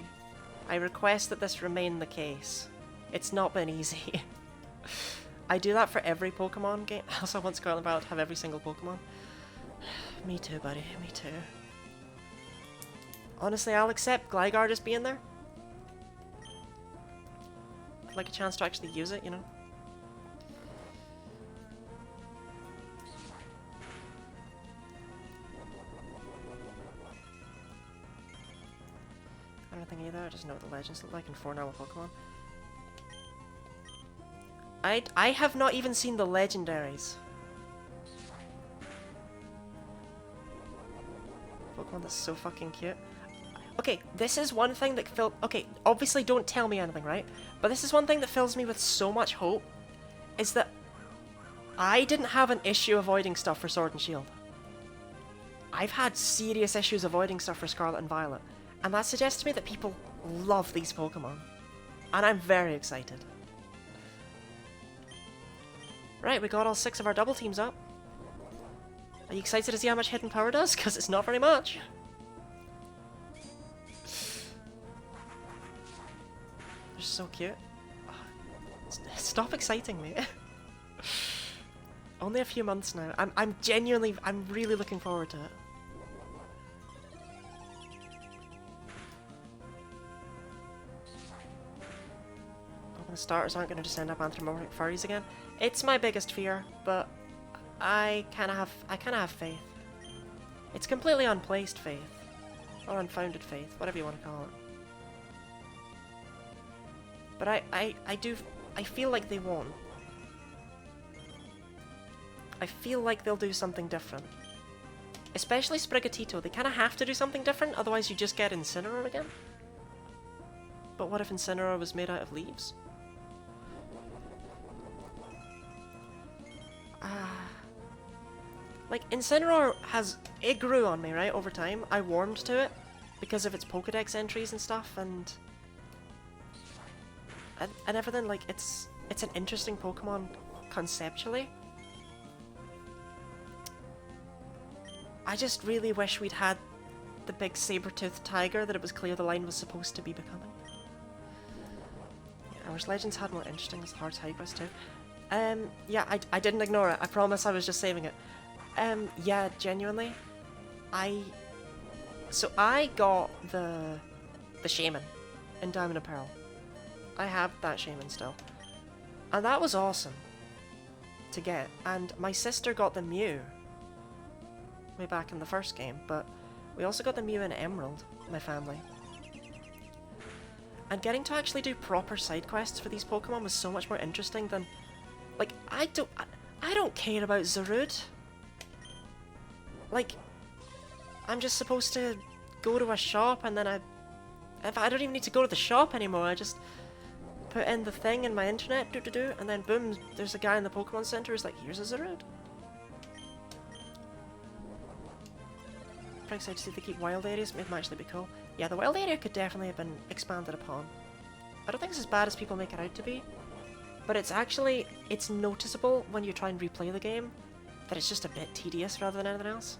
request that this remain the case. It's not been easy. I do that for every Pokemon game. I also want Scarlet and Violet to have every single Pokemon. Me too, buddy. Me too. Honestly, I'll accept Gligar just being there. I'd like a chance to actually use it, you know? I don't think either. I just know what the legends look like in 4 normal Pokemon. I have not even seen the legendaries. Pokemon that's so fucking cute. Okay, this is one thing that okay, obviously don't tell me anything, right? But this is one thing that fills me with so much hope, is that I didn't have an issue avoiding stuff for Sword and Shield. I've had serious issues avoiding stuff for Scarlet and Violet, and that suggests to me that people love these Pokemon. And I'm very excited. Right, we got all 6 of our double teams up. Are you excited to see how much hidden power does? Because it's not very much. They're so cute. Stop exciting me. Only a few months now. I'm really looking forward to it. The starters aren't going to just end up anthropomorphic furries again. It's my biggest fear, but I kind of have faith. It's completely unplaced faith, or unfounded faith, whatever you want to call it. But I feel like they won't. I feel like they'll do something different. Especially Sprigatito. They kind of have to do something different, otherwise you just get Incineroar again. But what if Incineroar was made out of leaves? Like, Incineroar it grew on me, right, over time. I warmed to it because of its Pokédex entries and stuff, and everything. Like, it's an interesting Pokemon conceptually. I just really wish we'd had the big saber-toothed tiger that it was clear the line was supposed to be becoming. Yeah, I wish Legends had more interesting as hard Tigers too. Yeah, I didn't ignore it. I promise I was just saving it. Yeah, genuinely. So I got the Shaman in Diamond and Pearl. I have that Shaman still. And that was awesome to get. And my sister got the Mew way back in the first game, but we also got the Mew in Emerald, my family. And getting to actually do proper side quests for these Pokemon was so much more interesting than... Like, I don't care about Zarude. Like, I'm just supposed to go to a shop and then I don't even need to go to the shop anymore. I just put in the thing in my internet, and then boom, there's a guy in the Pokemon Center who's like, here's a Zarude. Pretty excited to see if they keep wild areas. It might actually be cool. Yeah, the wild area could definitely have been expanded upon. I don't think it's as bad as people make it out to be, but it's noticeable when you try and replay the game that it's just a bit tedious rather than anything else.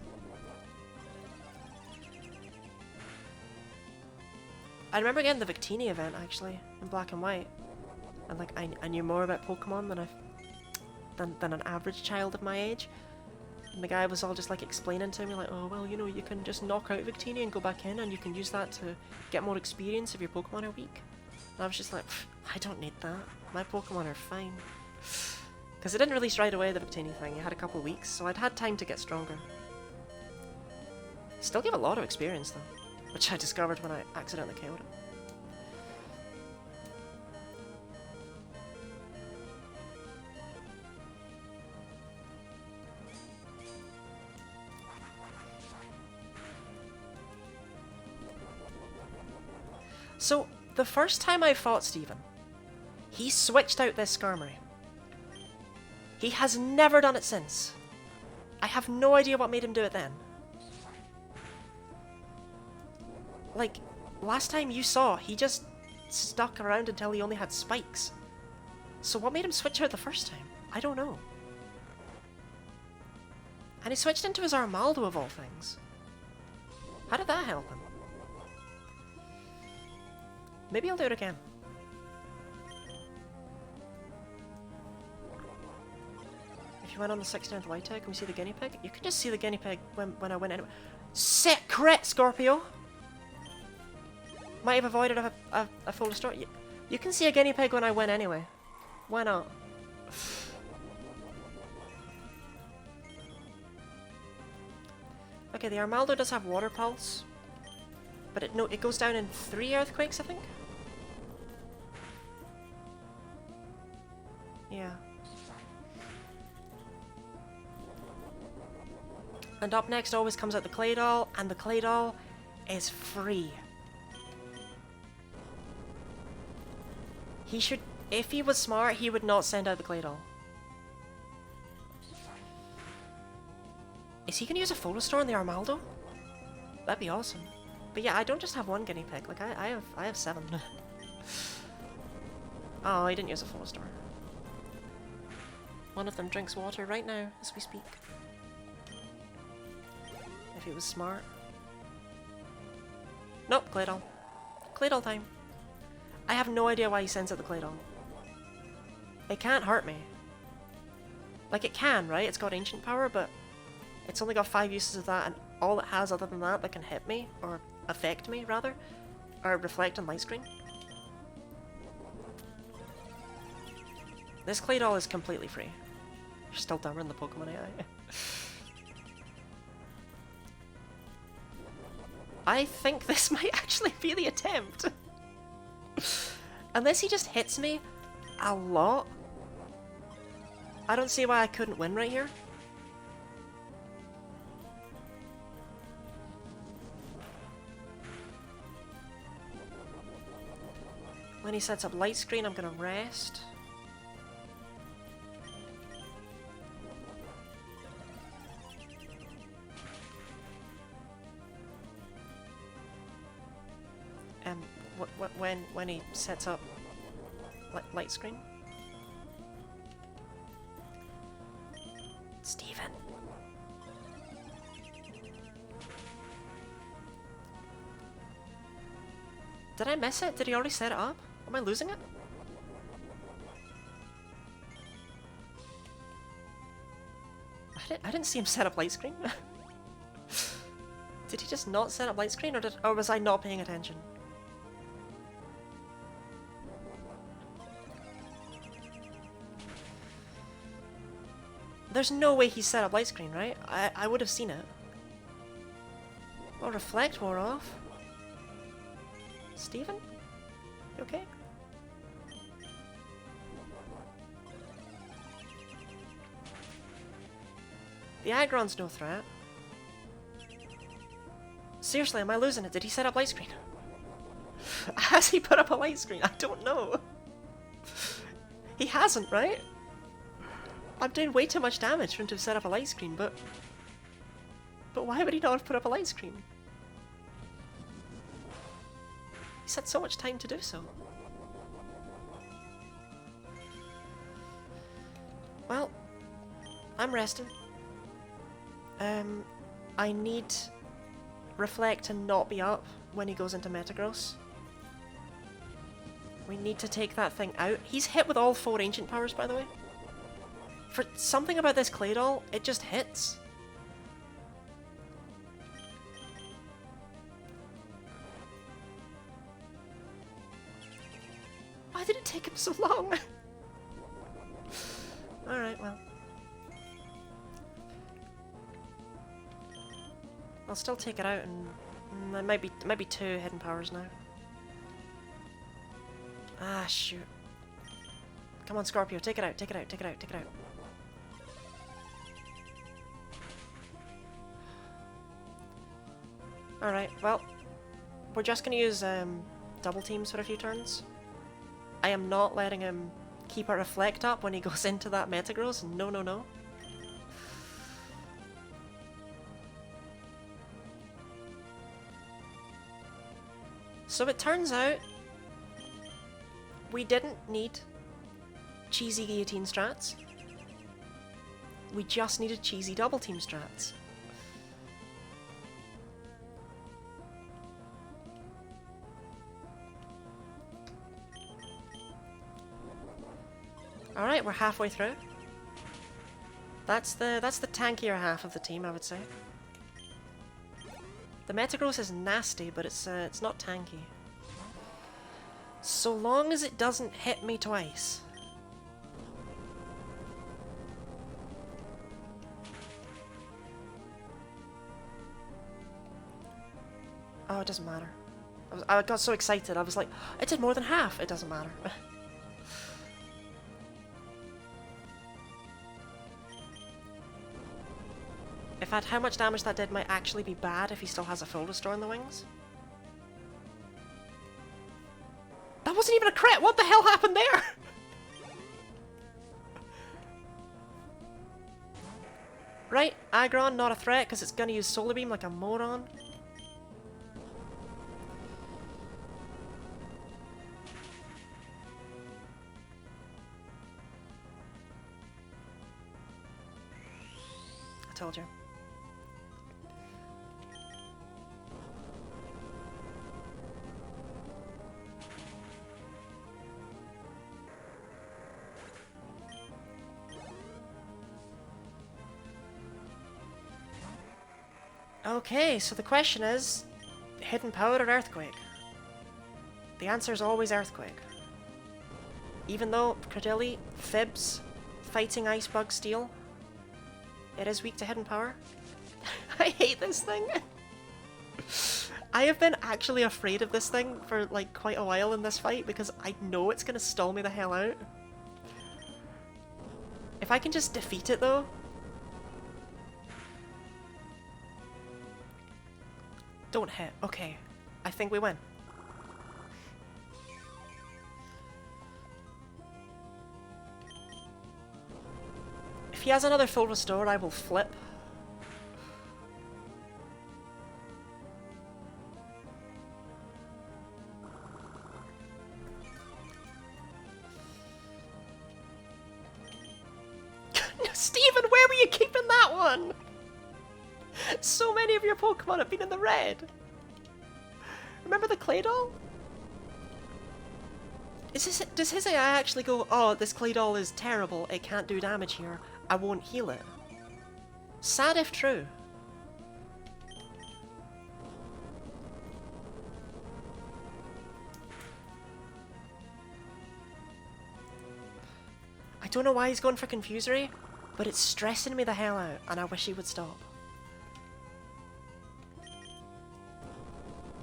I remember getting the Victini event actually in Black and White, and like I knew more about Pokemon than an average child of my age. And the guy was all just like explaining to me like, oh well, you know, you can just knock out Victini and go back in, and you can use that to get more experience if your Pokemon are weak. And I was just like, I don't need that. My Pokemon are fine. Because it didn't release right away, the Victini thing. It had a couple of weeks, so I'd had time to get stronger. Still gave a lot of experience though, which I discovered when I accidentally KO'd it. So, the first time I fought Steven, he switched out this Skarmory. He has never done it since. I have no idea what made him do it then. Like, last time you saw, he just stuck around until he only had spikes. So what made him switch out the first time? I don't know. And he switched into his Armaldo of all things. How did that help him? Maybe I'll do it again. If you went on the 16th light tag, can we see the guinea pig? You can just see the guinea pig when I went anyway. Sick crit, Scorpio! Might have avoided a full restore. You can see a guinea pig when I win anyway. Why not? Okay, the Armaldo does have Water Pulse. But it goes down in 3 earthquakes, I think? Yeah. And up next always comes out the Claydol, and the Claydol is free. He should, if he was smart, he would not send out the Claydol. Is he gonna use a Full Restore on the Armaldo? That'd be awesome. But yeah, I don't just have one guinea pig, like I have 7. Oh, he didn't use a Full Restore. One of them drinks water right now, as we speak. If he was smart. Nope, Claydol. Claydol time. I have no idea why he sends out the Claydol. It can't hurt me. Like, it can, right? It's got ancient power, but it's only got 5 uses of that, and all it has other than that can hit me, or affect me, rather, or reflect on light screen. This Claydol is completely free. You're still dumber than the Pokemon AI. I think this might actually be the attempt. Unless he just hits me a lot. I don't see why I couldn't win right here. When he sets up light screen, I'm gonna rest. When he sets up light screen? Steven. Did I miss it? Did he already set it up? Am I losing it? I didn't see him set up light screen. Did he just not set up light screen, or was I not paying attention? There's no way he set up light screen, right? I would have seen it. Well, reflect wore off. Steven? You okay? The Aggron's no threat. Seriously, am I losing it? Did he set up light screen? Has he put up a light screen? I don't know. He hasn't, right? I'm doing way too much damage for him to have set up a light screen, but why would he not have put up a light screen? He's had so much time to do so. Well, I'm resting. I need Reflect to not be up when he goes into Metagross. We need to take that thing out. He's hit with all 4 ancient powers, by the way. For something about this Claydol, it just hits. Why did it take him so long? Alright, well. I'll still take it out, and it might be 2 hidden powers now. Ah, shoot. Come on, Scorpio, take it out, take it out, take it out, take it out. Alright, well, we're just gonna use double teams for a few turns. I am not letting him keep a Reflect up when he goes into that Metagross. No, no, no. So it turns out we didn't need cheesy guillotine strats. We just needed cheesy double team strats. Alright, we're halfway through. That's the tankier half of the team, I would say. The Metagross is nasty, but it's not tanky. So long as it doesn't hit me twice. Oh, it doesn't matter. I got so excited, I was like, it did more than half! It doesn't matter. In fact, how much damage that did might actually be bad if he still has a full restore in the wings. That wasn't even a crit! What the hell happened there? Right, Aggron, not a threat because it's gonna use Solar Beam like a moron. I told you. Okay, so the question is, hidden power or Earthquake? The answer is always Earthquake. Even though Cradilly fibs fighting Ice Bug Steel, it is weak to hidden power. I hate this thing. I have been actually afraid of this thing for like quite a while in this fight because I know it's gonna stall me the hell out. If I can just defeat it though. Don't hit. Okay. I think we win. If he has another full restore, I will flip. Steven, where were you keeping that one? So many of your Pokemon have been in the red. Remember the Claydol? Does his AI actually go, oh, this Claydol is terrible, it can't do damage here, I won't heal it? Sad if true. I don't know why he's going for Confusory, but it's stressing me the hell out, and I wish he would stop.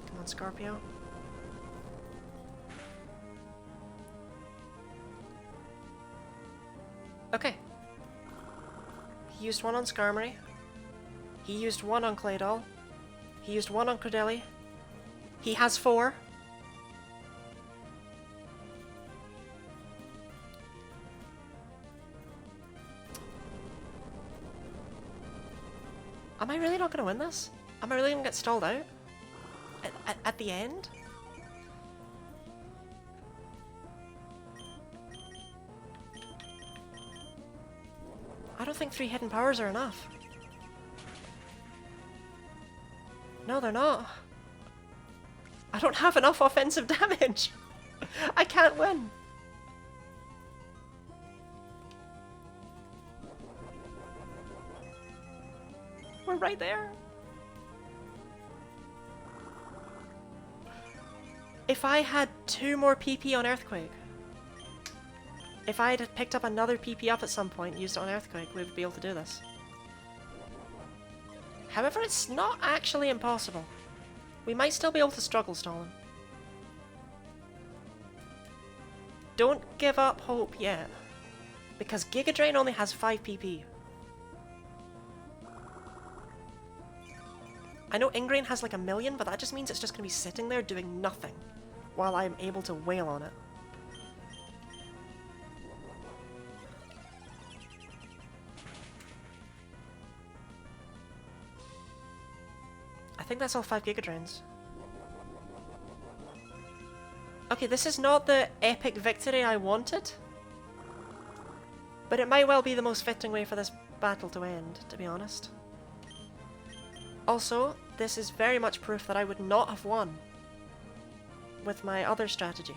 Come on, Scorpio. Okay. He used one on Skarmory. He used one on Claydol. He used one on Credeli. He has 4. Am I really not going to win this? Am I really going to get stalled out? At the end? I don't think 3 hidden powers are enough. No, they're not. I don't have enough offensive damage. I can't win. We're right there. If I had 2 more PP on Earthquake, if I had picked up another PP up at some point and used it on Earthquake, we would be able to do this. However, it's not actually impossible. We might still be able to struggle stall him. Don't give up hope yet, because Giga Drain only has 5 PP. I know Ingrain has like 1,000,000, but that just means it's just going to be sitting there doing nothing while I'm able to wail on it. I think that's all 5 Giga Drains. Okay, this is not the epic victory I wanted, but it might well be the most fitting way for this battle to end, to be honest. Also, this is very much proof that I would not have won with my other strategy.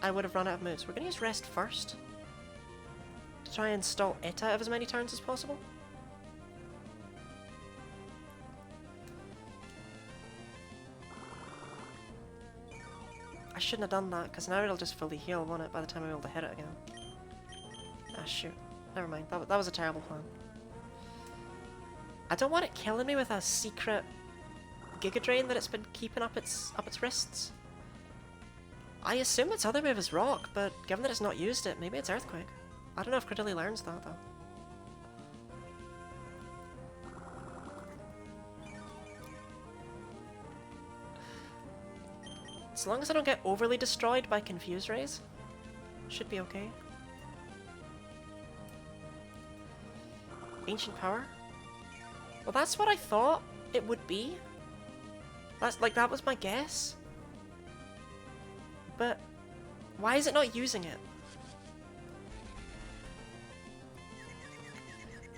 I would have run out of moves. We're going to use Rest first to try and stall it out of as many turns as possible. I shouldn't have done that, because now it'll just fully heal, won't it, by the time I'm able to hit it again. Ah, shoot. Never mind. That was a terrible plan. I don't want it killing me with a secret Giga Drain that it's been keeping up its wrists. I assume its other move is Rock, but given that it's not used it, maybe it's Earthquake. I don't know if Credeli learns that, though. As long as I don't get overly destroyed by Confuse Rays, should be okay. Ancient Power? Well, that's what I thought it would be. That was my guess. But why is it not using it?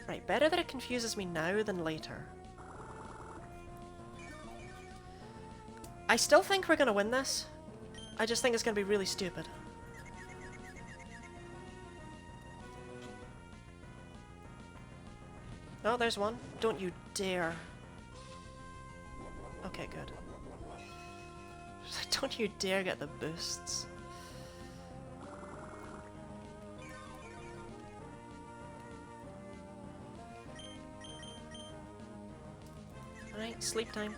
Right, better that it confuses me now than later. I still think we're going to win this. I just think it's going to be really stupid. Oh, there's one. Don't you dare. Okay, good. Don't you dare get the boosts. Alright, sleep time.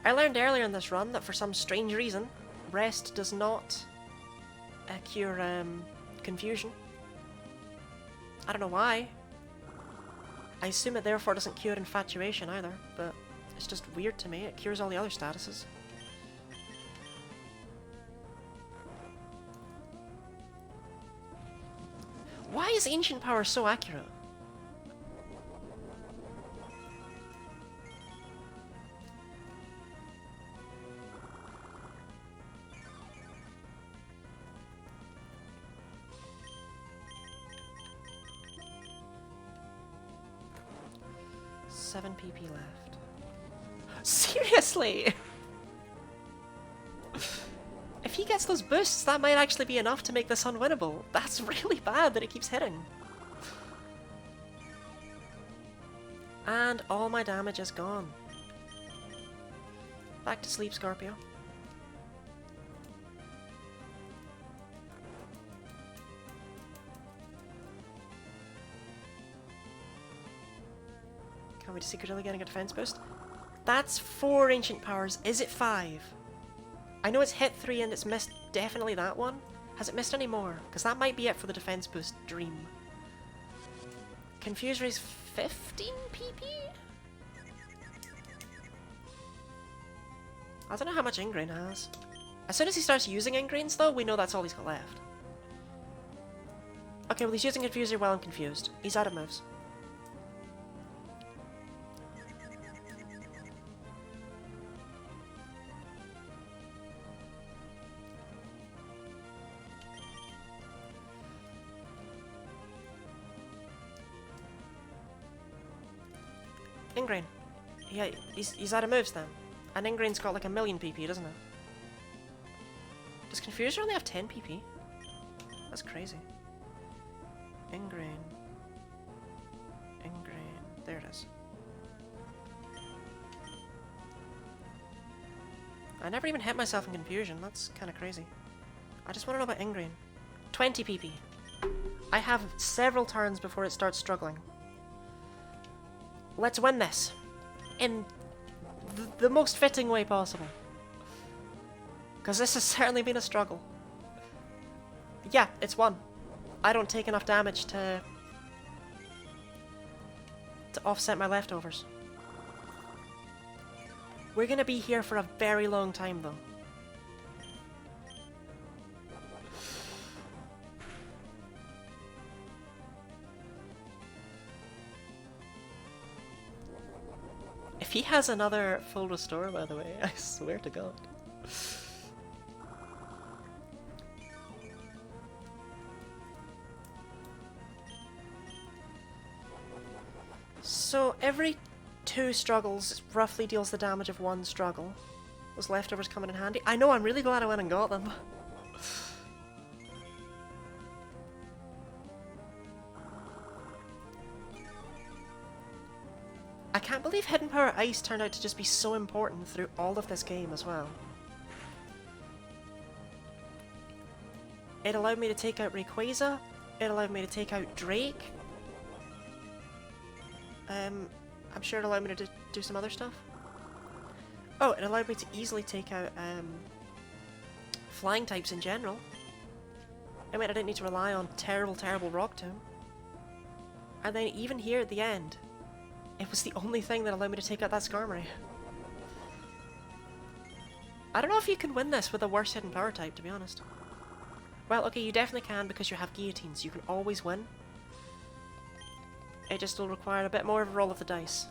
I learned earlier in this run that for some strange reason, Rest does not cure confusion. I don't know why. I assume it therefore doesn't cure infatuation either, but it's just weird to me. It cures all the other statuses. Why is Ancient Power so accurate? $7 PP left. Seriously? If he gets those boosts, that might actually be enough to make this unwinnable. That's really bad that it keeps hitting. And all my damage is gone. Back to sleep, Scorpio. Can't wait to see Cordilla getting a defense boost. That's 4 Ancient Powers. Is it 5? I know it's hit 3 and it's missed definitely that one. Has it missed any more? Because that might be it for the defense boost dream. Confuse Ray's 15 PP? I don't know how much Ingrain has. As soon as he starts using Ingrains though, we know that's all he's got left. Okay, well he's using Confuser while I'm confused. He's out of moves. Ingrain. Yeah, he's out of moves then. And Ingrain's got like 1,000,000 PP, doesn't it? Does Confuser only have 10 PP? That's crazy. Ingrain. Ingrain. There it is. I never even hit myself in Confusion. That's kind of crazy. I just want to know about Ingrain. 20 PP. I have several turns before it starts struggling. Let's win this. In the most fitting way possible. Because this has certainly been a struggle. Yeah, it's won. I don't take enough damage to offset my leftovers. We're gonna be here for a very long time though. If he has another full restore, by the way, I swear to God. So every 2 struggles roughly deals the damage of 1 struggle. Those leftovers coming in handy. I know, I'm really glad I went and got them. I can't believe Hidden Power Ice turned out to just be so important through all of this game as well. It allowed me to take out Rayquaza. It allowed me to take out Drake. I'm sure it allowed me to do some other stuff. Oh, it allowed me to easily take out flying types in general. I mean, I didn't need to rely on terrible, terrible Rock Tomb. And then even here at the end, it was the only thing that allowed me to take out that Skarmory. I don't know if you can win this with a worse hidden power type, to be honest. Well, okay, you definitely can because you have guillotines. You can always win. It just will require a bit more of a roll of the dice.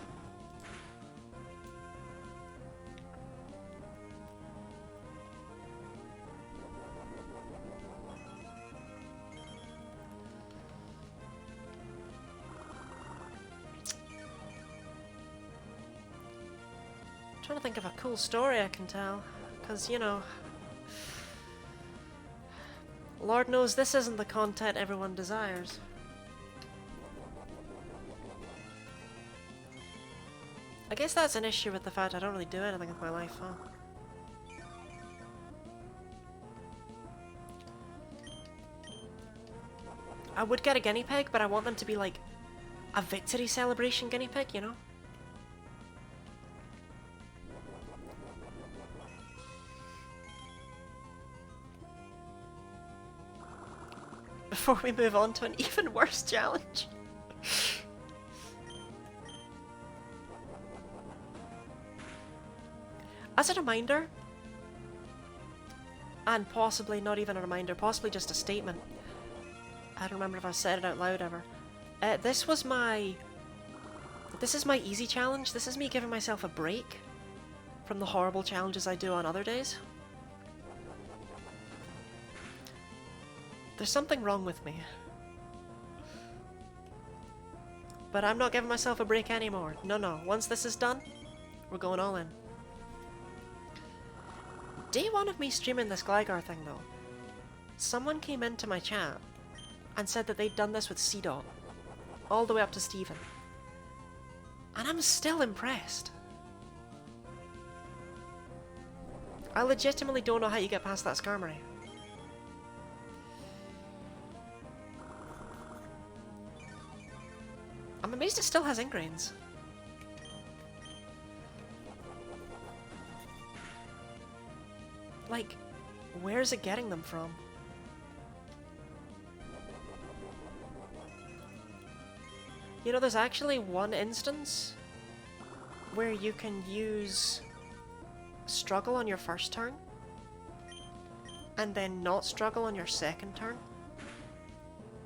I'm trying to think of a cool story I can tell, because, you know, Lord knows this isn't the content everyone desires. I guess that's an issue with the fact I don't really do anything with my life, huh? I would get a guinea pig, but I want them to be like a victory celebration guinea pig, you know? Before we move on to an even worse challenge. As a reminder, and possibly not even a reminder, possibly just a statement, I don't remember if I said it out loud ever. This is my easy challenge. This is me giving myself a break from the horrible challenges I do on other days. There's something wrong with me. But I'm not giving myself a break anymore. No, no. Once this is done, we're going all in. Day one of me streaming this Gligar thing, though, someone came into my chat and said that they'd done this with C-Dot, all the way up to Steven. And I'm still impressed. I legitimately don't know how you get past that Skarmory. I'm amazed it still has Ingrains. Like, where's it getting them from? You know, there's actually one instance where you can use struggle on your first turn and then not struggle on your second turn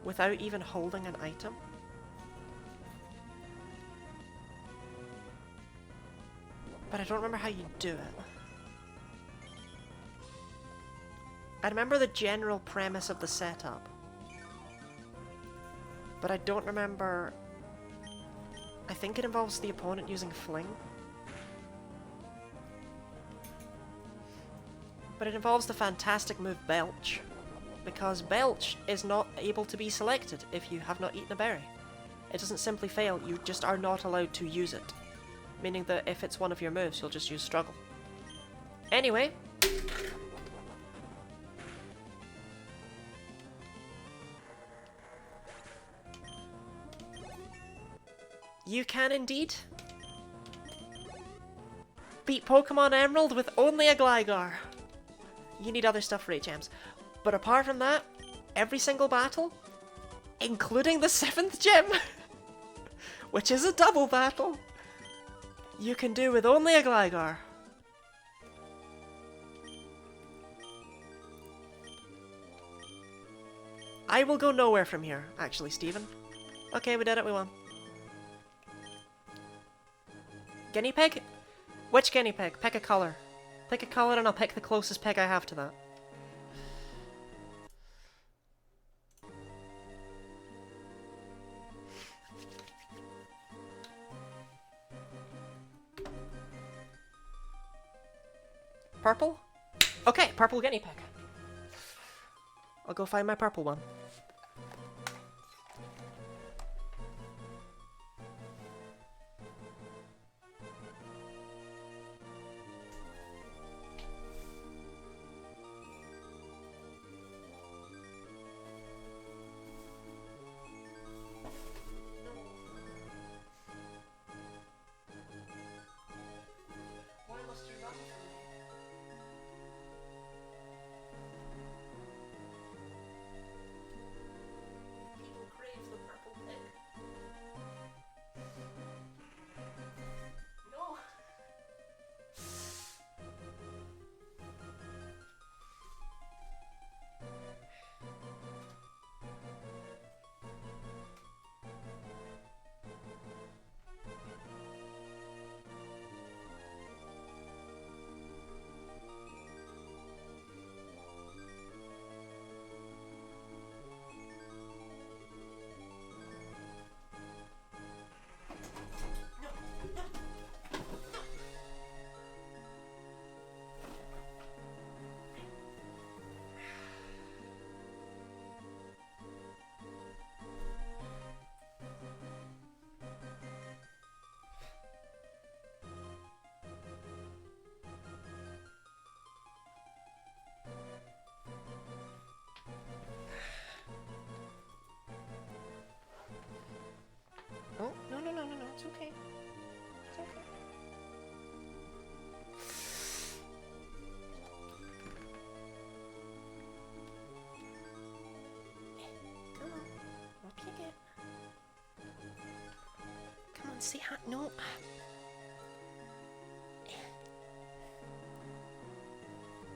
without even holding an item. But I don't remember how you do it. I remember the general premise of the setup, but I don't remember. I think it involves the opponent using Fling. But it involves the fantastic move Belch, because Belch is not able to be selected if you have not eaten a berry. It doesn't simply fail, you just are not allowed to use it. Meaning that if it's one of your moves, you'll just use Struggle. Anyway. You can indeed beat Pokémon Emerald with only a Gligar. You need other stuff for HMs. But apart from that, every single battle, including the 7th gym, which is a double battle, you can do with only a Gligar. I will go nowhere from here, actually, Steven. Okay, we did it, we won. Guinea pig? Which guinea pig? Pick a colour. Pick a colour and I'll pick the closest pig I have to that. Purple? Okay, purple guinea pig. I'll go find my purple one. Oh, no, no, no, no, no, it's okay. It's okay. Come on, up you get. Come on, say hi. No.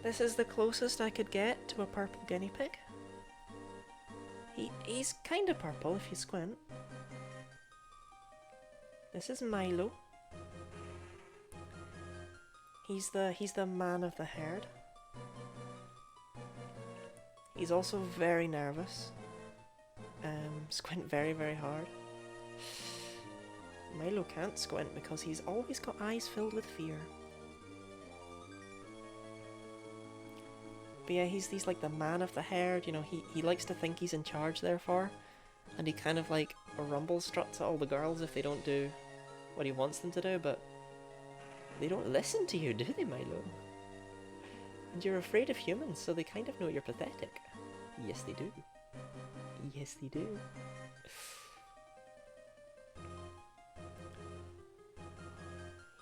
This is the closest I could get to a purple guinea pig. He's kind of purple if you squint. This is Milo. He's the man of the herd. He's also very nervous. Squint very, very hard. Milo can't squint because he's always got eyes filled with fear. But yeah, he's like the man of the herd, you know, he likes to think he's in charge therefore. And he kind of like rumble struts at all the girls if they don't do what he wants them to do, but they don't listen to you, do they, Milo? And you're afraid of humans, so they kind of know you're pathetic. Yes, they do. Yes, they do.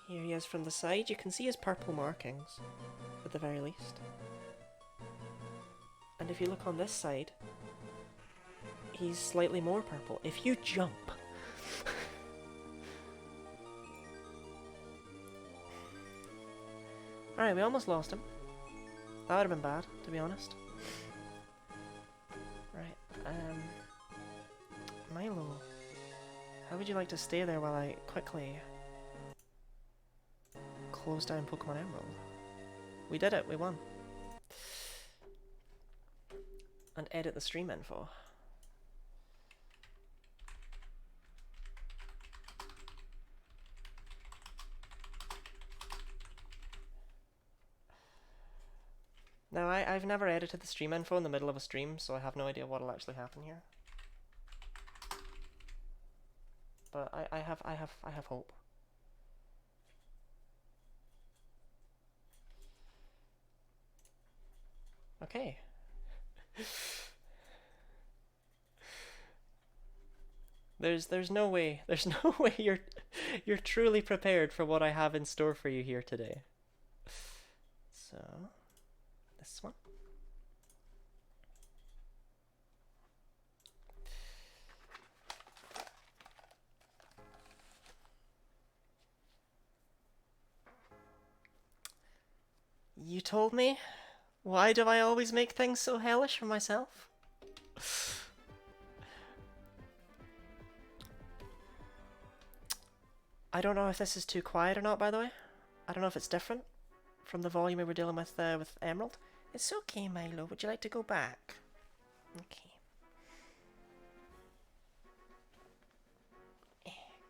Here he is from the side. You can see his purple markings, at the very least. And if you look on this side, he's slightly more purple. If you jump... Alright, we almost lost him. That would have been bad, to be honest. Right, Milo, how would you like to stay there while I quickly close down Pokémon Emerald? We did it, we won. And edit the stream info. Now, I've never edited the stream info in the middle of a stream, so I have no idea what'll actually happen here. But I have hope. Okay. There's no way you're truly prepared for what I have in store for you here today. So, this one. You told me? Why do I always make things so hellish for myself? I don't know if this is too quiet or not, by the way. I don't know if it's different from the volume we were dealing with Emerald. It's okay, Milo. Would you like to go back? Okay.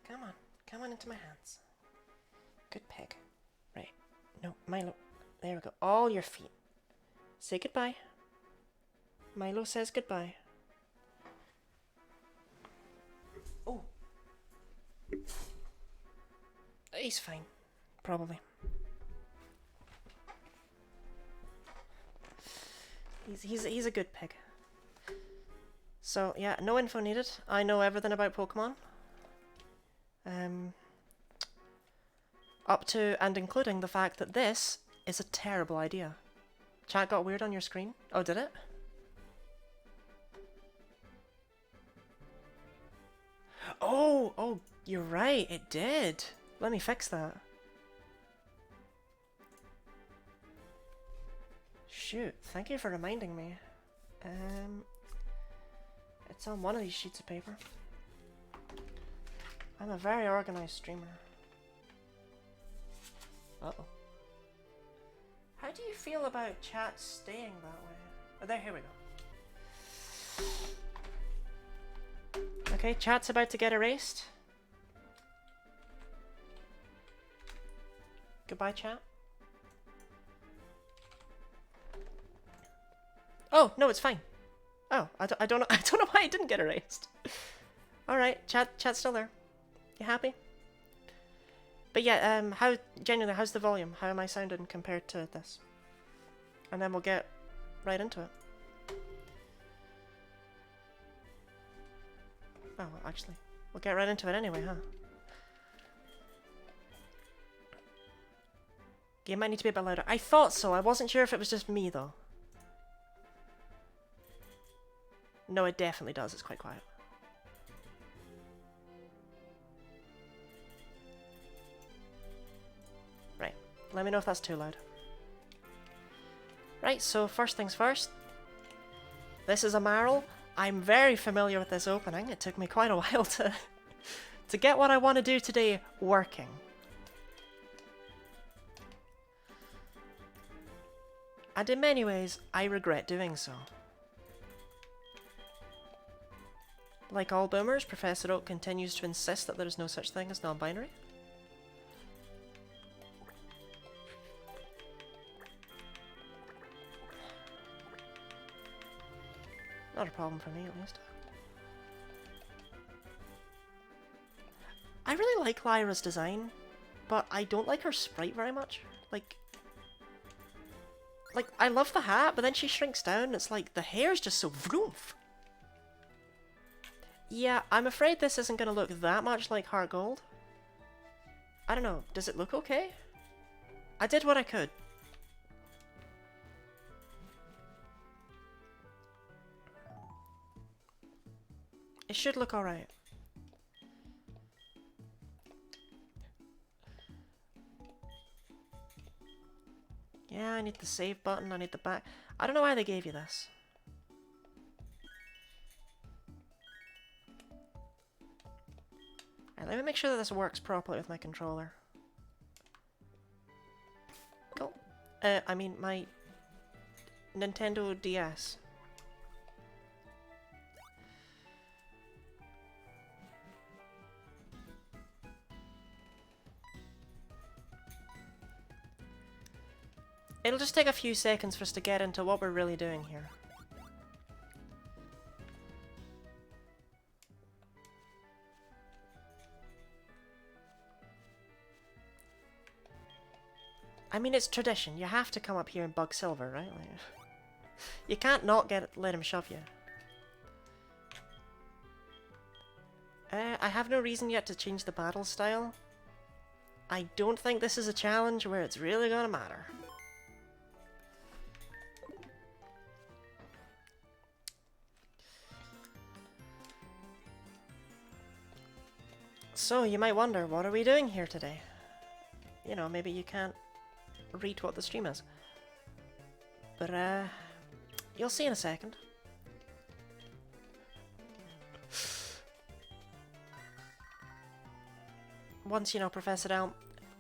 Come on. Come on into my hands. Good pig. Right. No, Milo. There we go. All your feet. Say goodbye. Milo says goodbye. Oh. He's fine. Probably. He's a good pig. So, yeah, no info needed. I know everything about Pokemon. Up to and including the fact that this is a terrible idea. Chat got weird on your screen? Oh, did it? Oh, you're right, it did. Let me fix that. Shoot, thank you for reminding me. It's on one of these sheets of paper. I'm a very organized streamer. Uh-oh. How do you feel about chat staying that way? Oh, there, here we go. Okay, chat's about to get erased. Goodbye, chat. Oh, no, it's fine. Oh, I don't know. I don't know why it didn't get erased. All right, chat's still there. You happy? But yeah, genuinely, how's the volume? How am I sounding compared to this? And then we'll get right into it. Oh, well, actually, we'll get right into it anyway, huh? Game might need to be a bit louder. I thought so. I wasn't sure if it was just me, though. No, it definitely does. It's quite quiet. Right. Let me know if that's too loud. Right, so first things first. This is a Marl. I'm very familiar with this opening. It took me quite a while to get what I want to do today working. And in many ways, I regret doing so. Like all boomers, Professor Oak continues to insist that there is no such thing as non-binary. Not a problem for me, at least. I really like Lyra's design, but I don't like her sprite very much. Like, I love the hat, but then she shrinks down. It's like, the hair's just so vroomph. Yeah, I'm afraid this isn't going to look that much like HeartGold. I don't know, does it look okay? I did what I could. It should look alright. Yeah, I need the save button, I need the back. I don't know why they gave you this. Right, let me make sure that this works properly with my controller. Cool. I mean, my Nintendo DS. It'll just take a few seconds for us to get into what we're really doing here. I mean, it's tradition. You have to come up here and bug Silver, right? Like, you can't not let him shove you. I have no reason yet to change the battle style. I don't think this is a challenge where it's really gonna matter. So, you might wonder, what are we doing here today? You know, maybe you can't read what the stream is. But, you'll see in a second. Once, you know, Professor Elm...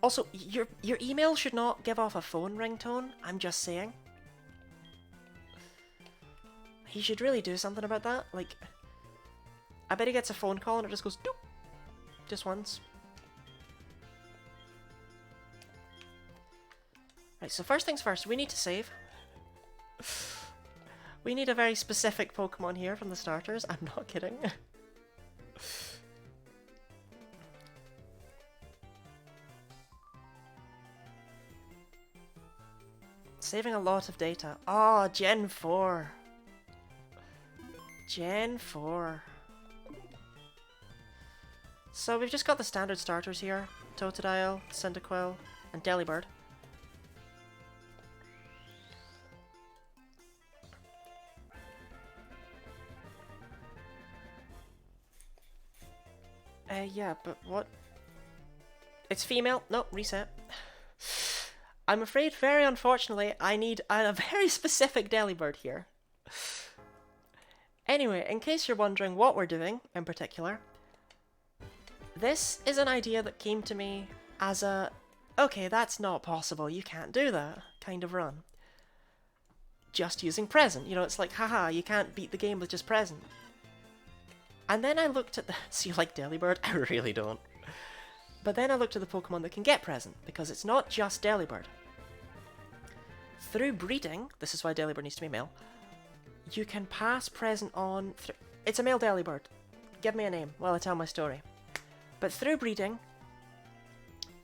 Also, your email should not give off a phone ringtone, I'm just saying. He should really do something about that. Like, I bet he gets a phone call and it just goes doop. Just once. Right, so first things first, we need to save. We need a very specific Pokemon here from the starters. I'm not kidding. Saving a lot of data. Oh, Gen 4. Gen 4. So we've just got the standard starters here. Totodile, Cyndaquil, and Delibird. Yeah, but what? It's female? No, reset. I'm afraid, very unfortunately, I need a very specific Delibird here. Anyway, in case you're wondering what we're doing, in particular, this is an idea that came to me as a, okay, that's not possible, you can't do that, kind of run. Just using present, you know, it's like, haha, you can't beat the game with just present. And then I looked at the, so you like Delibird? I really don't. But then I looked at the Pokemon that can get present, because it's not just Delibird. Through breeding, this is why Delibird needs to be male, you can pass present on, it's a male Delibird, give me a name while I tell my story. But through breeding,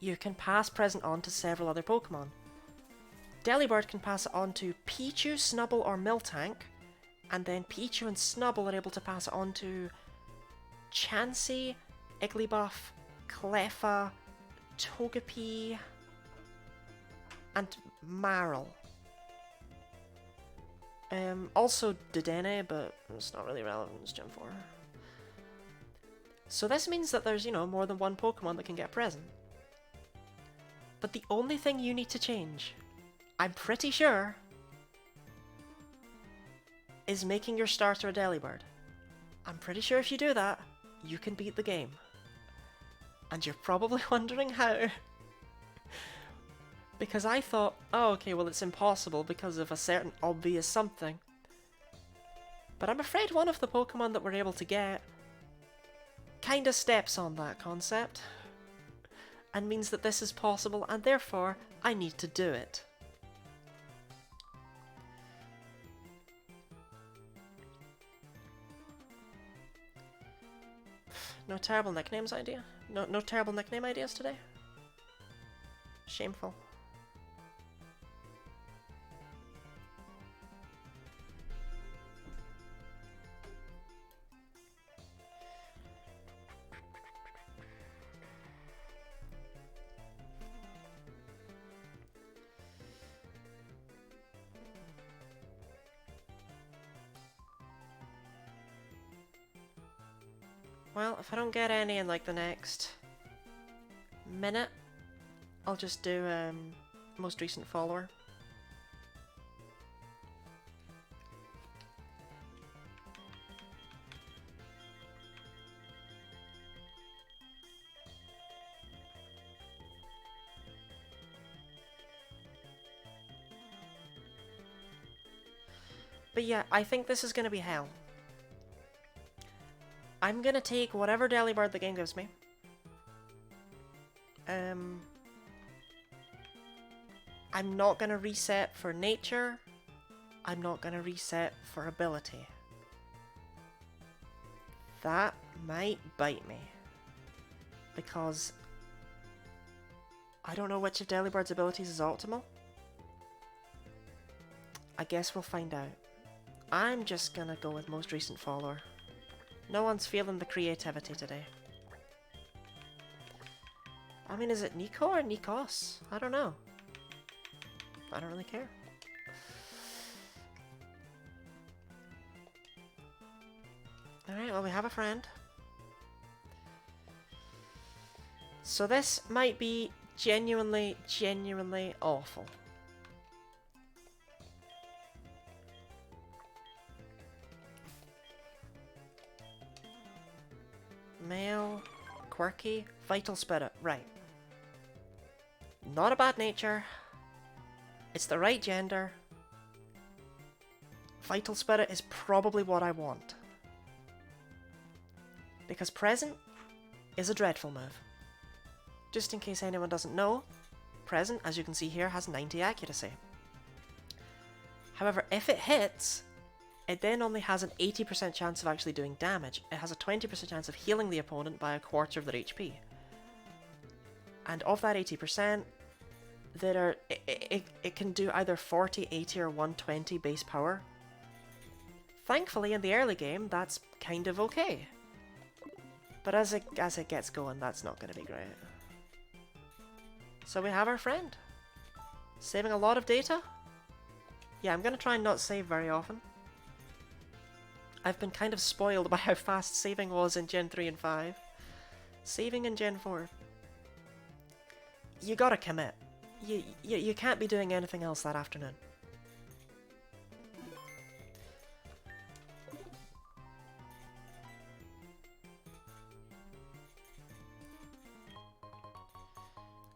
you can pass present on to several other Pokemon. Delibird can pass it on to Pichu, Snubble, or Miltank, and then Pichu and Snubble are able to pass it on to Chansey, Igglybuff, Cleffa, Togepi, and Marill. Also Dedenne, but it's not really relevant, it's Gen 4. So this means that there's, you know, more than one Pokemon that can get present. But the only thing you need to change, I'm pretty sure, is making your starter a Delibird. I'm pretty sure if you do that, you can beat the game. And you're probably wondering how. Because I thought, oh, okay, well, it's impossible because of a certain obvious something. But I'm afraid one of the Pokemon that we're able to get kinda steps on that concept. And means that this is possible, and therefore, I need to do it. No terrible nicknames idea? No terrible nickname ideas today? Shameful. Well, if I don't get any in like the next minute, I'll just do most recent follower. But yeah, I think this is going to be hell. I'm gonna take whatever Delibird the game gives me. I'm not gonna reset for nature. I'm not gonna reset for ability. That might bite me. Because I don't know which of Delibird's abilities is optimal. I guess we'll find out. I'm just gonna go with most recent follower. No one's feeling the creativity today. I mean, is it Nico or Nikos? I don't know. I don't really care. Alright, well, we have a friend. So this might be genuinely awful. Male, quirky, vital spirit, right. Not a bad nature. It's the right gender. Vital spirit is probably what I want. Because present is a dreadful move. Just in case anyone doesn't know, present, as you can see here, has 90 accuracy. However, if it hits, it then only has an 80% chance of actually doing damage. It has a 20% chance of healing the opponent by a quarter of their HP. And of that 80%, it can do either 40, 80 or 120 base power. Thankfully, in the early game, that's kind of okay. But as it gets going, that's not going to be great. So we have our friend. Saving a lot of data? Yeah, I'm going to try and not save very often. I've been kind of spoiled by how fast saving was in Gen 3 and 5. Saving in Gen 4. You gotta commit. You can't be doing anything else that afternoon.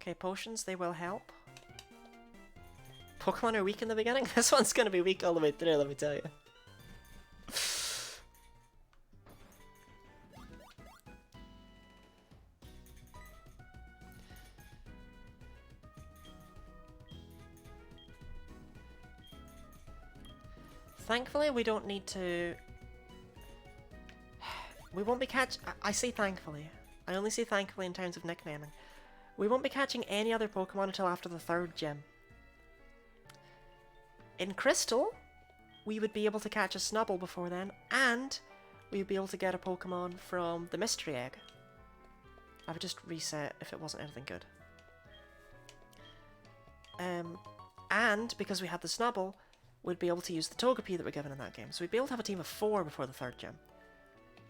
Okay, potions, they will help. Pokemon are weak in the beginning? This one's gonna be weak all the way through, let me tell you. Thankfully, we don't need to... We won't be I say thankfully. I only say thankfully in terms of nicknaming. We won't be catching any other Pokemon until after the 3rd gym. In Crystal, we would be able to catch a Snubbull before then, and we would be able to get a Pokemon from the Mystery Egg. I would just reset if it wasn't anything good. And, because we had the Snubbull, we'd be able to use the Togepi that we're given in that game. So we'd be able to have a team of 4 before the 3rd gym.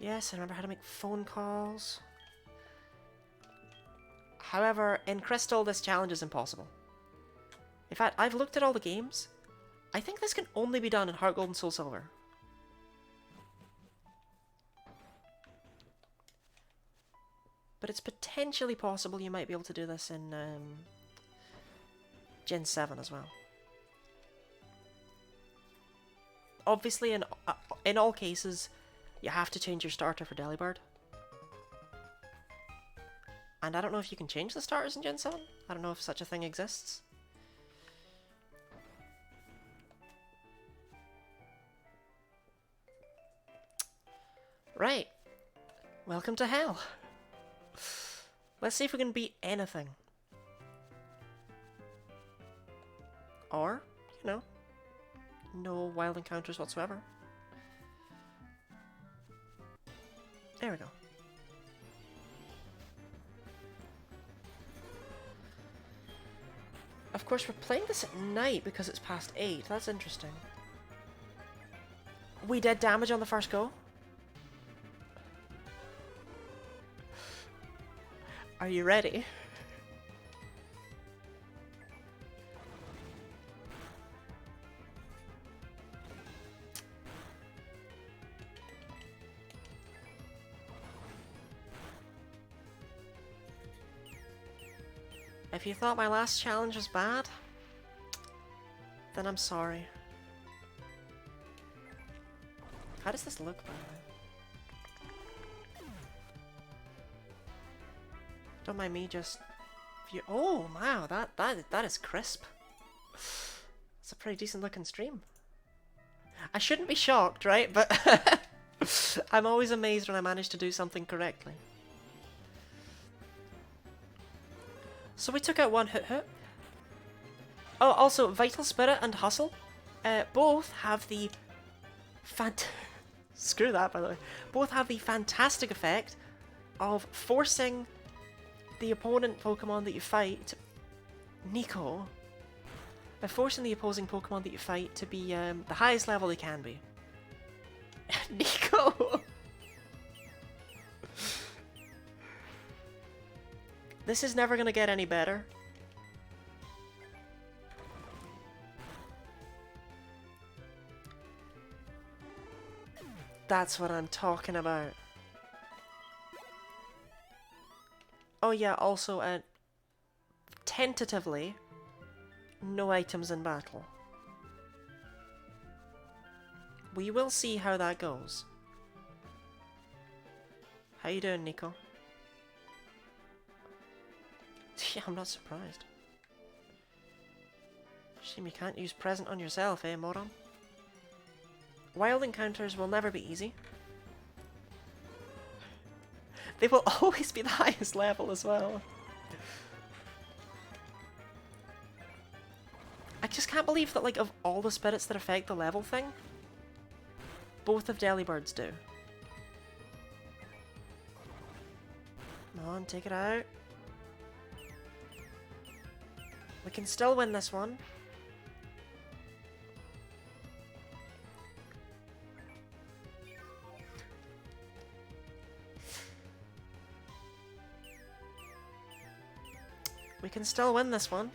Yes, I remember how to make phone calls. However, in Crystal, this challenge is impossible. In fact, I've looked at all the games. I think this can only be done in HeartGold and Soul Silver. But it's potentially possible you might be able to do this in Gen 7 as well. Obviously, in all cases, you have to change your starter for Delibird. And I don't know if you can change the starters in Gen 7. I don't know if such a thing exists. Right. Welcome to hell. Let's see if we can beat anything. Or, you know, no wild encounters whatsoever. There we go. Of course, we're playing this at night because it's past 8. That's interesting. We did damage on the first go. Are you ready? If you thought my last challenge was bad, then I'm sorry. How does this look, by the way? Don't mind me just... Oh, wow, that is crisp. It's a pretty decent looking stream. I shouldn't be shocked, right? But I'm always amazed when I manage to do something correctly. So we took out one Hoot Hoot. Oh, also, Vital Spirit and Hustle both have the screw that, by the way. Both have the fantastic effect of forcing the opponent Pokemon that you fight, Nico, by forcing the opposing Pokemon that you fight to be the highest level they can be. Nico! This is never gonna get any better. That's what I'm talking about. Oh yeah, also, tentatively, no items in battle. We will see how that goes. How you doing, Nico? Yeah, I'm not surprised. Shame you can't use present on yourself, eh, moron? Wild encounters will never be easy. They will always be the highest level as well. I just can't believe that, like, of all the spirits that affect the level thing, both of Delibirds do. Come on, take it out. We can still win this one. We can still win this one.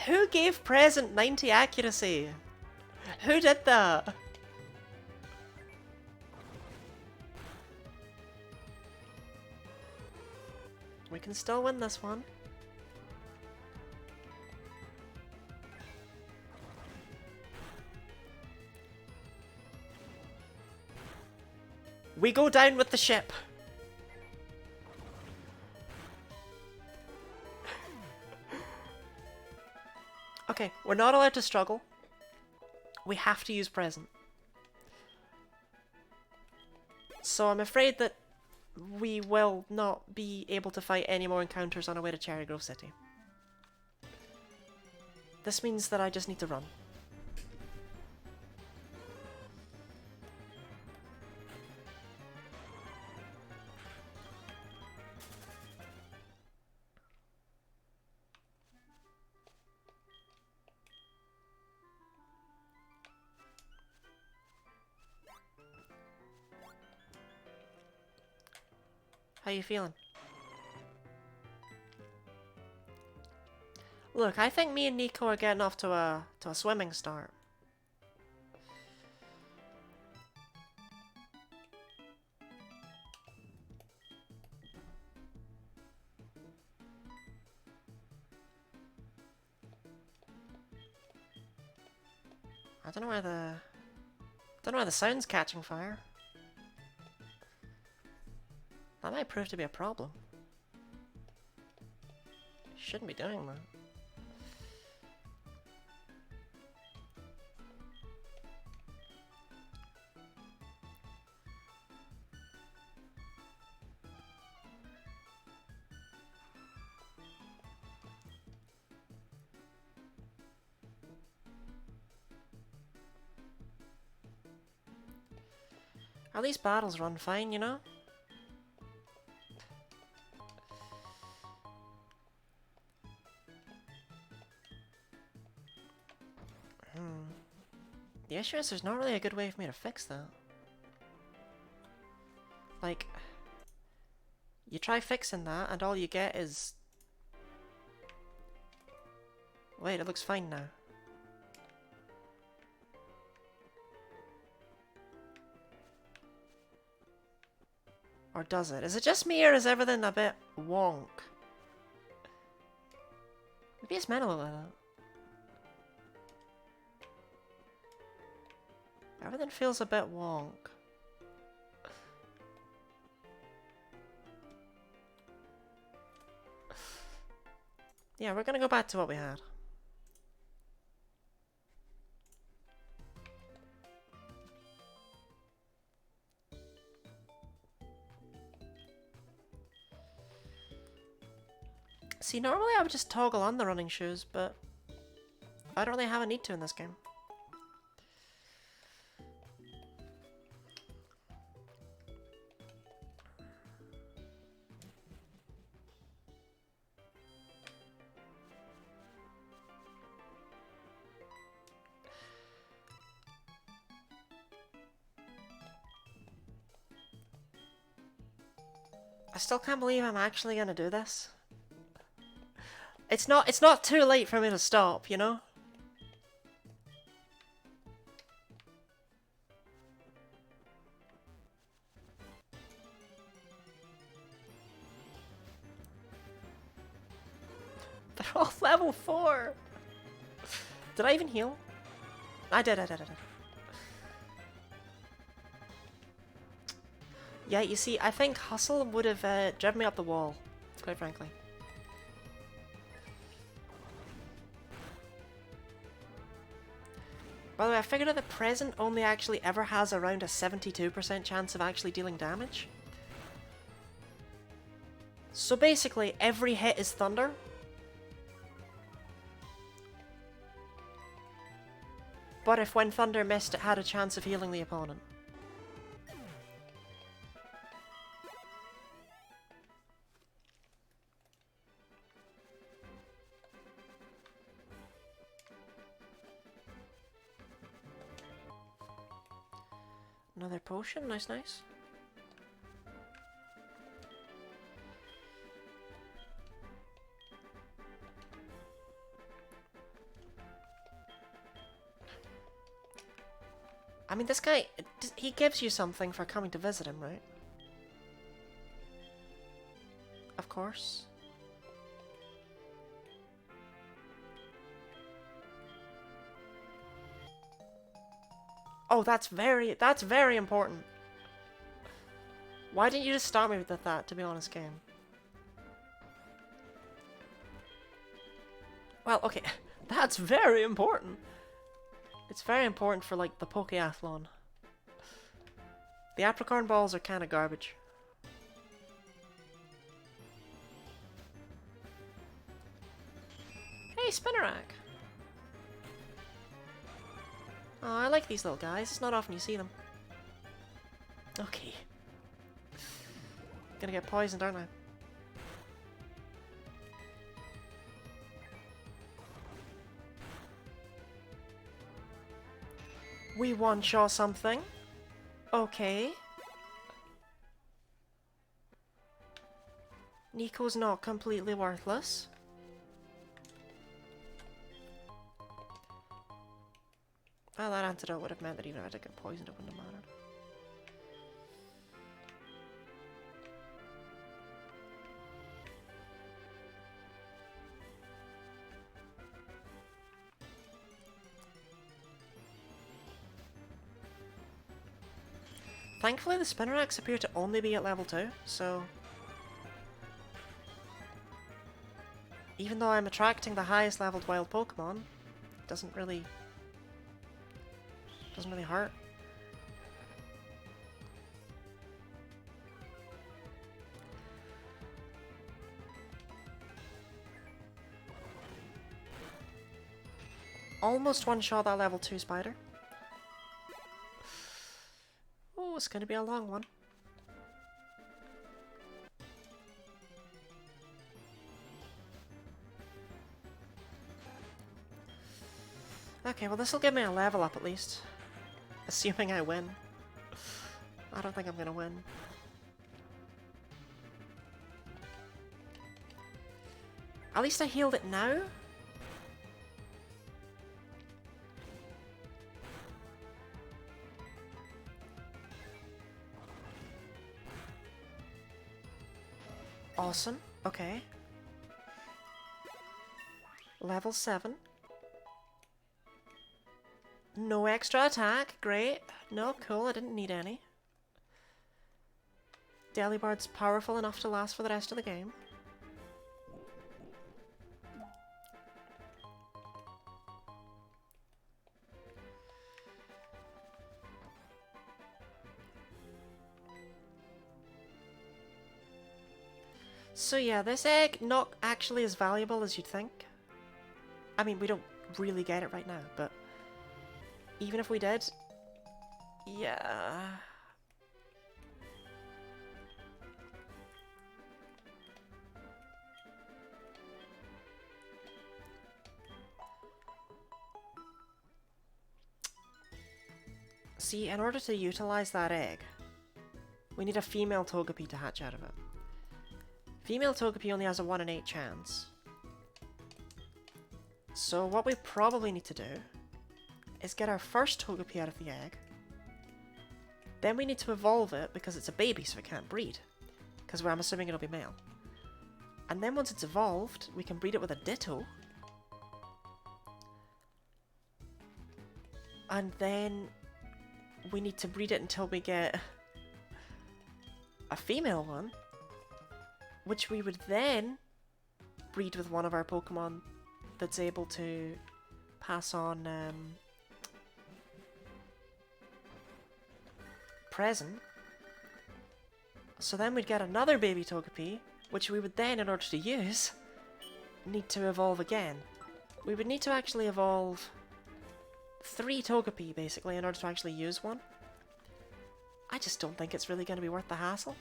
Who gave present 90 accuracy? Who did that? We can still win this one. We go down with the ship. Okay, we're not allowed to struggle. We have to use present. So I'm afraid that we will not be able to fight any more encounters on our way to Cherry Grove City. This means that I just need to run. How you feeling? Look, I think me and Nico are getting off to a swimming start. I don't know where the... Don't know where the sound's catching fire. That might prove to be a problem. Shouldn't be doing that. At least battles run fine, you know? The issue is there's not really a good way for me to fix that. Like, you try fixing that and all you get is... Wait, it looks fine now. Or does it? Is it just me or is everything a bit wonk? Maybe it's meant to look like that. Everything feels a bit wonk. Yeah, we're gonna go back to what we had. See, normally I would just toggle on the running shoes, but I don't really have a need to in this game. I still can't believe I'm actually gonna do this. It's not too late for me to stop, you know? They're all level 4! Did I even heal? I did. Yeah, you see, I think Hustle would have driven me up the wall, quite frankly. By the way, I figured out the present only actually ever has around a 72% chance of actually dealing damage. So basically, every hit is thunder. But if when thunder missed, it had a chance of healing the opponent. Another potion, nice. I mean, this guy, he gives you something for coming to visit him, right? Of course. Oh, that's very important. Why didn't you just start me with that, to be honest, game? Well, okay, that's very important. It's very important for, like, the Pokeathlon. The apricorn balls are kind of garbage. Hey, Spinnerack! Oh, I like these little guys. It's not often you see them. Okay. Gonna get poisoned, aren't I? We one-shot something. Okay. Nico's not completely worthless. Well, that antidote would have meant that even if I did get poisoned, it wouldn't have mattered. Thankfully the Spinneracks appear to only be at level 2, so... Even though I'm attracting the highest leveled wild Pokemon, it doesn't really hurt. Almost one-shot that level 2 spider. Oh, it's gonna be a long one. Okay, well this will give me a level up at least. Assuming I win. I don't think I'm gonna win. At least I healed it now? Awesome. Okay. Level 7. No extra attack. Great. No, cool. I didn't need any. Delibard's powerful enough to last for the rest of the game. So yeah, this egg not actually as valuable as you'd think. I mean, we don't really get it right now, but even if we did, yeah. See, in order to utilize that egg, we need a female Togepi to hatch out of it. Female Togepi only has a 1 in 8 chance. So what we probably need to do is get our first Togepi out of the egg. Then we need to evolve it because it's a baby, so it can't breed. Because I'm assuming it'll be male. And then once it's evolved, we can breed it with a Ditto. And then we need to breed it until we get a female one. Which we would then breed with one of our Pokemon that's able to pass on present. So then we'd get another baby Togepi, which we would then, in order to use, need to evolve again. We would need to actually evolve 3 Togepi, basically, in order to actually use one. I just don't think it's really going to be worth the hassle.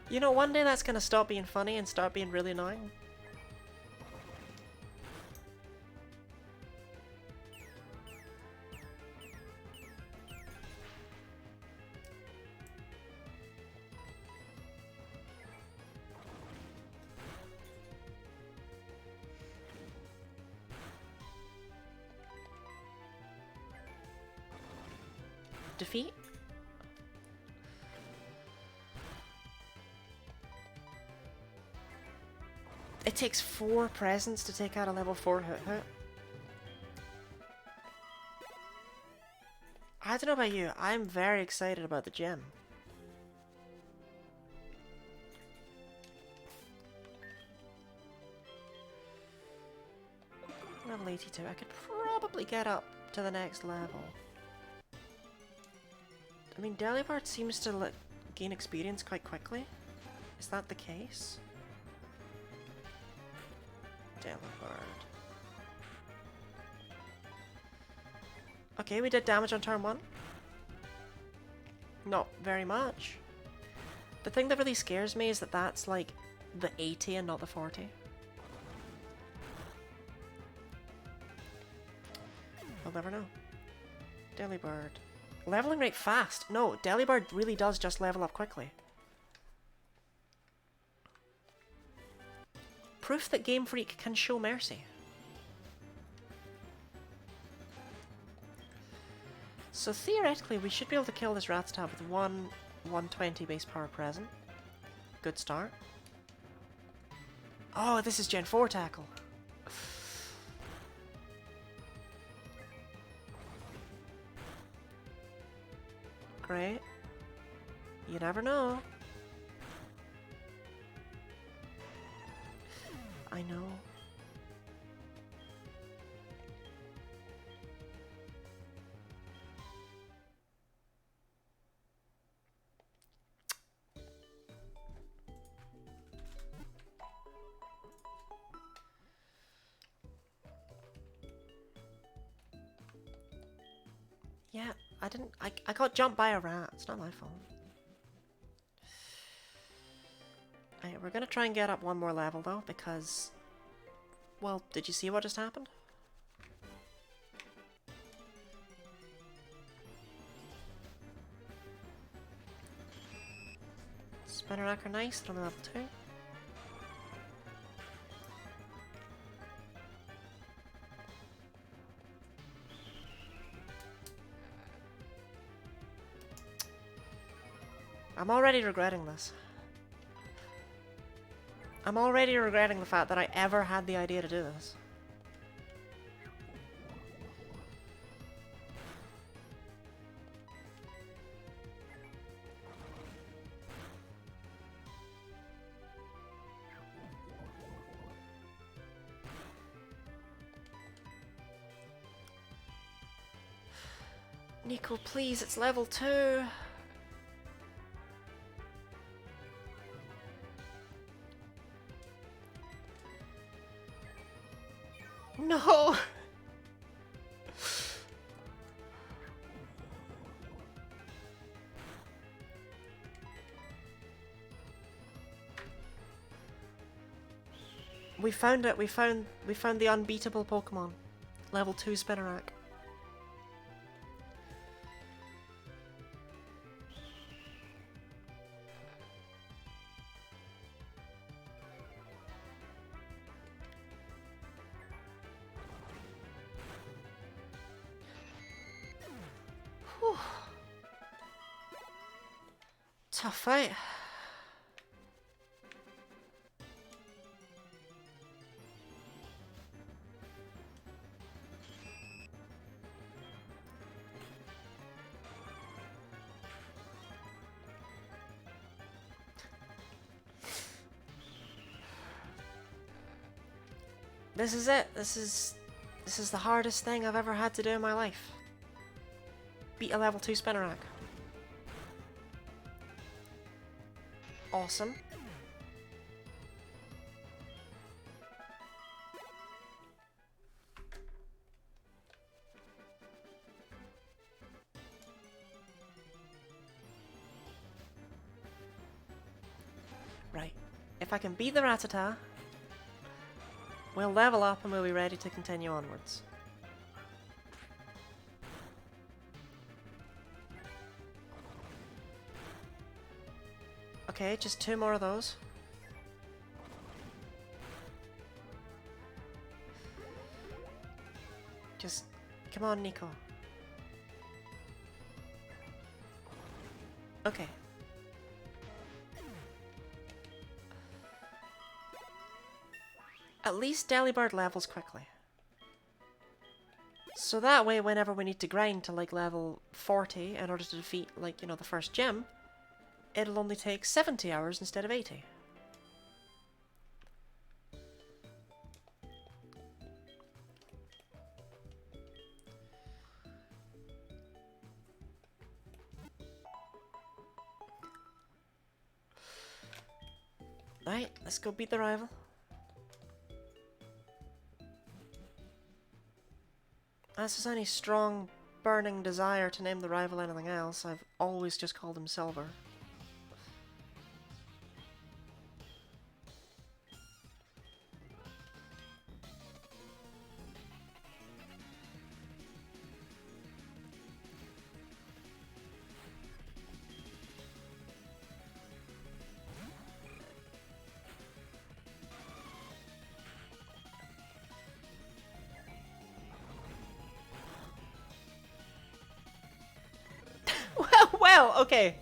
You know, one day that's gonna stop being funny and start being really annoying. Defeat? It takes 4 presents to take out a level 4 Hoot. I don't know about you, I'm very excited about the gym. Level 82, I could probably get up to the next level. I mean, Delibird seems to gain experience quite quickly. Is that the case? Delibird. Okay, we did damage on turn 1. Not very much. The thing that really scares me is that that's like the 80 and not the 40. We'll never know. Delibird. Leveling rate fast. No, Delibird really does just level up quickly. Proof that Game Freak can show mercy. So theoretically, we should be able to kill this Rattata with one 120 base power present. Good start. Oh, this is Gen 4 tackle. Great. You never know. I know. Yeah, I didn't. I got jumped by a rat. It's not my fault. Alright, we're gonna try and get up one more level though, because. Well, did you see what just happened? Spinnerack are nice, they're only level 2. I'm already regretting this. I'm already regretting the fact that I ever had the idea to do this. Nico, please, it's level 2. No! We found it. We found the unbeatable Pokemon. Level 2 Spinnerack. Whew. Tough fight. This is it. This is the hardest thing I've ever had to do in my life. Beat a level 2 Spinnerack. Awesome. Right. If I can beat the Rattata, we'll level up and we'll be ready to continue onwards. Okay, just 2 more of those. Just, come on, Nico. Okay. At least Delibird levels quickly. So that way, whenever we need to grind to like level 40 in order to defeat, like, you know, the first gym, it'll only take 70 hours instead of 80. Right, let's go beat the rival. As there's any strong, burning desire to name the rival anything else, I've always just called him Silver. Well, okay.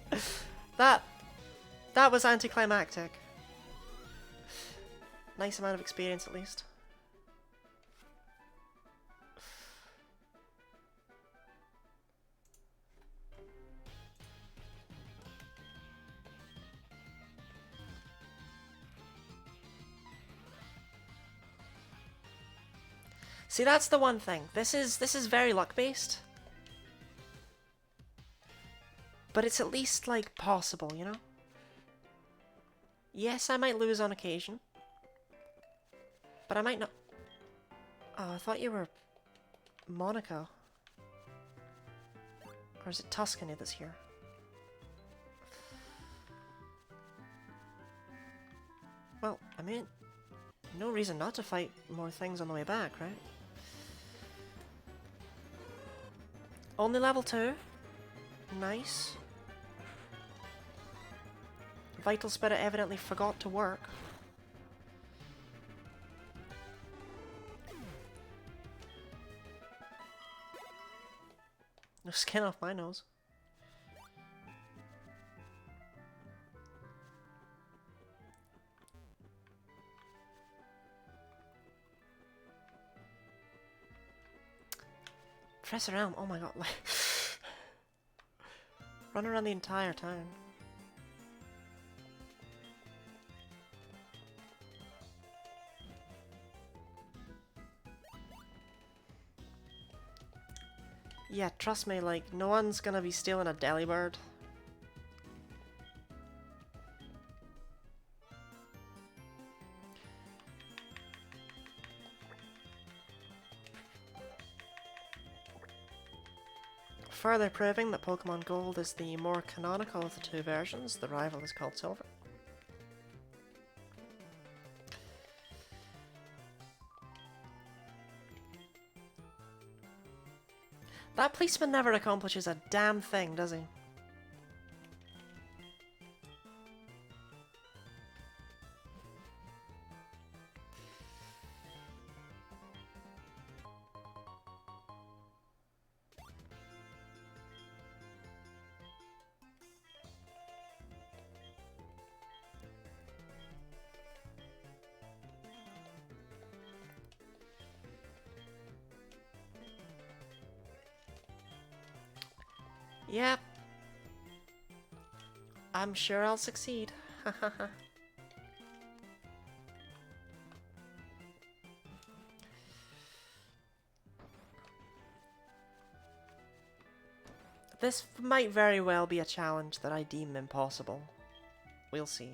That was anticlimactic. Nice amount of experience, at least. See, that's the one thing. This is very luck-based. But it's at least, like, possible, you know? Yes, I might lose on occasion. But I might not... Oh, I thought you were... Monaco. Or is it Tuscany that's here? Well, I mean... No reason not to fight more things on the way back, right? Only level 2. Nice. Vital Spirit evidently forgot to work. No skin off my nose. Press around, oh my god, like... Run around the entire town. Yeah, trust me, like, no one's gonna be stealing a Delibird. Further proving that Pokemon Gold is the more canonical of the two versions, the rival is called Silver. That policeman never accomplishes a damn thing, does he? Yep. I'm sure I'll succeed. This might very well be a challenge that I deem impossible. We'll see.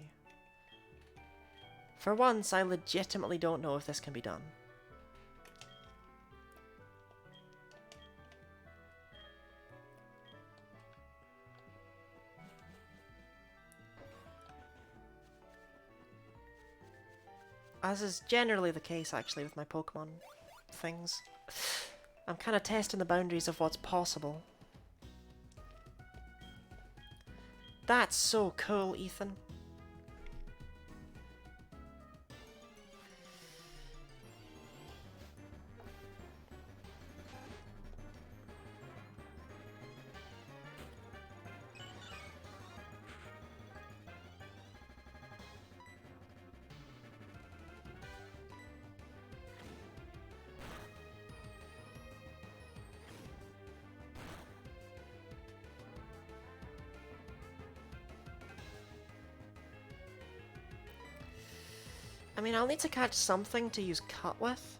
For once, I legitimately don't know if this can be done. As is generally the case, actually, with my Pokemon things. I'm kind of testing the boundaries of what's possible. That's so cool, Ethan. I mean, I'll need to catch something to use Cut with.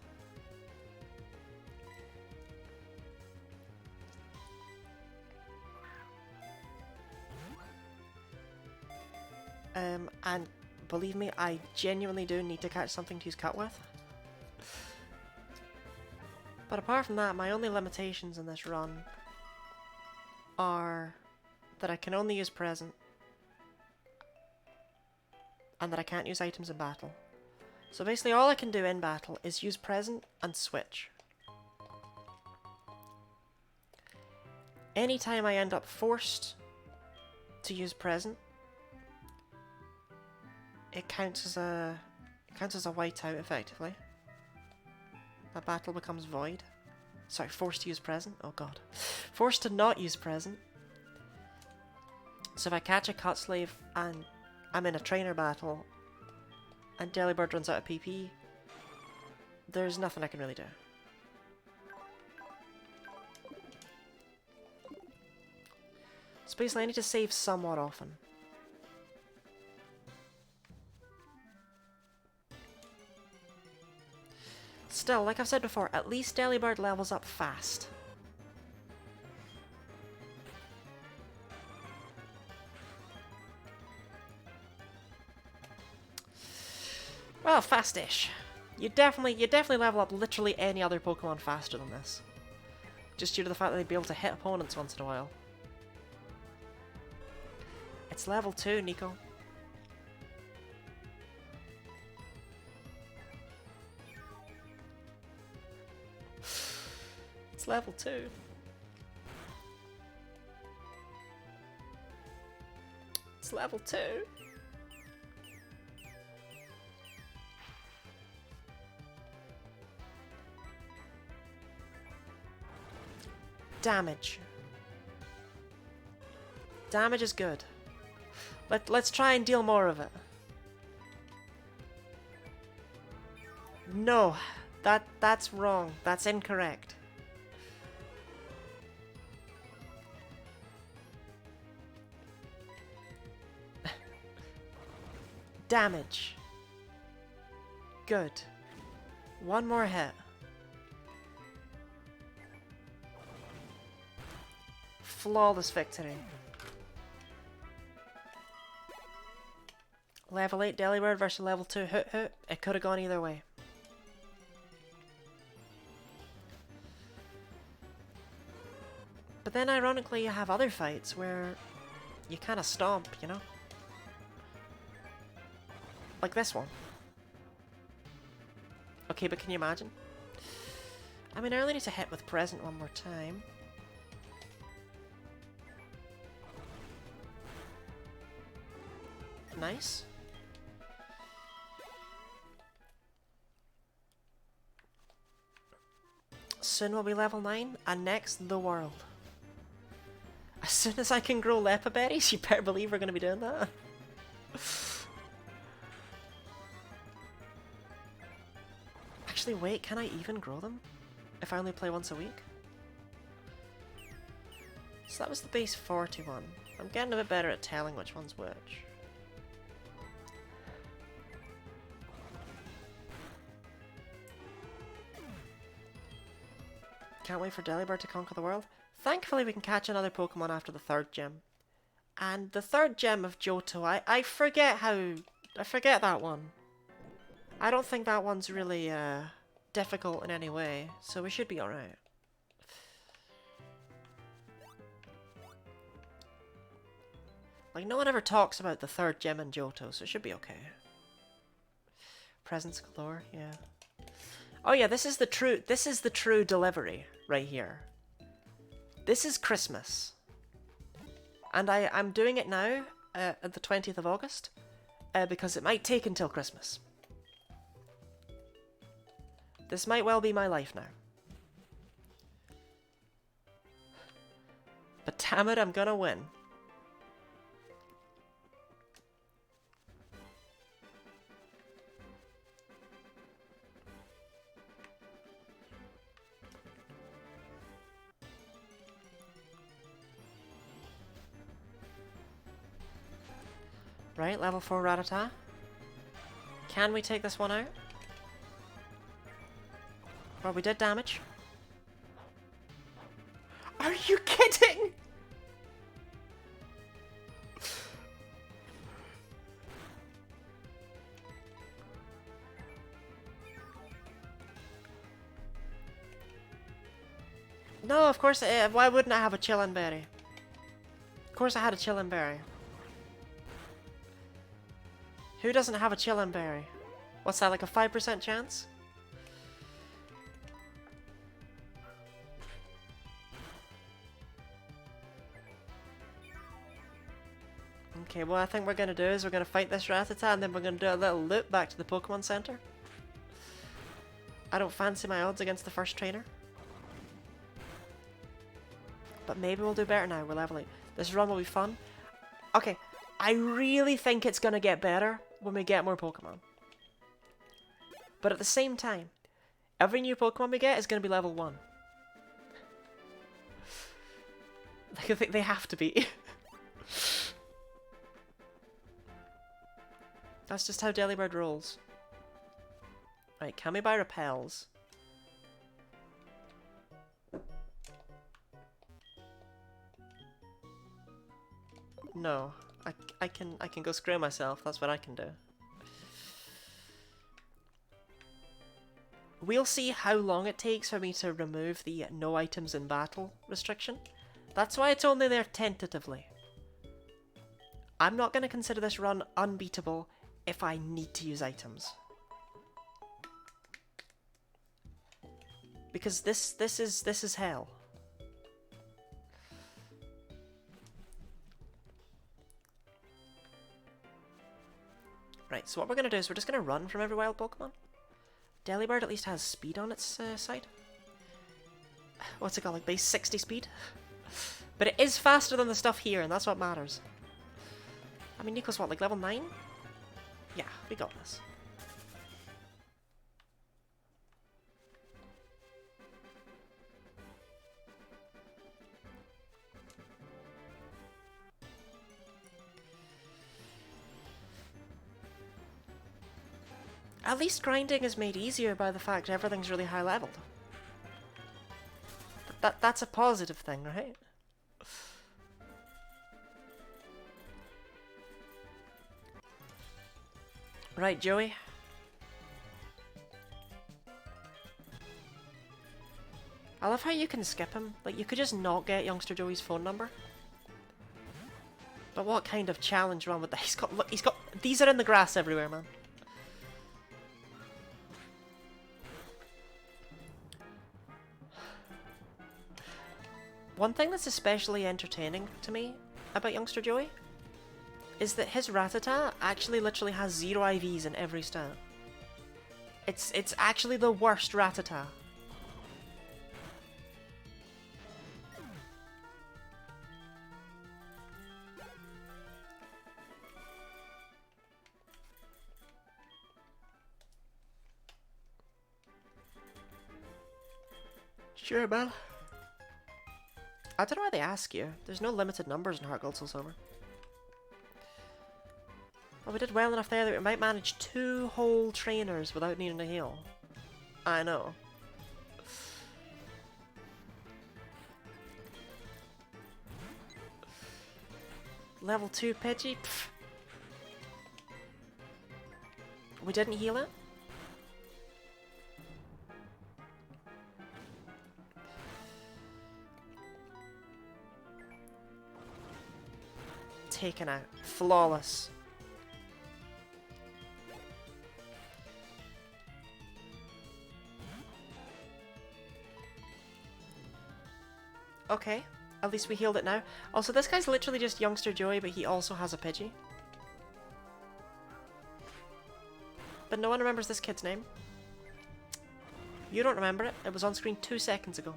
And believe me, I genuinely do need to catch something to use Cut with. But apart from that, my only limitations in this run are that I can only use Present, and that I can't use items in battle. So basically all I can do in battle is use Present and switch. Anytime I end up forced to use Present, it counts as a whiteout effectively. That battle becomes void. Sorry, forced to use Present? Oh god. Forced to not use Present. So if I catch a cut slave and I'm in a trainer battle and Delibird runs out of PP, there's nothing I can really do. So basically I need to save somewhat often. Still, like I've said before, at least Delibird levels up fast. Well, fast-ish. You definitely level up literally any other Pokemon faster than this. Just due to the fact that they'd be able to hit opponents once in a while. It's level 2, Nico. It's level 2. It's level 2. Damage. Damage is good. Let's try and deal more of it. No, that's wrong. That's incorrect. Damage. Good. One more hit. Flawless victory. Level 8 Delibird versus level 2 Hoot Hoot. It could have gone either way. But then ironically you have other fights where you kind of stomp, you know? Like this one. Okay, but can you imagine? I mean, I only need to hit with Present one more time. Nice. Soon we'll be level 9, and next, the world. As soon as I can grow Lepa berries, you better believe we're going to be doing that. Actually, wait, can I even grow them? If I only play once a week? So that was the base 41. I'm getting a bit better at telling which one's which. Can't wait for Delibird to conquer the world. Thankfully we can catch another Pokemon after the 3rd gem. And the 3rd gem of Johto, I forget that one. I don't think that one's really difficult in any way, so we should be alright. Like, no one ever talks about the 3rd gem in Johto, so it should be okay. Presents galore, yeah. Oh yeah, this is the true delivery right here. This is Christmas. And I'm doing it now, at the 20th of August, because it might take until Christmas. This might well be my life now. But damn it, I'm gonna win. Right, level 4 Rattata. Can we take this one out? Well, we did damage. Are you kidding? No, of course, why wouldn't I have a Chillin' Berry? Of course I had a Chillin' Berry. Who doesn't have a Chillin' Berry? What's that, like a 5% chance? Okay, what I think we're going to do is we're going to fight this Rattata and then we're going to do a little loop back to the Pokemon Center. I don't fancy my odds against the first trainer. But maybe we'll do better now, we're level 8. This run will be fun. Okay, I really think it's gonna get better when we get more Pokemon. But at the same time, every new Pokemon we get is gonna be level 1. Like, they have to be. That's just how Delibird rolls. Right, can we buy repels? No. I can go screw myself, that's what I can do. We'll see how long it takes for me to remove the no items in battle restriction. That's why it's only there tentatively. I'm not going to consider this run unbeatable if I need to use items. Because this is hell. Right, so what we're going to do is we're just going to run from every wild Pokemon. Delibird at least has speed on its side. What's it got, like base 60 speed? But it is faster than the stuff here, and that's what matters. I mean, Nico's what, like level 9? Yeah, we got this. At least grinding is made easier by the fact everything's really high leveled. That's a positive thing, right? Right, Joey. I love how you can skip him. Like, you could just not get youngster Joey's phone number. But what kind of challenge run with that? Look, he's got, these are in the grass everywhere, man. One thing that's especially entertaining to me about youngster Joey is that his Rattata actually literally has 0 IVs in every stat. It's actually the worst Rattata. Sure, man. I don't know why they ask you. There's no limited numbers in HeartGold Soul Silver. Well, we did well enough there that we might manage 2 whole trainers without needing to heal. I know. Level 2 Pidgey? Pfft. We didn't heal it? Taken out. Flawless. Okay, at least we healed it now. Also, this guy's literally just youngster Joey, but he also has a Pidgey. But no one remembers this kid's name. You don't remember it. It was on screen 2 seconds ago.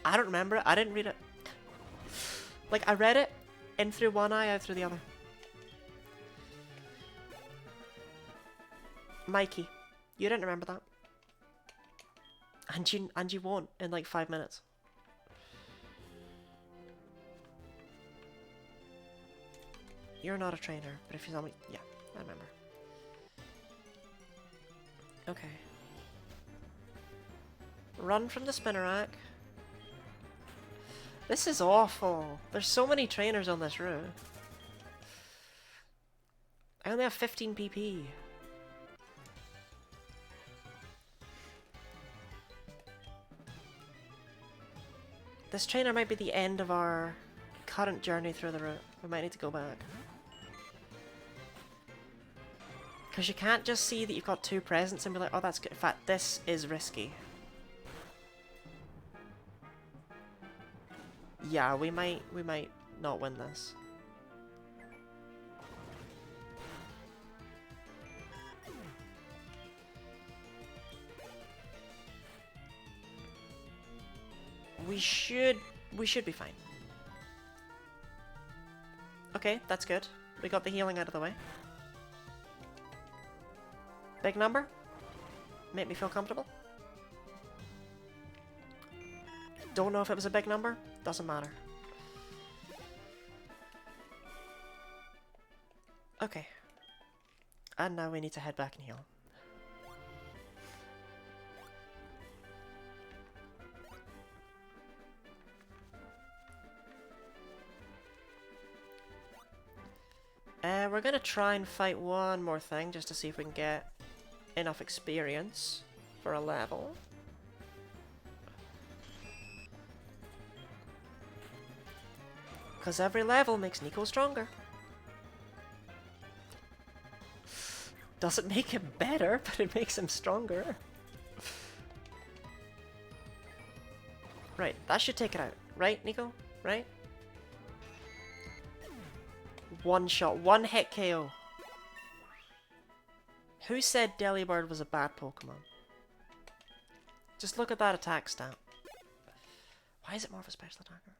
I don't remember it. I didn't read it. Like, I read it in through one eye, out through the other. Mikey. You didn't remember that. And you won't in like 5 minutes. You're not a trainer, but if you tell me... Yeah, I remember. Okay. Run from the Spinnerack. This is awful. There's so many trainers on this route. I only have 15 PP. This trainer might be the end of our current journey through the route. We might need to go back. Because you can't just see that you've got 2 presents and be like, oh, that's good. In fact, this is risky. Yeah, we might not win this. We should be fine. Okay, that's good. We got the healing out of the way. Big number? Make me feel comfortable. Don't know if it was a big number. Doesn't matter. Okay. And now we need to head back and heal. We're gonna try and fight one more thing just to see if we can get enough experience for a level. Because every level makes Nico stronger. Doesn't make him better, but it makes him stronger. Right, that should take it out. Right, Nico? Right? One shot, one hit KO. Who said Delibird was a bad Pokemon? Just look at that attack stat. Why is it more of a special attacker?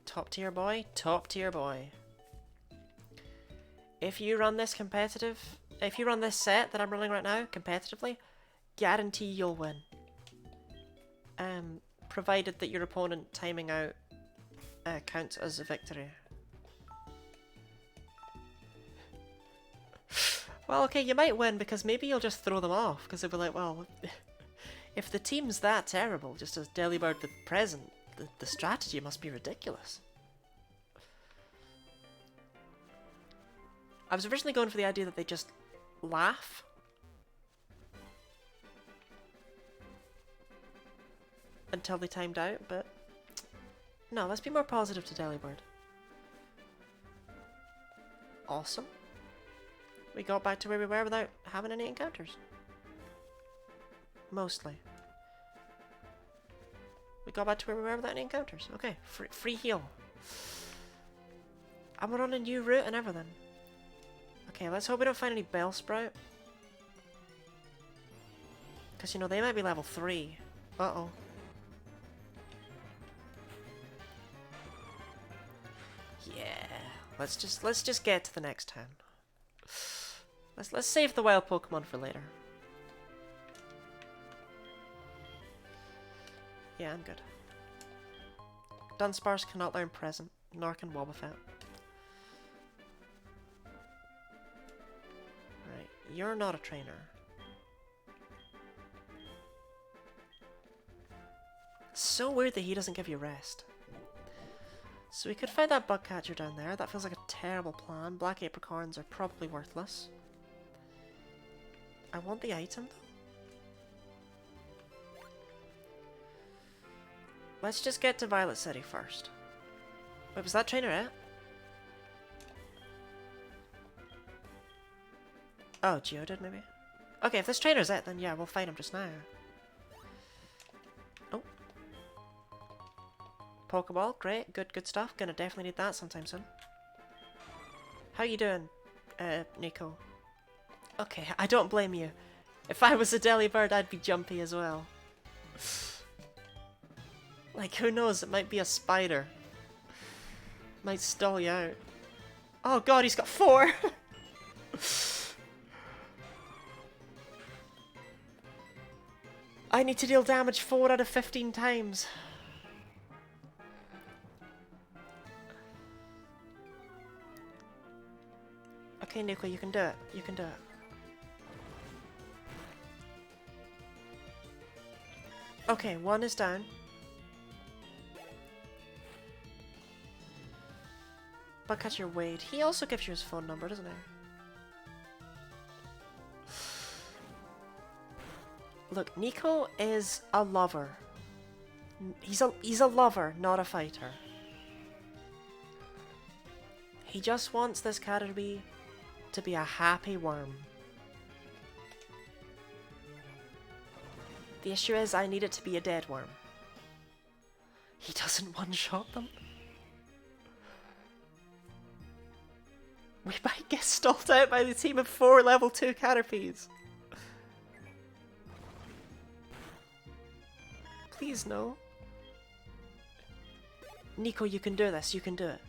Top tier boy, top tier boy. If you run this competitive, if you run this set that I'm running right now competitively, guarantee you'll win. Provided that your opponent timing out counts as a victory. Well, okay, you might win because maybe you'll just throw them off because they'll be like, well, if the team's that terrible, just as Delibird the present, the strategy must be ridiculous. I was originally going for the idea that they just laugh. Until they timed out, but no, let's be more positive to Delibird. Awesome. We got back to where we were without having any encounters. Mostly. We got back to where we were without any encounters. Okay, free heal. And we're on a new route and everything. Okay, let's hope we don't find any Bellsprout. Because, you know, they might be level 3. Uh-oh. Yeah. Let's just get to the next town. Let's save the wild Pokemon for later. Yeah, I'm good. Dunsparce cannot learn Present, nor can Wobbuffet. Right, you're not a trainer. So weird that he doesn't give you rest. So we could find that bug catcher down there. That feels like a terrible plan. Black apricorns are probably worthless. I want the item though. Let's just get to Violet City first. Wait, was that trainer it? Oh, Geo did maybe? Okay, if this trainer's it, then yeah, we'll fight him just now. Oh. Pokeball, great, good stuff. Gonna definitely need that sometime soon. How you doing, Nico? Okay, I don't blame you. If I was a Delibird, I'd be jumpy as well. Like, who knows? It might be a spider. Might stall you out. Oh god, he's got 4! I need to deal damage 4 out of 15 times. Okay, Nico, you can do it. You can do it. Okay, 1 is down. Bugcatcher Wade. He also gives you his phone number, doesn't he? Look, Nico is a lover. He's a lover, not a fighter. He just wants this Caterpie to be a happy worm. The issue is I need it to be a dead worm. He doesn't one-shot them. We might get stalled out by the team of 4 level 2 Caterpies. Please, no. Nico, you can do this. You can do it.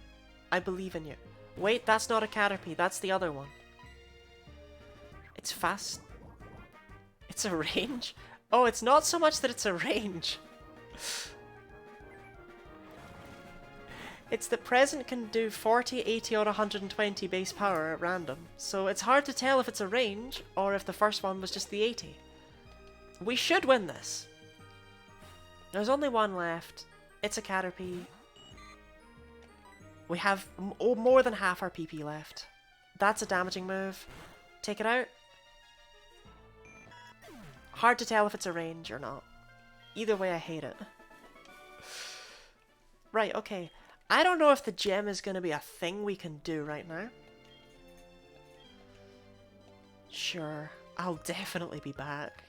I believe in you. Wait, that's not a Caterpie. That's the other one. It's fast. It's a range? Oh, it's not so much that it's a range. It's that present can do 40, 80, or 120 base power at random. So it's hard to tell if it's a range or if the first one was just the 80. We should win this. There's only one left. It's a Caterpie. We have more than half our PP left. That's a damaging move. Take it out. Hard to tell if it's a range or not. Either way, I hate it. Right, okay. I don't know if the gem is going to be a thing we can do right now. Sure, I'll definitely be back.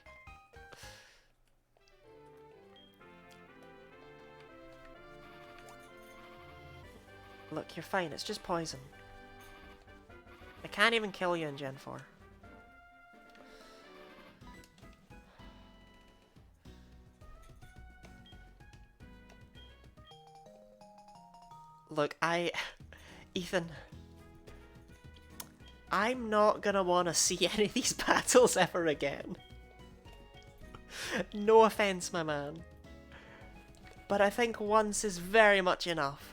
Look, you're fine, it's just poison. I can't even kill you in Gen 4. Look, Ethan, I'm not gonna want to see any of these battles ever again. No offense, my man. But I think once is very much enough.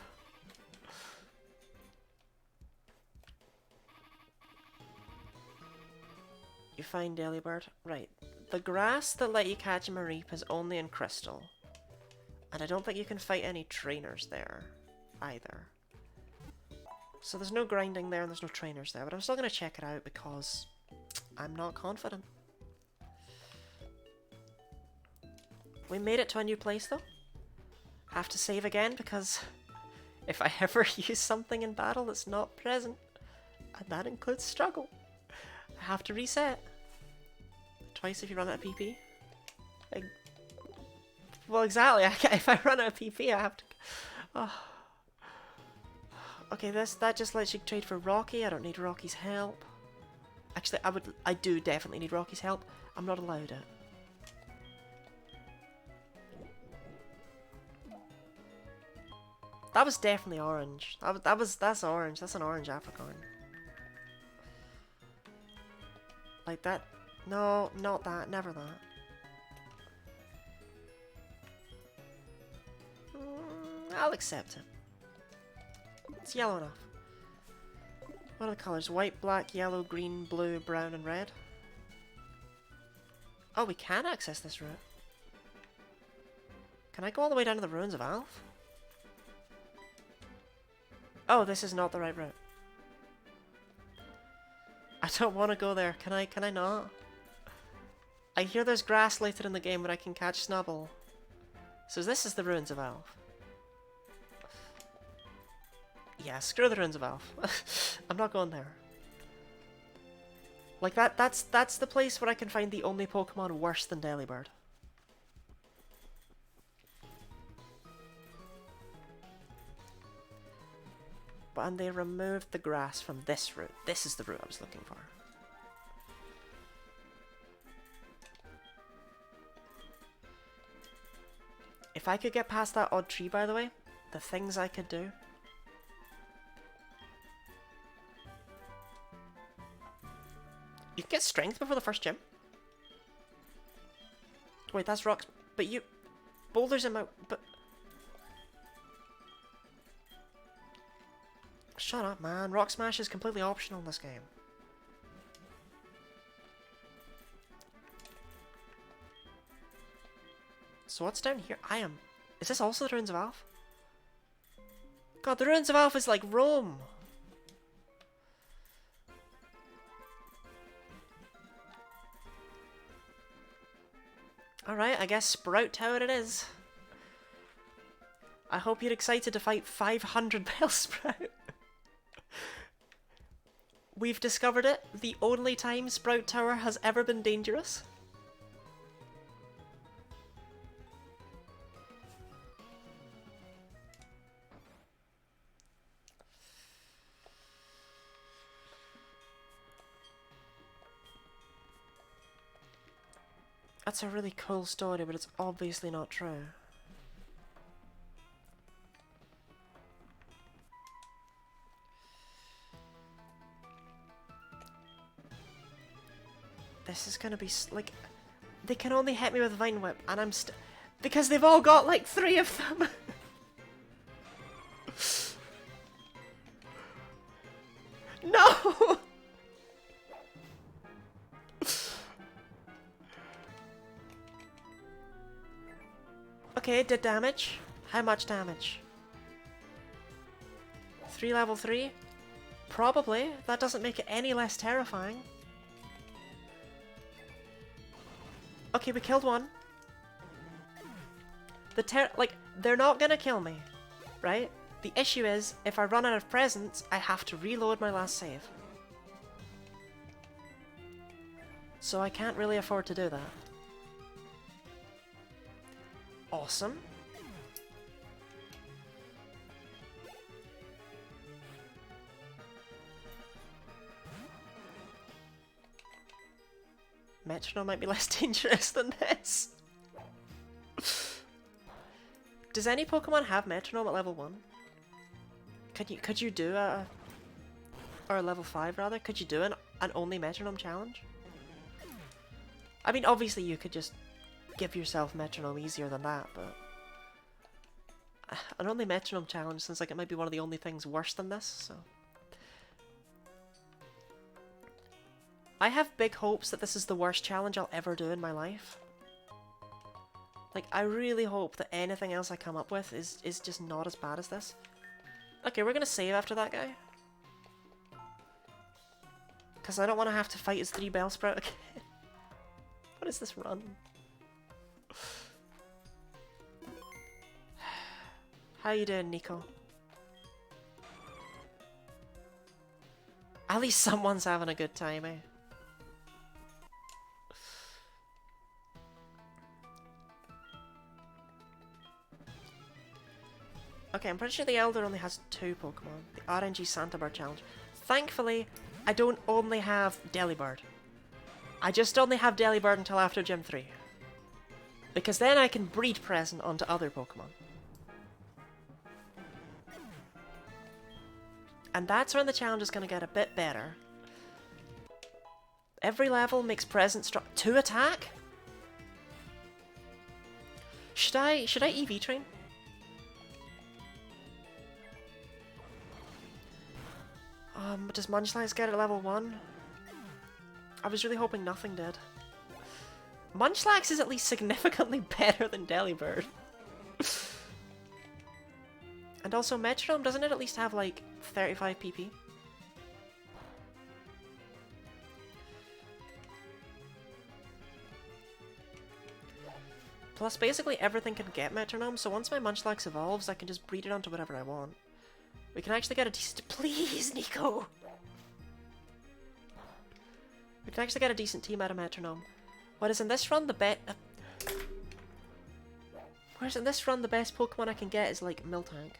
You find Delibird? Right. The grass that let you catch a Mareep is only in Crystal. And I don't think you can fight any trainers there either. So there's no grinding there and there's no trainers there, but I'm still going to check it out because I'm not confident. We made it to a new place though. Have to save again because if I ever use something in battle that's not present, and that includes struggle, I have to reset. Twice if you run out of PP. Well, exactly. If I run out of PP, I have to... Oh. Okay, that just lets you trade for Rocky. I don't need Rocky's help. Actually, I do definitely need Rocky's help. I'm not allowed it. That was definitely orange. That's orange. That's an orange apricorn. Like that. No, not that. Never that. I'll accept it. It's yellow enough. What are the colours? White, black, yellow, green, blue, brown, and red. Oh, we can access this route. Can I go all the way down to the ruins of Alf? Oh, this is not the right route. I don't want to go there. Can I not? I hear there's grass later in the game where I can catch Snubble. So this is the ruins of Alf. Yeah, screw the ruins of Alf. I'm not going there. Like that's the place where I can find the only Pokemon worse than Delibird. And they removed the grass from this route. This is the route I was looking for. If I could get past that odd tree, by the way, the things I could do. You can get strength before the first gym. Wait, that's rocks. But you... Boulders in my... But... Shut up, man. Rock Smash is completely optional in this game. So what's down here? Is this also the Ruins of Alph? God, the Ruins of Alph is like Rome. Alright, I guess Sprout Tower it is. I hope you're excited to fight 500 Bellsprout. We've discovered it, the only time Sprout Tower has ever been dangerous. That's a really cool story, but it's obviously not true. This is gonna be like, they can only hit me with Vine Whip, and I'm because they've all got like 3 of them. No. Okay, it did damage. How much damage? 3 level 3? Probably. That doesn't make it any less terrifying. Okay, we killed one. Like, they're not gonna kill me, right? The issue is, if I run out of presents, I have to reload my last save. So I can't really afford to do that. Awesome. Metronome might be less dangerous than this. Does any Pokemon have Metronome at level 1? Could you do a... or level 5 rather? Could you do an only Metronome challenge? I mean, obviously you could just give yourself Metronome easier than that, but... an only Metronome challenge seems like it might be one of the only things worse than this, so... I have big hopes that this is the worst challenge I'll ever do in my life. Like, I really hope that anything else I come up with is just not as bad as this. Okay, we're gonna save after that guy. Because I don't want to have to fight his 3 Bellsprout again. What is this run? How you doing, Nico? At least someone's having a good time, eh? Okay, I'm pretty sure the Elder only has 2 Pokemon. The RNG Santa Bar Challenge. Thankfully, I don't only have Delibird. I just only have Delibird until after Gym 3. Because then I can breed present onto other Pokemon. And that's when the challenge is going to get a bit better. Every level makes present strong. 2 attack? Should I EV train? Does Munchlax get it at level 1? I was really hoping nothing did. Munchlax is at least significantly better than Delibird. And also Metronome, doesn't it at least have like 35 PP? Plus basically everything can get Metronome, so once my Munchlax evolves I can just breed it onto whatever I want. We can actually get a decent... Please, Nico! We can actually get a decent team out of Metronome. Whereas in this run, the best Pokemon I can get is like Miltank.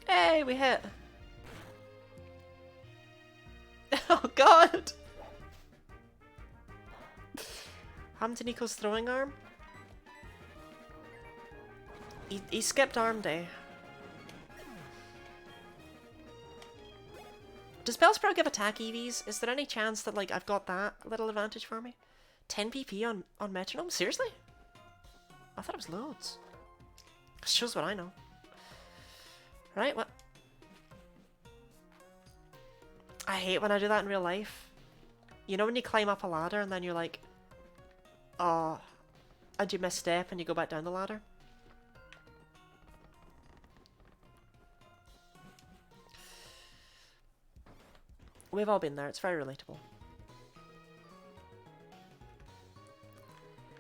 Hey, we hit! Oh god! Happened to Nico's throwing arm? He skipped arm day. Does Bellsprout give attack EVs? Is there any chance that like I've got that little advantage for me? 10 PP on Metronome? Seriously? I thought it was loads. Shows what I know. Right, what? I hate when I do that in real life. You know when you climb up a ladder and then you're like, oh, and you misstep and you go back down the ladder? We've all been there, it's very relatable.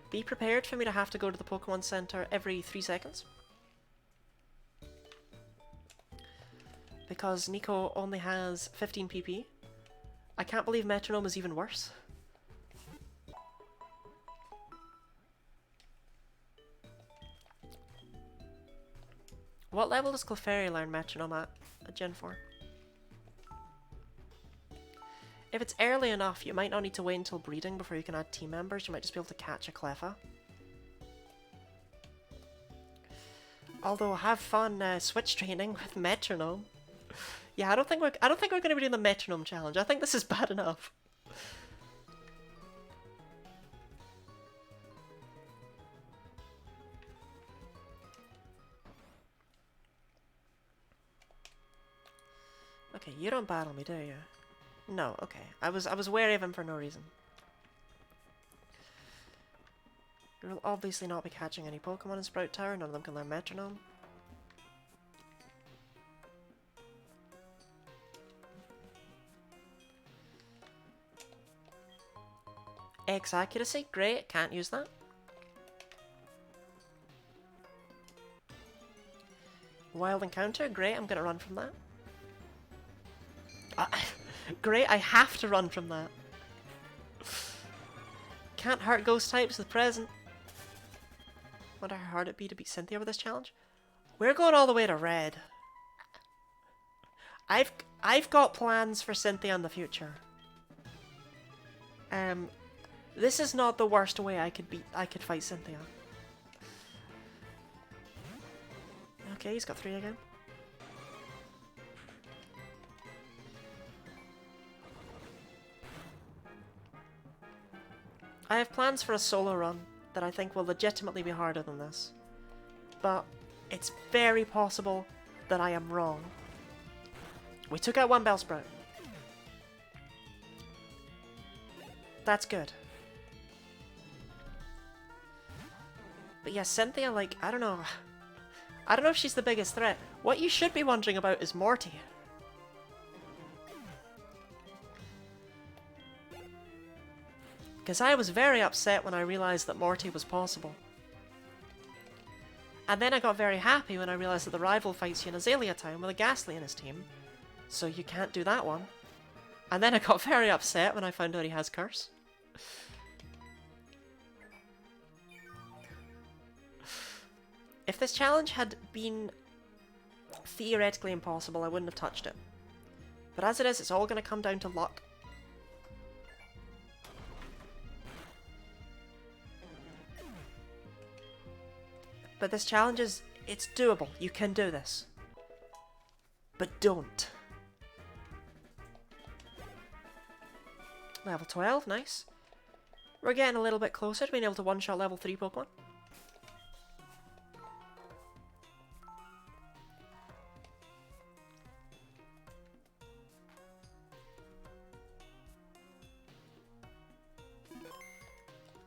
Be prepared for me to have to go to the Pokemon Center every 3 seconds. Because Nico only has 15 PP. I can't believe Metronome is even worse. What level does Clefairy learn Metronome at Gen 4? If it's early enough, you might not need to wait until breeding before you can add team members. You might just be able to catch a Cleffa. Although, have fun switch training with Metronome. Yeah, I don't think we're going to be doing the Metronome challenge. I think this is bad enough. Okay, you don't battle me, do you? No, okay. I was wary of him for no reason. You'll obviously not be catching any Pokemon in Sprout Tower, none of them can learn Metronome. X accuracy, great, can't use that. Wild encounter, great, I'm gonna run from that. Great, I have to run from that. Can't hurt ghost types with present. Wonder how hard it'd be to beat Cynthia with this challenge. We're going all the way to red. I've got plans for Cynthia in the future. This is not the worst way I could fight Cynthia. Okay, he's got 3 again. I have plans for a solo run that I think will legitimately be harder than this. But it's very possible that I am wrong. We took out 1 Bellsprout. That's good. But yeah, Cynthia, like, I don't know. I don't know if she's the biggest threat. What you should be wondering about is Morty. Because I was very upset when I realised that Morty was possible. And then I got very happy when I realised that the rival fights you in Azalea Town with a Ghastly in his team. So you can't do that one. And then I got very upset when I found out he has Curse. If this challenge had been theoretically impossible, I wouldn't have touched it. But as it is, it's all going to come down to luck. But this challenge is, it's doable. You can do this. But don't. Level 12, nice. We're getting a little bit closer to being able to one-shot level 3 Pokemon.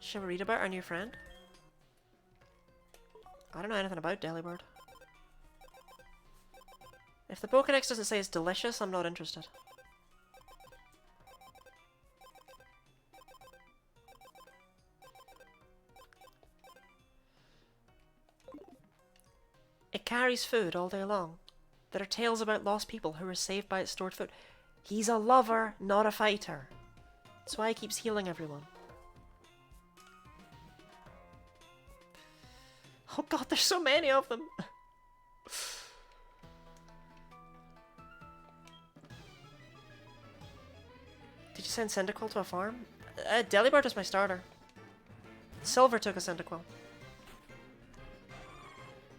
Shall we read about our new friend? I don't know anything about Delibird. If the Pokédex doesn't say it's delicious, I'm not interested. It carries food all day long. There are tales about lost people who were saved by its stored food. He's a lover, not a fighter. That's why he keeps healing everyone. Oh god, there's so many of them! Did you send Cyndaquil to a farm? Delibird is my starter. Silver took a Cyndaquil.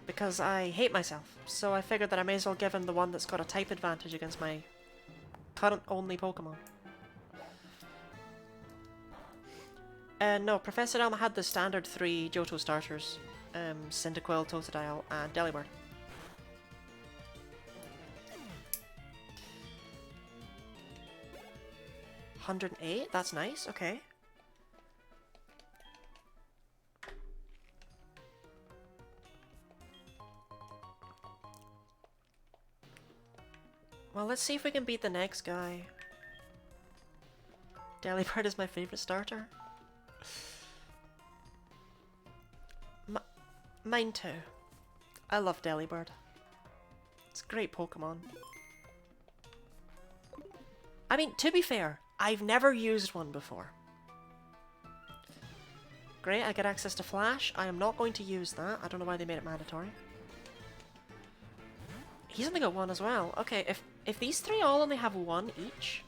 Because I hate myself, so I figured that I may as well give him the one that's got a type advantage against my current only Pokemon. No, Professor Elma had the standard 3 Johto starters. Cyndaquil, Totodile, and Delibird. $108? That's nice, okay. Well, let's see if we can beat the next guy. Delibird is my favourite starter. Mine too. I love Delibird. It's a great Pokemon. I mean, to be fair, I've never used one before. Great, I get access to Flash. I am not going to use that. I don't know why they made it mandatory. He's only got 1 as well. Okay, if these 3 all only have 1 each...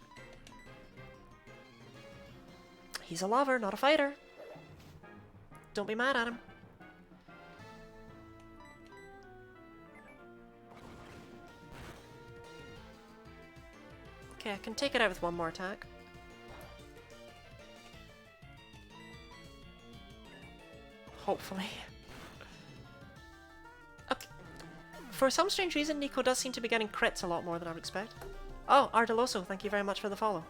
He's a lover, not a fighter. Don't be mad at him. Okay, I can take it out with 1 more attack. Hopefully. Okay. For some strange reason, Nico does seem to be getting crits a lot more than I would expect. Oh, Ardeloso, thank you very much for the follow.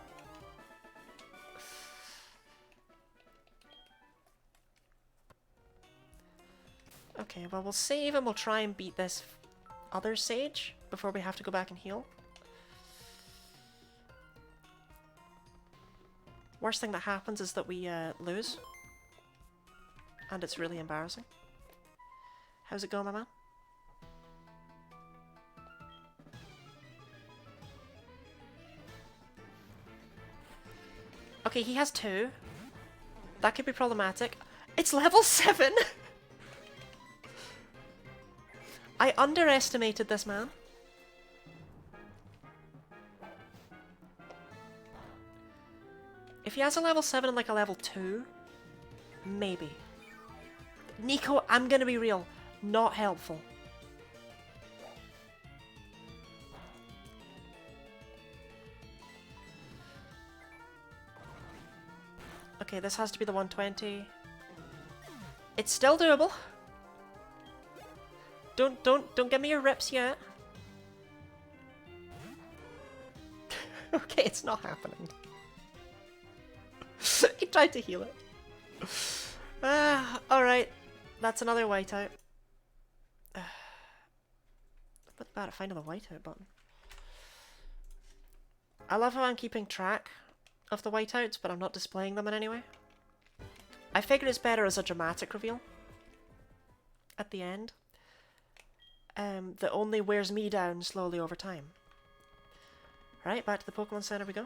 Okay, well we'll save and we'll try and beat this other sage before we have to go back and heal. Worst thing that happens is that we lose. And it's really embarrassing. How's it going, my man? Okay, he has 2. That could be problematic. It's level 7! I underestimated this man. If he has a level 7 and like a level 2, maybe. Nico, I'm gonna be real. Not helpful. Okay, this has to be the 120. It's still doable. Don't give me your rips yet. Okay, it's not happening. He tried to heal it. Alright. That's another whiteout. What's bad at finding the whiteout button? I love how I'm keeping track of the whiteouts, but I'm not displaying them in any way. I figure it's better as a dramatic reveal at the end. That only wears me down slowly over time. Right, back to the Pokemon Center we go.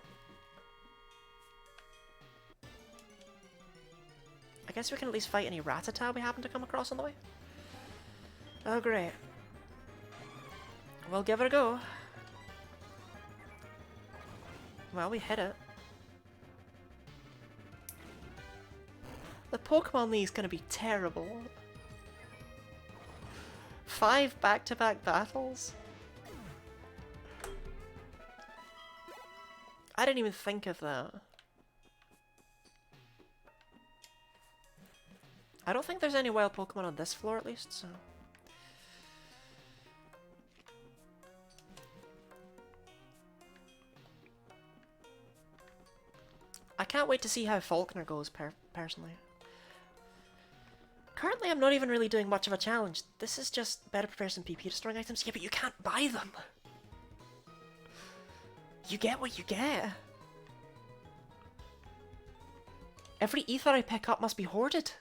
I guess we can at least fight any Rattata we happen to come across on the way. Oh great. We'll give it a go. Well, we hit it. The Pokemon League is going to be terrible. 5 back-to-back battles? I didn't even think of that. I don't think there's any wild Pokemon on this floor at least, so... I can't wait to see how Faulkner goes, personally. Currently, I'm not even really doing much of a challenge. This is just better prepare some PP destroying items. Yeah, but you can't buy them! You get what you get. Every ether I pick up must be hoarded.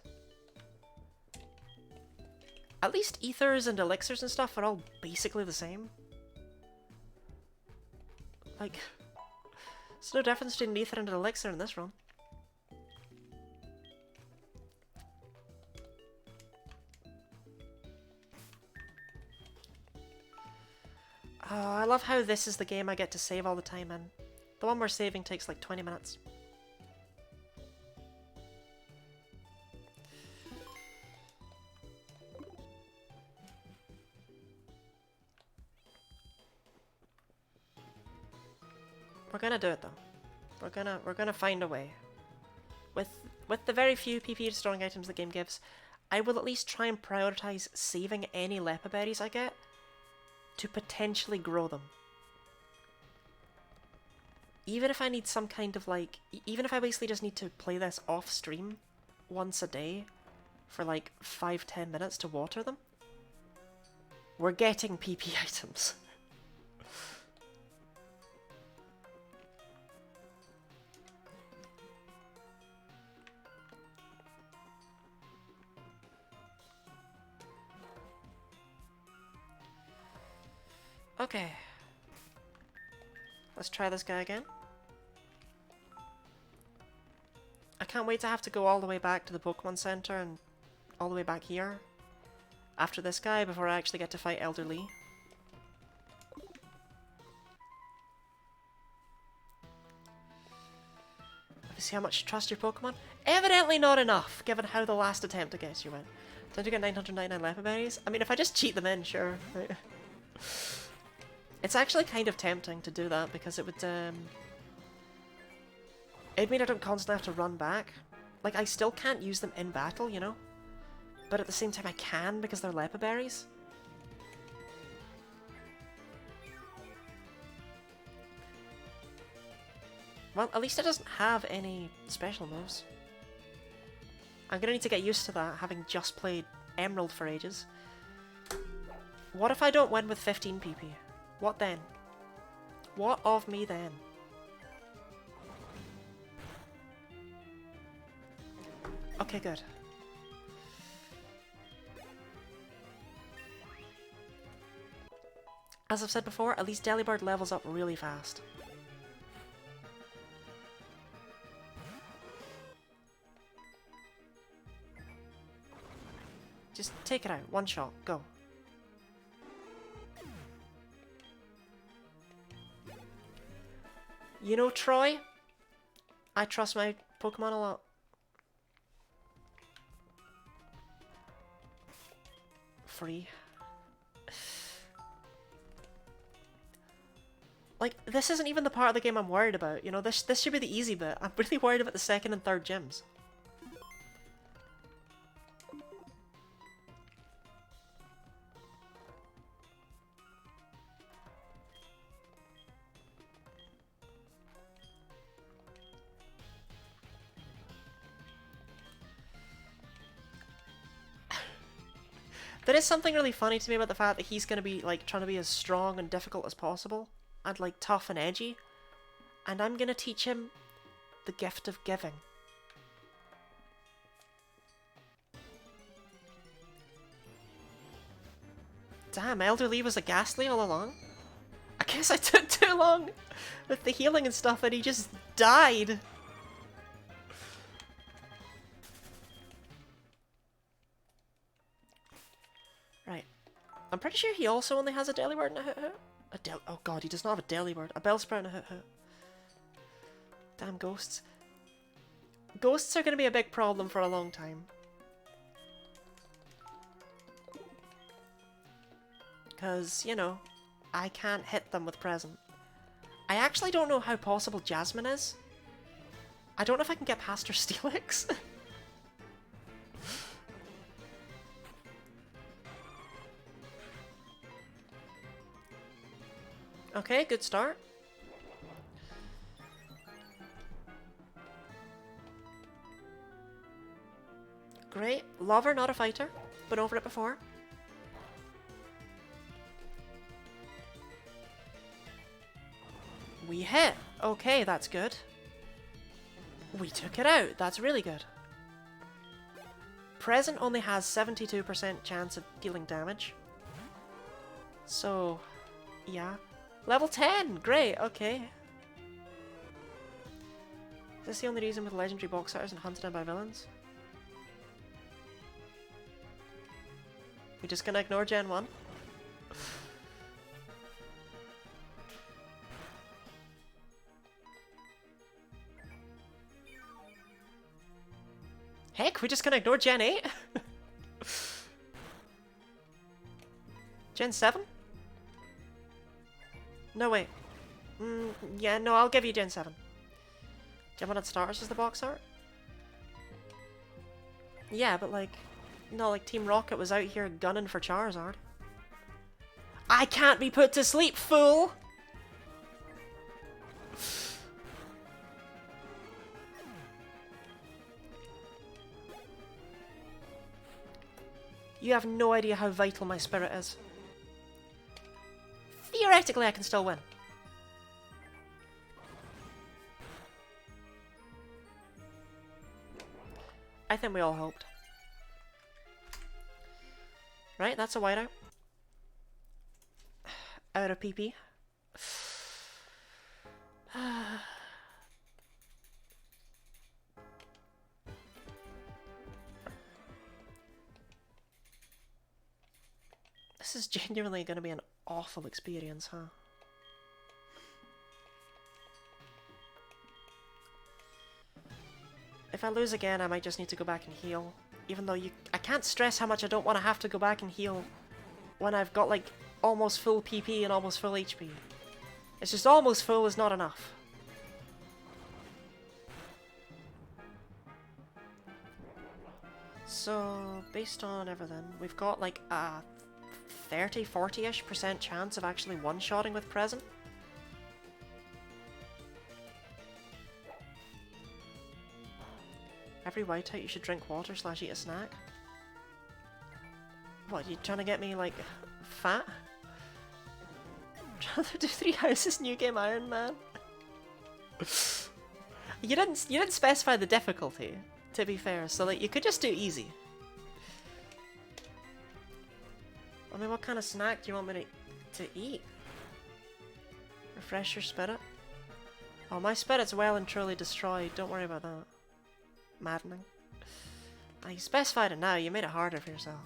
At least ethers and elixirs and stuff are all basically the same. Like, there's no difference between an ether and an elixir in this run. Oh, I love how this is the game I get to save all the time in. The one we're saving takes like 20 minutes. We're gonna do it though. We're gonna find a way. With the very few PP destroying items the game gives, I will at least try and prioritize saving any Lepa berries I get to potentially grow them. Even if I need some kind of like, even if I basically just need to play this off stream once a day for like 5-10 minutes to water them, we're getting PP items. Okay. Let's try this guy again. I can't wait to have to go all the way back to the Pokemon Center and all the way back here after this guy before I actually get to fight Elder Lee. See how much you trust your Pokemon? Evidently not enough, given how the last attempt against you went. Don't you get 999 Lepa berries? I mean, if I just cheat them in, sure. It's actually kind of tempting to do that because it would, it'd mean I don't constantly have to run back. Like, I still can't use them in battle, you know? But at the same time I can because they're Lepa berries. Well, at least it doesn't have any special moves. I'm gonna need to get used to that, having just played Emerald for ages. What if I don't win with 15 PP? What then? What of me then? Okay, good. As I've said before, at least Delibird levels up really fast. Just take it out. One shot. Go. You know, Troy? I trust my Pokemon a lot. Free. Like, this isn't even the part of the game I'm worried about. You know, this should be the easy bit. I'm really worried about the second and third gyms. There is something really funny to me about the fact that he's going to be, like, trying to be as strong and difficult as possible. And, like, tough and edgy. And I'm going to teach him the gift of giving. Damn, Elderly was a Ghastly all along? I guess I took too long with the healing and stuff and he just died. Right. I'm pretty sure he also only has a Delibird and a Hoot-Hoot. Oh god, he does not have a Delibird. A Bellsprout and a Hoot-Hoot. Damn ghosts. Ghosts are going to be a big problem for a long time. Because, you know, I can't hit them with Present. I actually don't know how possible Jasmine is. I don't know if I can get past her Steelix. Okay, good start. Great. Lover, not a fighter. Been over it before. We hit. Okay, that's good. We took it out. That's really good. Present only has 72% chance of dealing damage. So, yeah. Level 10! Great, okay. Is this the only reason with legendary box cutters and hunted down by villains? We just gonna ignore Gen 1? Heck, we just gonna ignore Gen 8? Gen 7? No, wait. Yeah, no, I'll give you Gen 7. Gen 1 starters as the box art? Yeah, but like... No, like Team Rocket was out here gunning for Charizard. I can't be put to sleep, fool! You have no idea how vital my spirit is. Theoretically, I can still win. I think we all hoped. Right, that's a whiteout. Out of PP. This is genuinely going to be an awful experience, huh? If I lose again, I might just need to go back and heal. Even though I can't stress how much I don't want to have to go back and heal when I've got like almost full PP and almost full HP. It's just almost full is not enough. So, based on everything, we've got like a 30-40-ish% chance of actually one-shotting with Present. Every whiteout you should drink water / eat a snack. What, you trying to get me, like, fat? Trying to do 3 houses new game Iron Man? You didn't specify the difficulty, to be fair, so like you could just do easy. I mean, what kind of snack do you want me to eat? Refresh your spirit? Oh, my spirit's well and truly destroyed, don't worry about that. Maddening. Oh, you specified it now, you made it harder for yourself.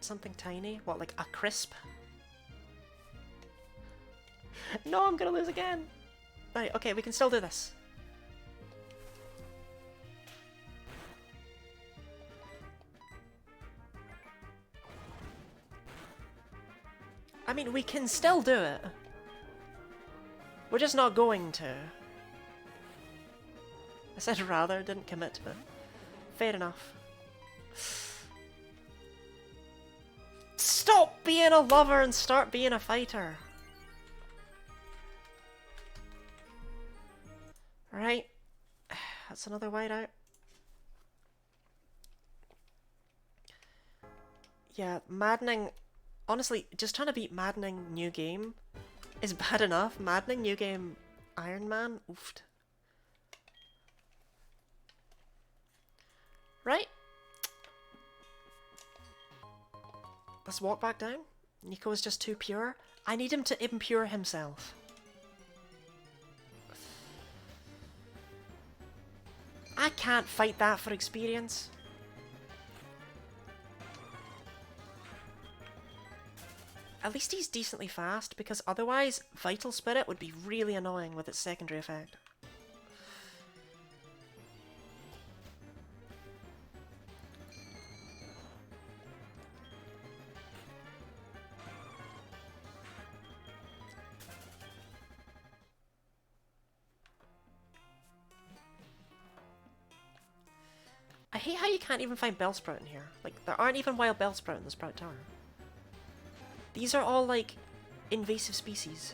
Something tiny? What, like a crisp? No, I'm gonna lose again! Right, okay, we can still do this. I mean, we can still do it. We're just not going to. I said rather, didn't commit to it. Fair enough. Stop being a lover and start being a fighter. Alright. That's another whiteout. Yeah, maddening. Honestly, just trying to beat maddening new game is bad enough. Maddening new game Iron Man? Oofed. Right. Let's walk back down. Nico is just too pure. I need him to impure himself. I can't fight that for experience. At least he's decently fast, because otherwise Vital Spirit would be really annoying with its secondary effect. I hate how you can't even find Bellsprout in here. Like, there aren't even wild Bellsprout in the Sprout Tower. These are all, like, invasive species.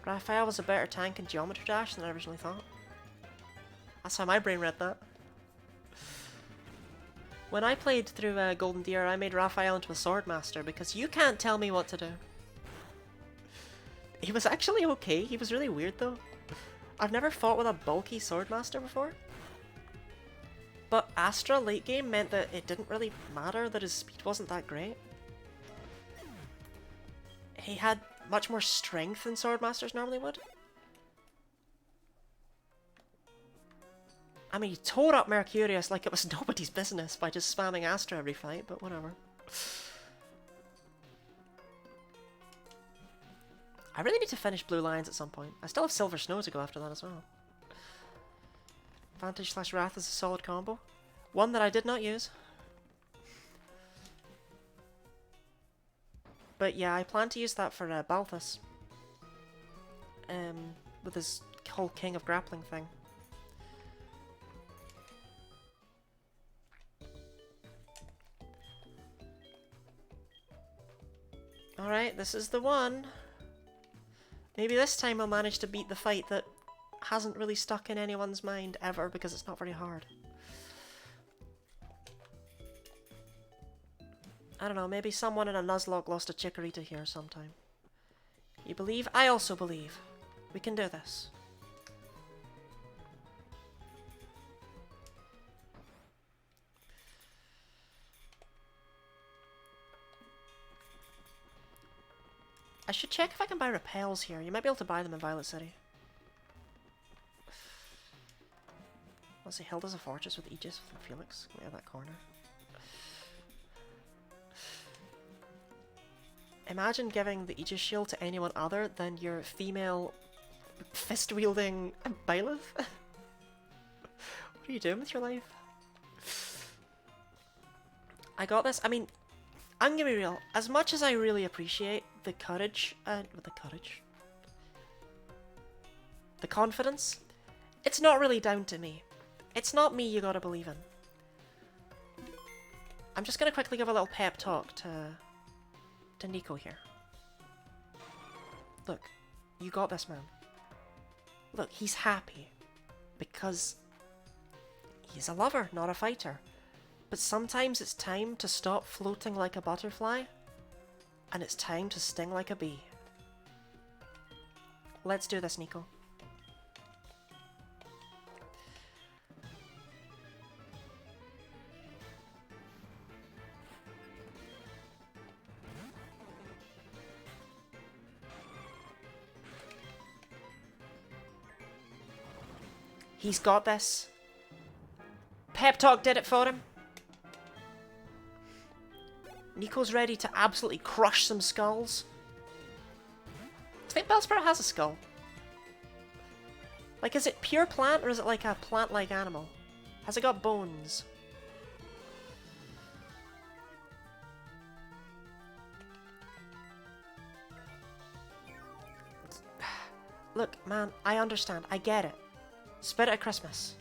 Raphael was a better tank in Geometry Dash than I originally thought. That's how my brain read that. When I played through Golden Deer, I made Raphael into a Swordmaster because you can't tell me what to do. He was actually okay. He was really weird, though. I've never fought with a bulky Swordmaster before. But Astra late game meant that it didn't really matter that his speed wasn't that great. He had much more strength than Swordmasters normally would. I mean, he tore up Mercurius like it was nobody's business by just spamming Astra every fight, but whatever. I really need to finish Blue Lions at some point. I still have Silver Snow to go after that as well. Vantage / Wrath is a solid combo. One that I did not use. But yeah, I plan to use that for Balthus. With his whole King of Grappling thing. Alright, this is the one. Maybe this time I'll manage to beat the fight that hasn't really stuck in anyone's mind ever because it's not very hard. I don't know, maybe someone in a Nuzlocke lost a Chikorita here sometime. You believe? I also believe. We can do this. I should check if I can buy repels here. You might be able to buy them in Violet City. Let's see, Hilda's a fortress with Aegis from Felix. Come out of that corner. Imagine giving the Aegis shield to anyone other than your female fist-wielding Byleth. What are you doing with your life? I got this. I mean, I'm gonna be real. As much as I really appreciate the courage, the confidence, it's not really down to me. It's not me you gotta believe in. I'm just gonna quickly give a little pep talk to Nico here. Look, You got this, man. Look, he's happy. Because he's a lover, not a fighter. But sometimes it's time to stop floating like a butterfly. And it's time to sting like a bee. Let's do this, Nico. He's got this. Pep Talk did it for him. Nico's ready to absolutely crush some skulls. I think Bellsprout has a skull. Like, is it pure plant or is it like a plant-like animal? Has it got bones? Look, man, I understand. I get it. Spirit of Christmas.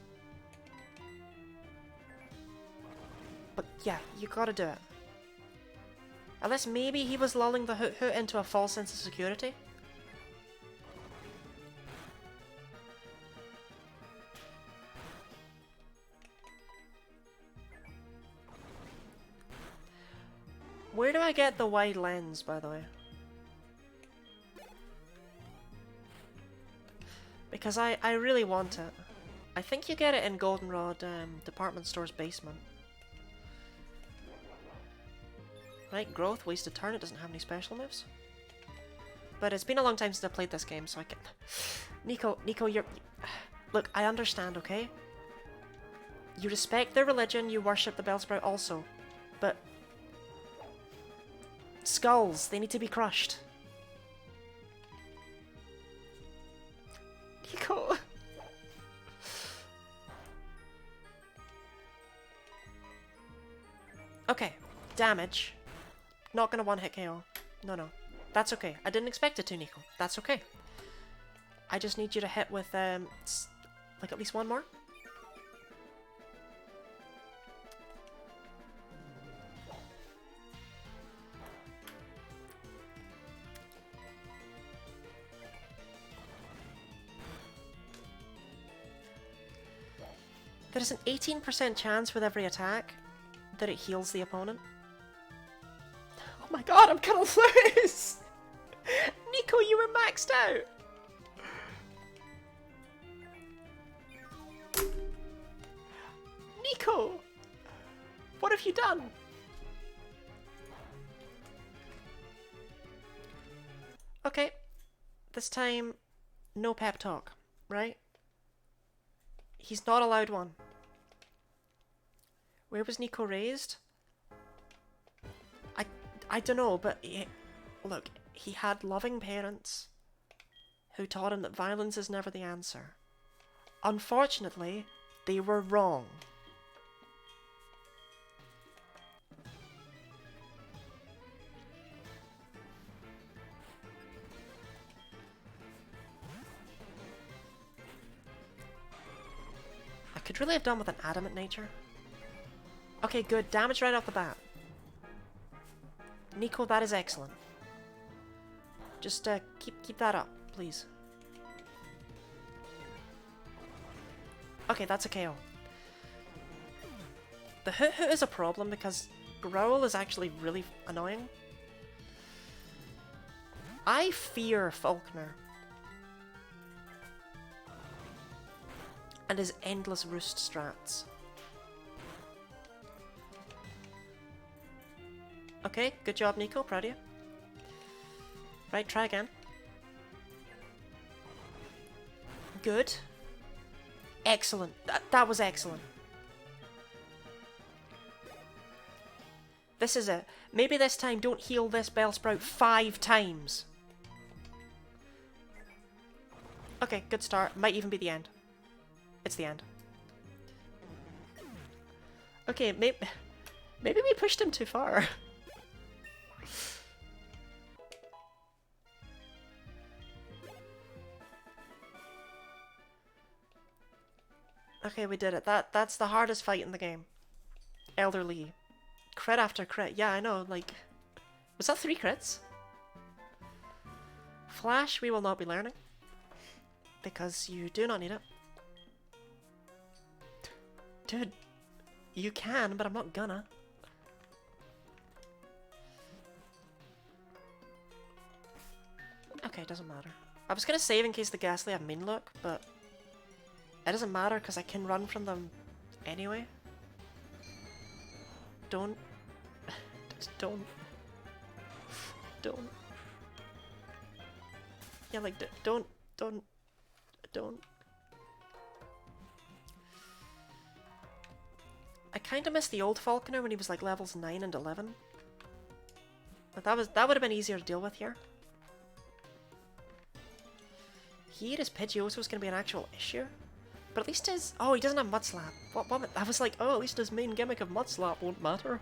But yeah, you gotta do it. Unless maybe he was lulling the Hoot Hoot into a false sense of security. Where do I get the wide lens, by the way? Because I really want it. I think you get it in Goldenrod department store's basement. Right, growth, wasted turn, it doesn't have any special moves. But it's been a long time since I played this game, so I can... Nico, you're... Look, I understand, okay? You respect their religion, you worship the Bellsprout also. But... skulls, they need to be crushed. Nico... Okay, damage. Not gonna one-hit KO. No. That's okay. I didn't expect it to, Nico. That's okay. I just need you to hit with, like at least one more. There's an 18% chance with every attack that it heals the opponent. Oh my god, I'm gonna lose! Nico, you were maxed out! Nico! What have you done? Okay. This time, no pep talk, right? He's not allowed one. Where was Nico raised? I don't know, but look, he had loving parents who taught him that violence is never the answer. Unfortunately, they were wrong. I could really have done with an adamant nature. Okay, good. Damage right off the bat. Nico, that is excellent. Just keep that up, please. Okay, that's a KO. The Hoot Hoot is a problem because Growl is actually really annoying. I fear Faulkner. And his endless roost strats. Okay, good job, Nico. Proud of you. Right, try again. Good. Excellent. That was excellent. This is it. Maybe this time don't heal this Bellsprout 5 times. Okay, good start. Might even be the end. It's the end. Okay, maybe we pushed him too far. Okay, we did it. That's the hardest fight in the game. Elderly. Crit after crit. Yeah, I know, like... Was that 3 crits? Flash, we will not be learning. Because you do not need it. Dude, you can, but I'm not gonna. Okay, doesn't matter. I was gonna save in case the Ghastly have mean look, but it doesn't matter because I can run from them anyway. Don't. Just don't. Don't. Yeah, like, don't. I kind of miss the old Falconer when he was like levels 9 and 11. But that would have been easier to deal with here. Here is Pidgeotto is going to be an actual issue. But at least his... Oh, he doesn't have Mud Slap. What? I was like, oh, at least his main gimmick of Mud Slap won't matter.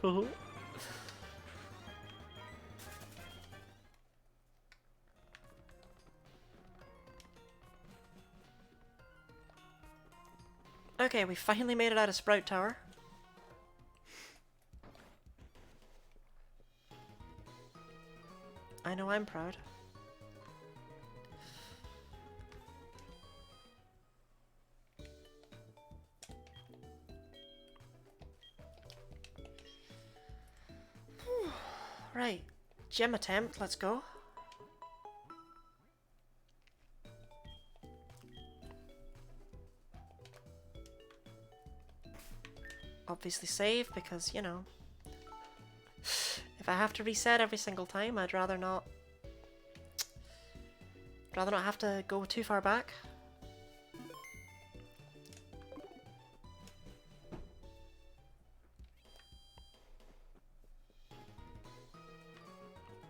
Okay, we finally made it out of Sprout Tower. I know I'm proud. Right, gym attempt, let's go. Obviously save because, you know, if I have to reset every single time, I'd rather not have to go too far back.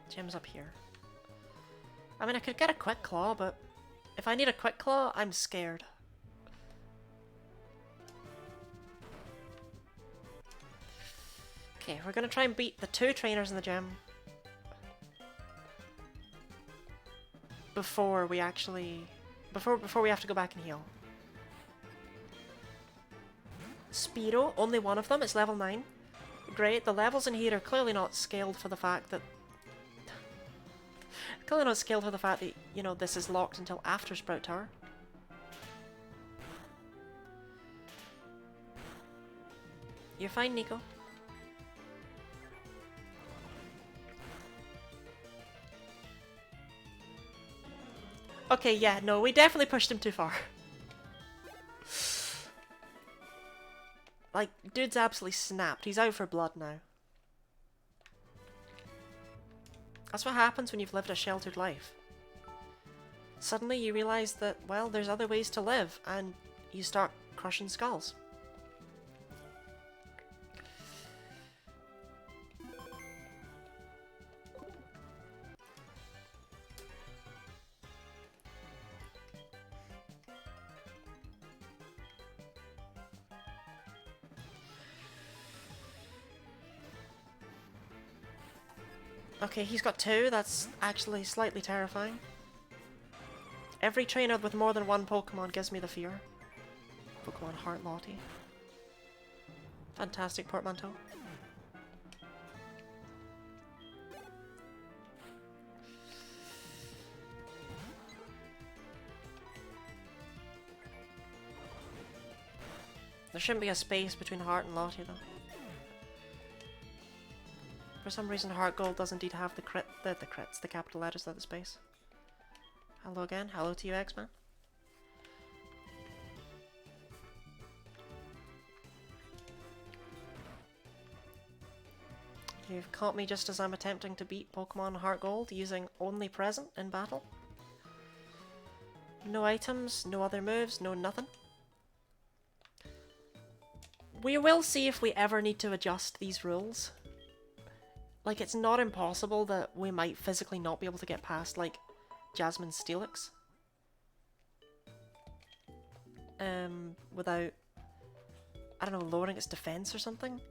Gym's up here. I mean, I could get a Quick Claw, but if I need a Quick Claw, I'm scared. Okay, we're gonna try and beat the 2 trainers in the gym before we actually... before we have to go back and heal. Spearow, only one of them, it's level 9. Great, the levels in here are clearly not scaled for the fact that... clearly not scaled for the fact that, you know, this is locked until after Sprout Tower. You're fine, Nico. Okay, yeah, no, we definitely pushed him too far. Like, dude's absolutely snapped. He's out for blood now. That's what happens when you've lived a sheltered life. Suddenly you realize that, well, there's other ways to live, and you start crushing skulls. Okay, he's got 2. That's actually slightly terrifying. Every trainer with more than 1 Pokemon gives me the fear. Pokemon HeartGold. Fantastic portmanteau. There shouldn't be a space between Heart and Lottie though. For some reason, HeartGold does indeed have the crits, the capital letters at the space. Hello again. Hello to you, X-Man. You've caught me just as I'm attempting to beat Pokemon HeartGold using only present in battle. No items, no other moves, no nothing. We will see if we ever need to adjust these rules. Like, it's not impossible that we might physically not be able to get past, like, Jasmine's Steelix. Without, I don't know, lowering its defense or something.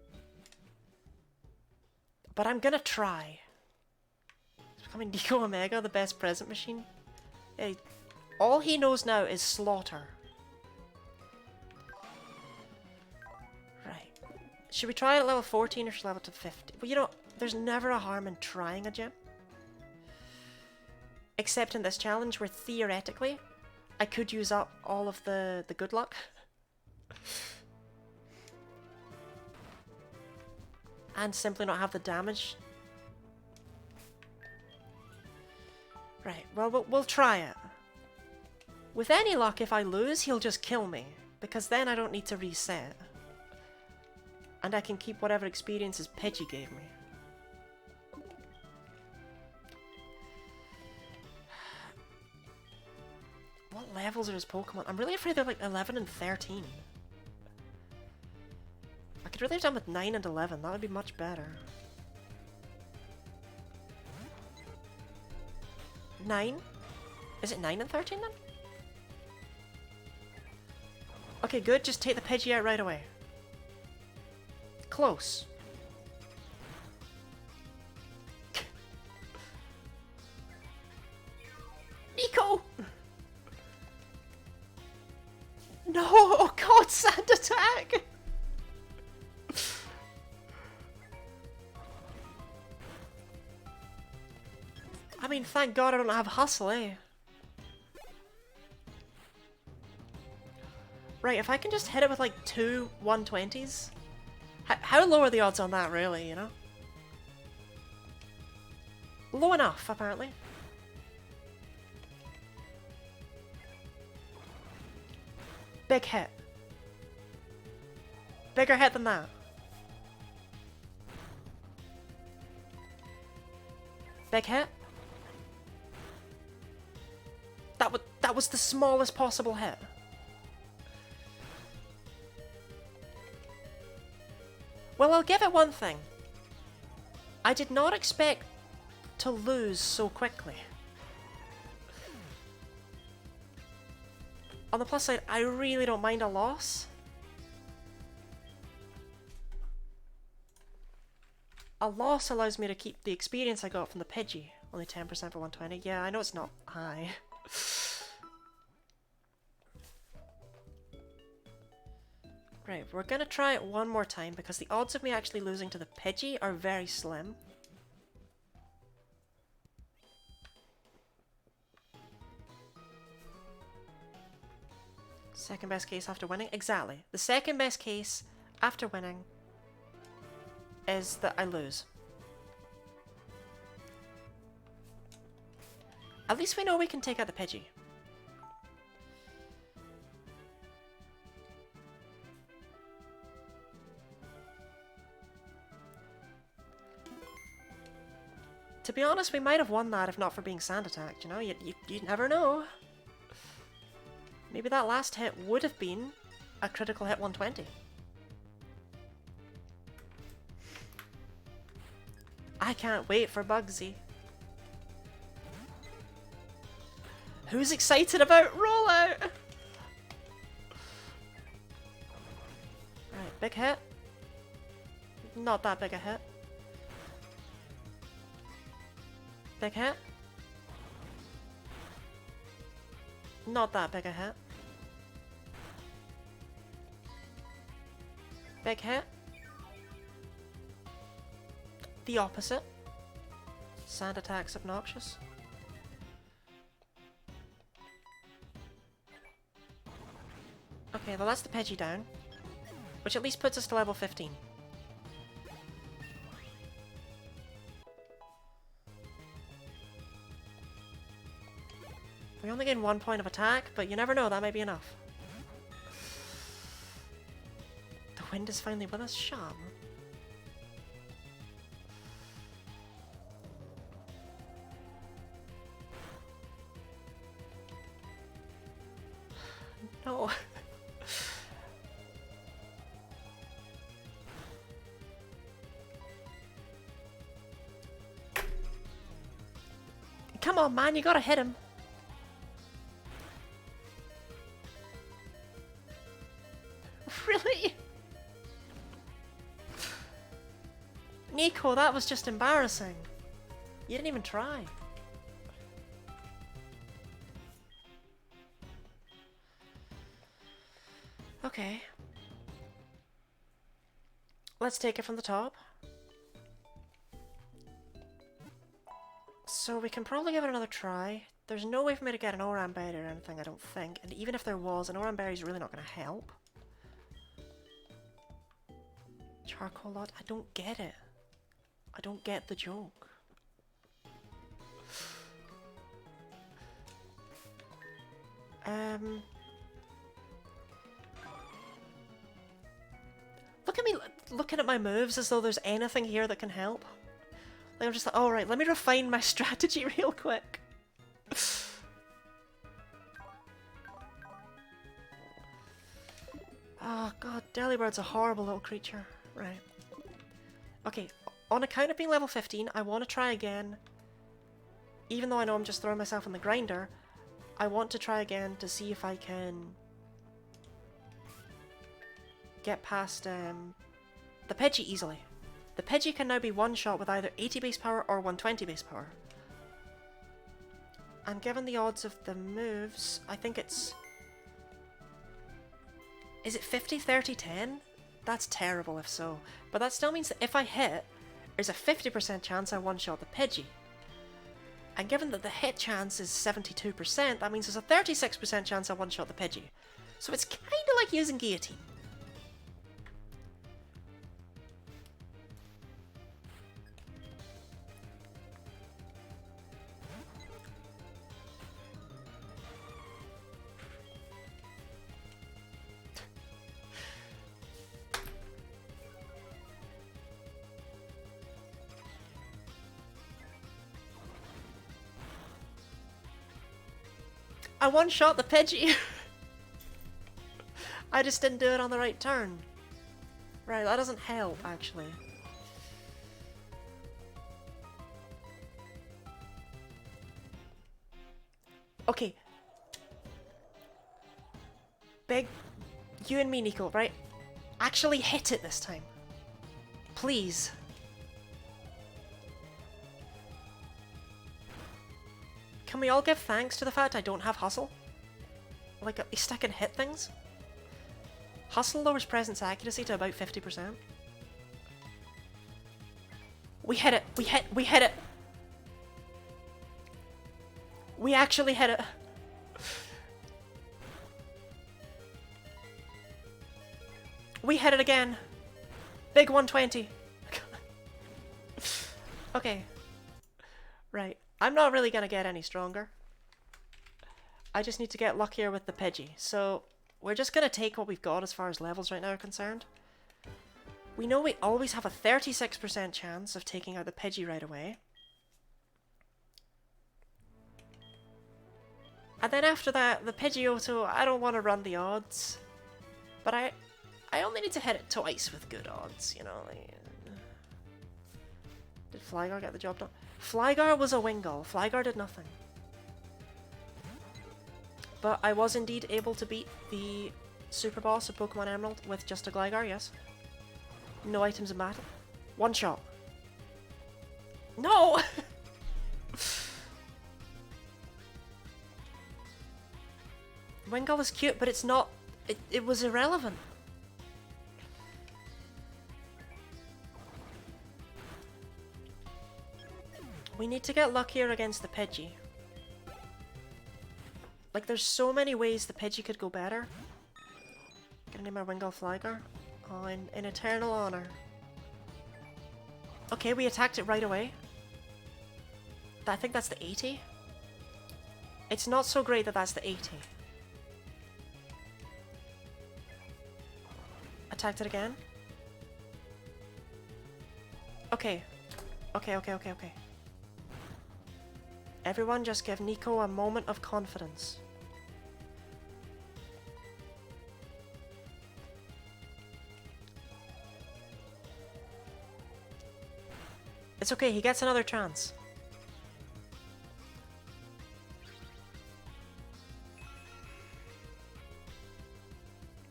But I'm gonna try. It's becoming Nico Omega, the best present machine. Yeah, all he knows now is slaughter. Right. Should we try it at level 14 or should we level to 50? Well, you know, there's never a harm in trying a gym. Except in this challenge where theoretically I could use up all of the good luck. And simply not have the damage. Right, well, we'll try it. With any luck, if I lose, he'll just kill me. Because then I don't need to reset. And I can keep whatever experiences Pidgey gave me. What levels are his Pokemon? I'm really afraid they're like 11 and 13. I could really have done with 9 and 11. That would be much better. 9? Is it 9 and 13 then? Okay, good. Just take the Pidgey out right away. Close. Nico! No! Oh god, sand attack! I mean, thank god I don't have hustle, eh? Right, if I can just hit it with like 2 120s. How low are the odds on that, really, you know? Low enough, apparently. Big hit. Bigger hit than that. Big hit. That was the smallest possible hit. Well, I'll give it one thing. I did not expect to lose so quickly. On the plus side, I really don't mind a loss. A loss allows me to keep the experience I got from the Pidgey. Only 10% for 120. Yeah, I know it's not high. Right, we're gonna try it one more time because the odds of me actually losing to the Pidgey are very slim. Second best case after winning? Exactly. The second best case after winning is that I lose. At least we know we can take out the Pidgey. To be honest, we might have won that if not for being sand attacked, you know? You never know. Maybe that last hit would have been a critical hit 120. I can't wait for Bugsy. Who's excited about rollout? Right, big hit. Not that big a hit. Big hit. Not that big a hit. Big hit. The opposite. Sand attack's obnoxious. Okay, well that's the Pidgey down. Which at least puts us to level 15. We only gain 1 point of attack, but you never know, that might be enough. The wind is finally with us, Sham. No. Come on, man, you gotta hit him. Really? Nico, that was just embarrassing. You didn't even try. Okay. Let's take it from the top. So we can probably give it another try. There's no way for me to get an Oran Berry or anything, I don't think. And even if there was, an Oran Berry is really not going to help. Charcoal lot? I don't get it. I don't get the joke. Look at me looking at my moves as though there's anything here that can help. Like I'm just like, alright, let me refine my strategy real quick. Oh god, Delibird's a horrible little creature. Right. Okay, on account of being level 15, I want to try again. Even though I know I'm just throwing myself in the grinder, I want to try again to see if I can get past the Pidgey easily. The Pidgey can now be one-shot with either 80 base power or 120 base power. And given the odds of the moves, I think it's... Is it 50, 30, 10? That's terrible if so. But that still means that if I hit, there's a 50% chance I one-shot the Pidgey. And given that the hit chance is 72%, that means there's a 36% chance I one-shot the Pidgey. So it's kind of like using Guillotine. I one-shot the Pidgey! I just didn't do it on the right turn. Right, that doesn't help, actually. Okay. Big... You and me, Nico, right? Actually hit it this time. Please. Can we all give thanks to the fact I don't have Hustle? Like, at least I can hit things? Hustle lowers presence accuracy to about 50%. We hit it! We hit it! We actually hit it! We hit it again! Big 120! Okay. Right. I'm not really gonna get any stronger. I just need to get luckier with the Pidgey. So, we're just gonna take what we've got as far as levels right now are concerned. We know we always have a 36% chance of taking out the Pidgey right away. And then after that, the Pidgeotto, I don't want to run the odds. But I only need to hit it twice with good odds, you know. Like, did Flygar get the job done? Flygar was a Wingull. Flygar did nothing. But I was indeed able to beat the super boss of Pokémon Emerald with just a Gligar, yes. No items in battle. One shot. No! Wingull is cute, but it's not... It was irrelevant. We need to get luckier against the Pidgey. Like, there's so many ways the Pidgey could go better. Gonna name our Wingull Flygar. Oh, in eternal honor. Okay, we attacked it right away. I think that's the 80. It's not so great that that's the 80. Attacked it again. Okay. Okay. Everyone just give Nico a moment of confidence. It's okay, he gets another chance.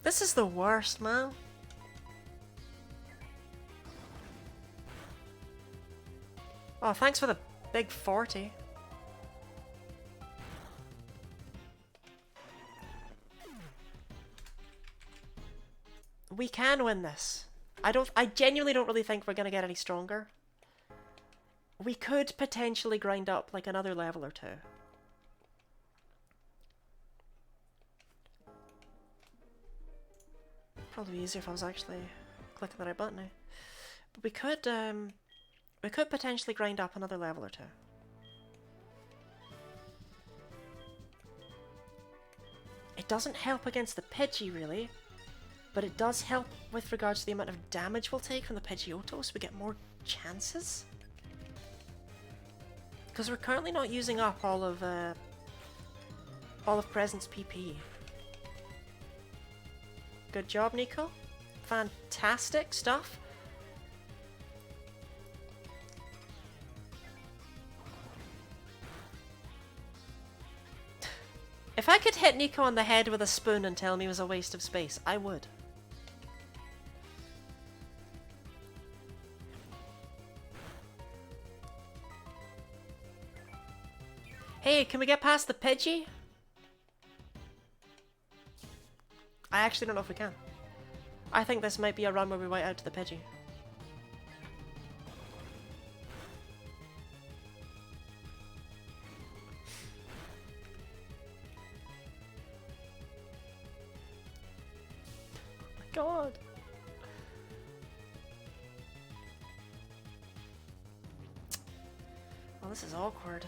This is the worst, man. Oh, thanks for the big 40. We can win this. I genuinely don't really think we're gonna get any stronger. We could potentially grind up like another level or two. Probably easier if I was actually clicking the right button now. But we could potentially grind up another level or two. It doesn't help against the Pidgey really, but it does help with regards to the amount of damage we'll take from the Pidgeotto, so we get more chances. Because we're currently not using up all of Present's PP. Good job, Nico. Fantastic stuff. If I could hit Nico on the head with a spoon and tell him he was a waste of space, I would. Hey, can we get past the Pidgey? I actually don't know if we can. I think this might be a run where we white out to the Pidgey. God. Well, this is awkward.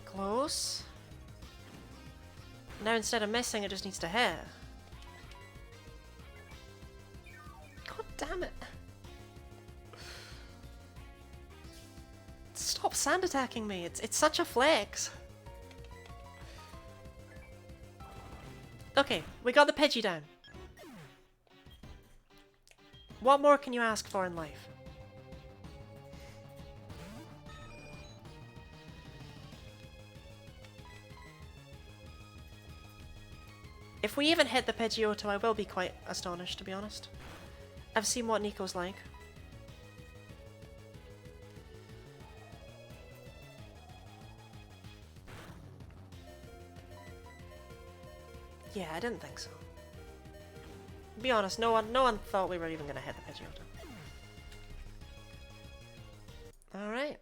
Close. Now instead of missing, it just needs to hit. God damn it. Stop sand attacking me. It's such a flex. Okay, we got the Pidgey down. What more can you ask for in life? If we even hit the Pidgeotto, I will be quite astonished, to be honest. I've seen what Nico's like. Yeah, I didn't think so. To be honest, no one thought we were even going to hit the Pidgeotto. Alright.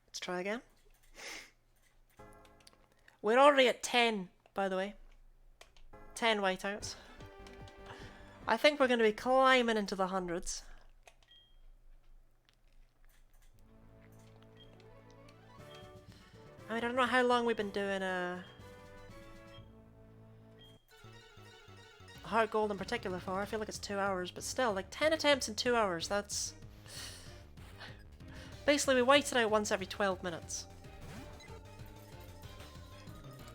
Let's try again. We're already at 10, by the way. 10 whiteouts. I think we're going to be climbing into the hundreds. I mean, I don't know how long we've been doing HeartGold in particular for. I feel like it's 2 hours, but still, like 10 attempts in 2 hours, that's... Basically, we white it out once every 12 minutes.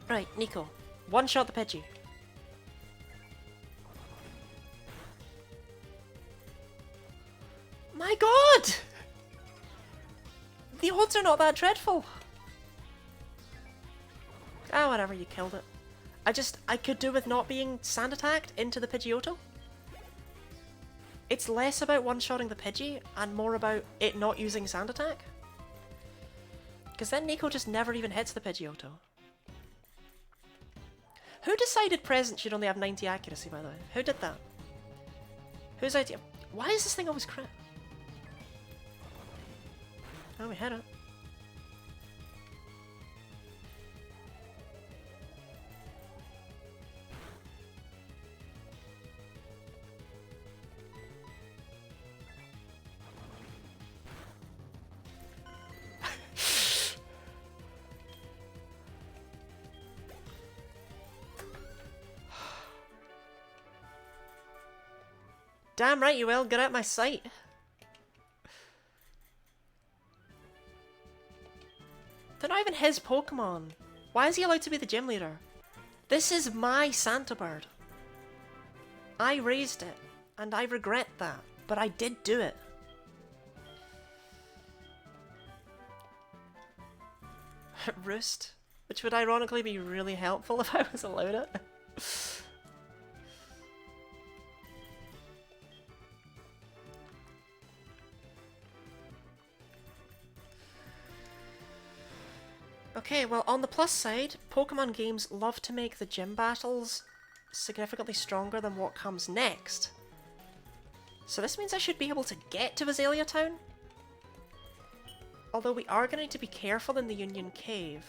Right, Nico. One shot the Pidgey. My god! The odds are not that dreadful. Ah, whatever, you killed it. I could do with not being sand attacked into the Pidgeotto. It's less about one-shotting the Pidgey and more about it not using sand attack. Because then Nico just never even hits the Pidgeotto. Who decided Present should only have 90 accuracy, by the way? Who did that? Whose idea? Why is this thing always crit? Oh, we hit it. Damn right you will, get out my sight. They're not even his Pokemon. Why is he allowed to be the gym leader? This is my Santa Bird. I raised it, and I regret that, but I did do it. Roost, which would ironically be really helpful if I was allowed it. Okay, well, on the plus side, Pokemon games love to make the gym battles significantly stronger than what comes next. So this means I should be able to get to Azalea Town. Although we are going to need to be careful in the Union Cave.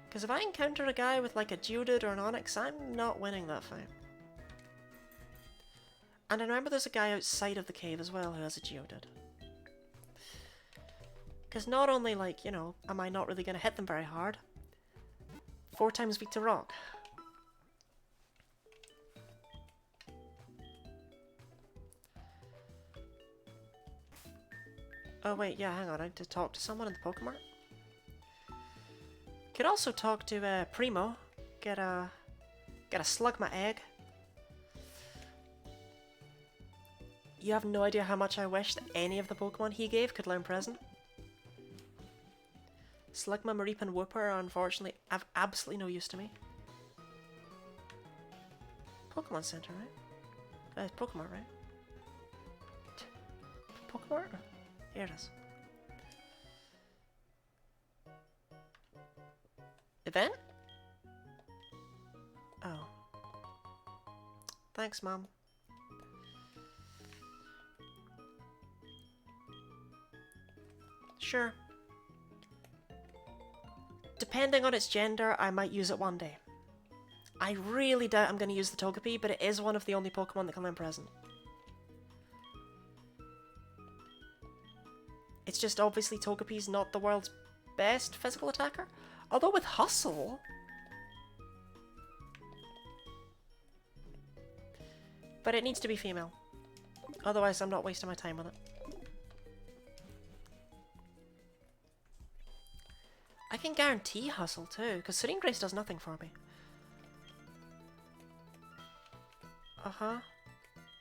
Because if I encounter a guy with like a Geodude or an Onix, I'm not winning that fight. And I remember there's a guy outside of the cave as well who has a Geodude. Because not only, like, you know, am I not really going to hit them very hard, 4 times weak to rock. Oh wait, yeah, hang on, I need to talk to someone in the Pokemon. Could also talk to Primo, get a Slugma egg. You have no idea how much I wish that any of the Pokemon he gave could learn Present. Slugma, Mareep, and Wooper are unfortunately have absolutely no use to me. Pokemon Center, right? It's Pokemon, right? Pokemon? Here it is. Event? Oh. Thanks, Mom. Sure. Depending on its gender, I might use it one day. I really doubt I'm going to use the Togepi, but it is one of the only Pokemon that can learn Present. It's just obviously Togepi's not the world's best physical attacker. Although with Hustle... But it needs to be female. Otherwise I'm not wasting my time with it. I can guarantee Hustle too, because Serene Grace does nothing for me. Uh-huh.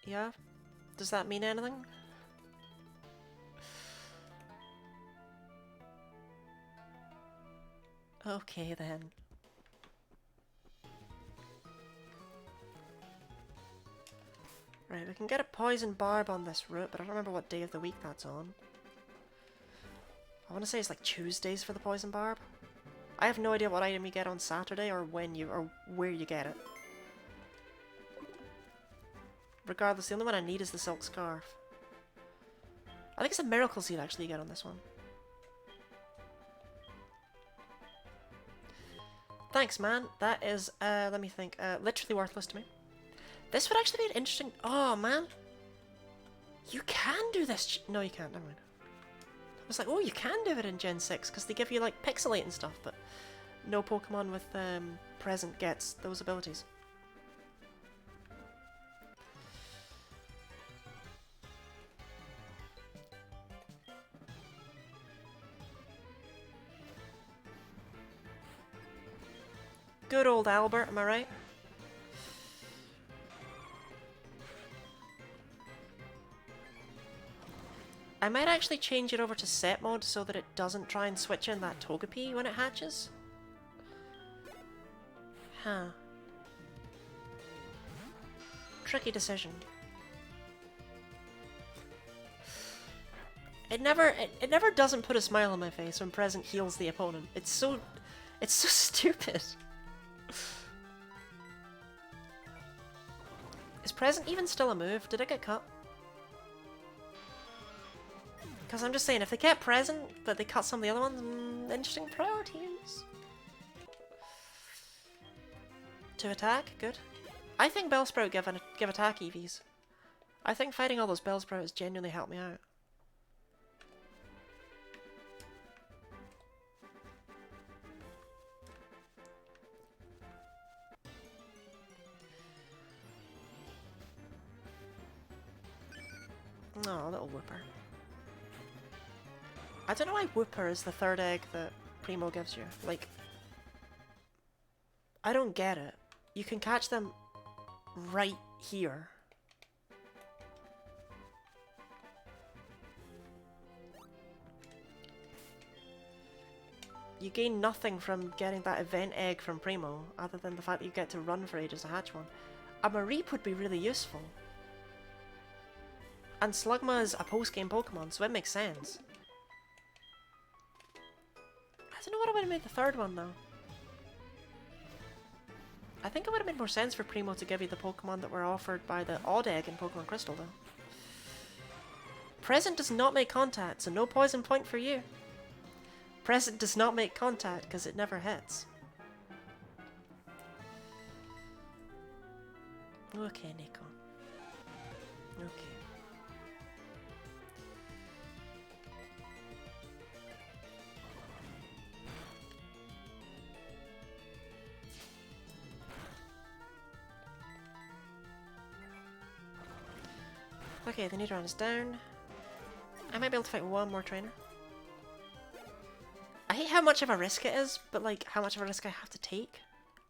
Yeah? Does that mean anything? Okay then. Right, we can get a Poison Barb on this route, but I don't remember what day of the week that's on. I want to say it's like Tuesdays for the Poison Barb. I have no idea what item you get on Saturday or when you or where you get it. Regardless, the only one I need is the Silk Scarf. I think it's a Miracle Seed actually you get on this one. Thanks, man. That is, let me think, literally worthless to me. This would actually be an interesting... Oh, man. You can do this... No, you can't. Never mind. I was like, oh, you can do it in Gen 6, because they give you, like, Pixelate and stuff, but no Pokemon with Present gets those abilities. Good old Albert, am I right? I might actually change it over to set mode so that it doesn't try and switch in that Togepi when it hatches. Huh. Tricky decision. It never doesn't put a smile on my face when Present heals the opponent. It's so stupid. Is Present even still a move? Did it get cut? Because I'm just saying, if they kept Present, but they cut some of the other ones, interesting priorities. To attack? Good. I think Bellsprout give attack EVs. I think fighting all those Bellsprout has genuinely helped me out. Oh, little Wooper. I don't know why Wooper is the third egg that Primo gives you. Like, I don't get it. You can catch them right here. You gain nothing from getting that event egg from Primo, other than the fact that you get to run for ages to hatch one. A Mareep would be really useful. And Slugma is a post-game Pokemon, so it makes sense. I don't know what I would have made the third one though. I think it would have made more sense for Primo to give you the Pokemon that were offered by the odd egg in Pokemon Crystal though. Present does not make contact, so no poison point for you. Present does not make contact because it never hits. Okay, Nico. Okay. Okay, the need run is down. I might be able to fight one more trainer. I hate how much of a risk it is, but like how much of a risk I have to take.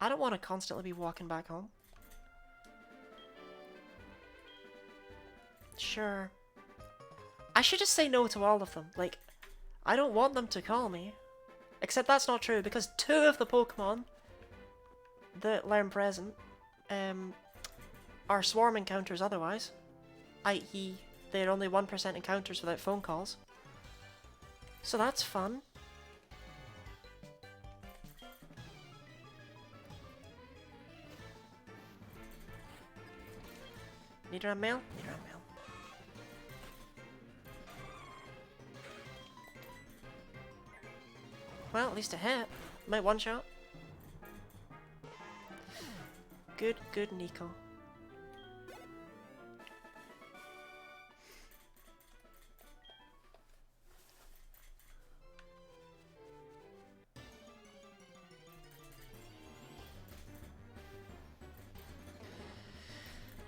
I don't want to constantly be walking back home. Sure. I should just say no to all of them. Like, I don't want them to call me. Except that's not true, because 2 of the Pokemon that learn Present are swarm encounters otherwise. I.e., they're only 1% encounters without phone calls. So that's fun. Nidoran male? Nidoran male. Well, at least a hit. Might one-shot. Good, good Nico.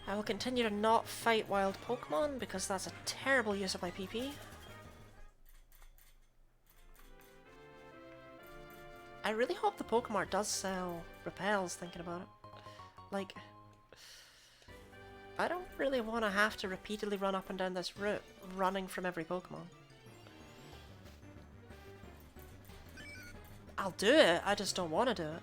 I will continue to not fight wild Pokemon because that's a terrible use of my PP. I really hope the Pokemart does sell repels, thinking about it. Like, I don't really want to have to repeatedly run up and down this route, running from every Pokemon. I'll do it, I just don't want to do it.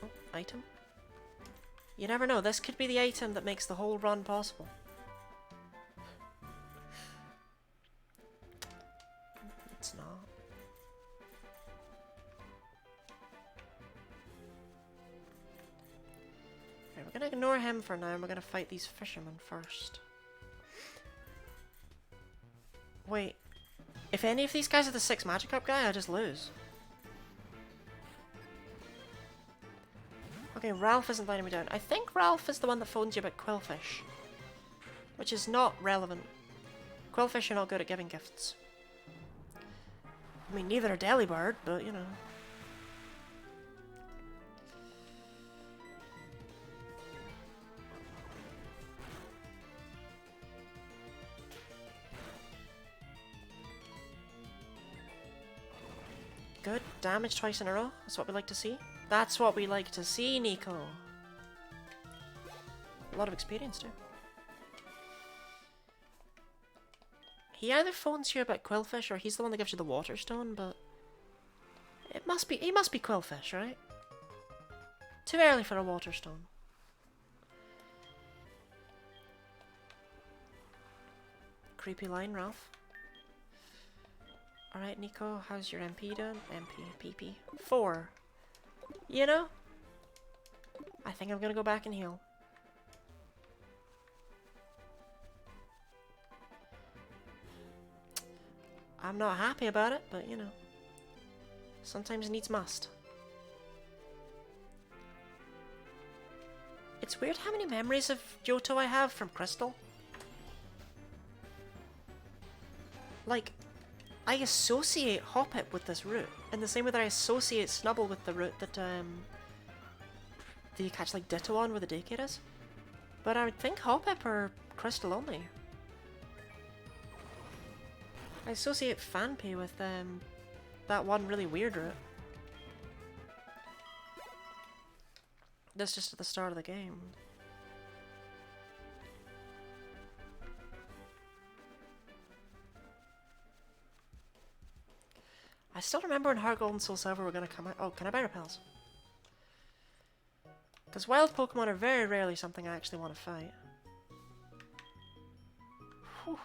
Oh, item. You never know, this could be the item that makes the whole run possible. It's not. Right, we're gonna ignore him for now and we're gonna fight these fishermen first. Wait, if any of these guys are the 6 Magikarp guy, I just lose. Okay, Ralph isn't letting me down. I think Ralph is the one that phones you about Quillfish. Which is not relevant. Quillfish are not good at giving gifts. I mean, neither are Delibird, but you know. Good. Damage twice in a row. That's what we like to see. That's what we like to see, Nico. A lot of experience too. He either phones you about Quillfish or he's the one that gives you the Water Stone, but he must be Quillfish, right? Too early for a Water Stone. Creepy line, Ralph. Alright, Nico, how's your MP done? MP, PP. 4. You know? I think I'm gonna go back and heal. I'm not happy about it, but you know. Sometimes needs must. It's weird how many memories of Johto I have from Crystal. Like, I associate Hoppip with this route, in the same way that I associate Snubble with the route that you catch like Ditto on where the Decade is. But I would think Hoppip are Crystal only. I associate Fanpy with that one really weird route. That's just at the start of the game. I still remember when HeartGold and Soul Silver were gonna come out. Oh, can I buy repels? Because wild Pokemon are very rarely something I actually want to fight. Whew.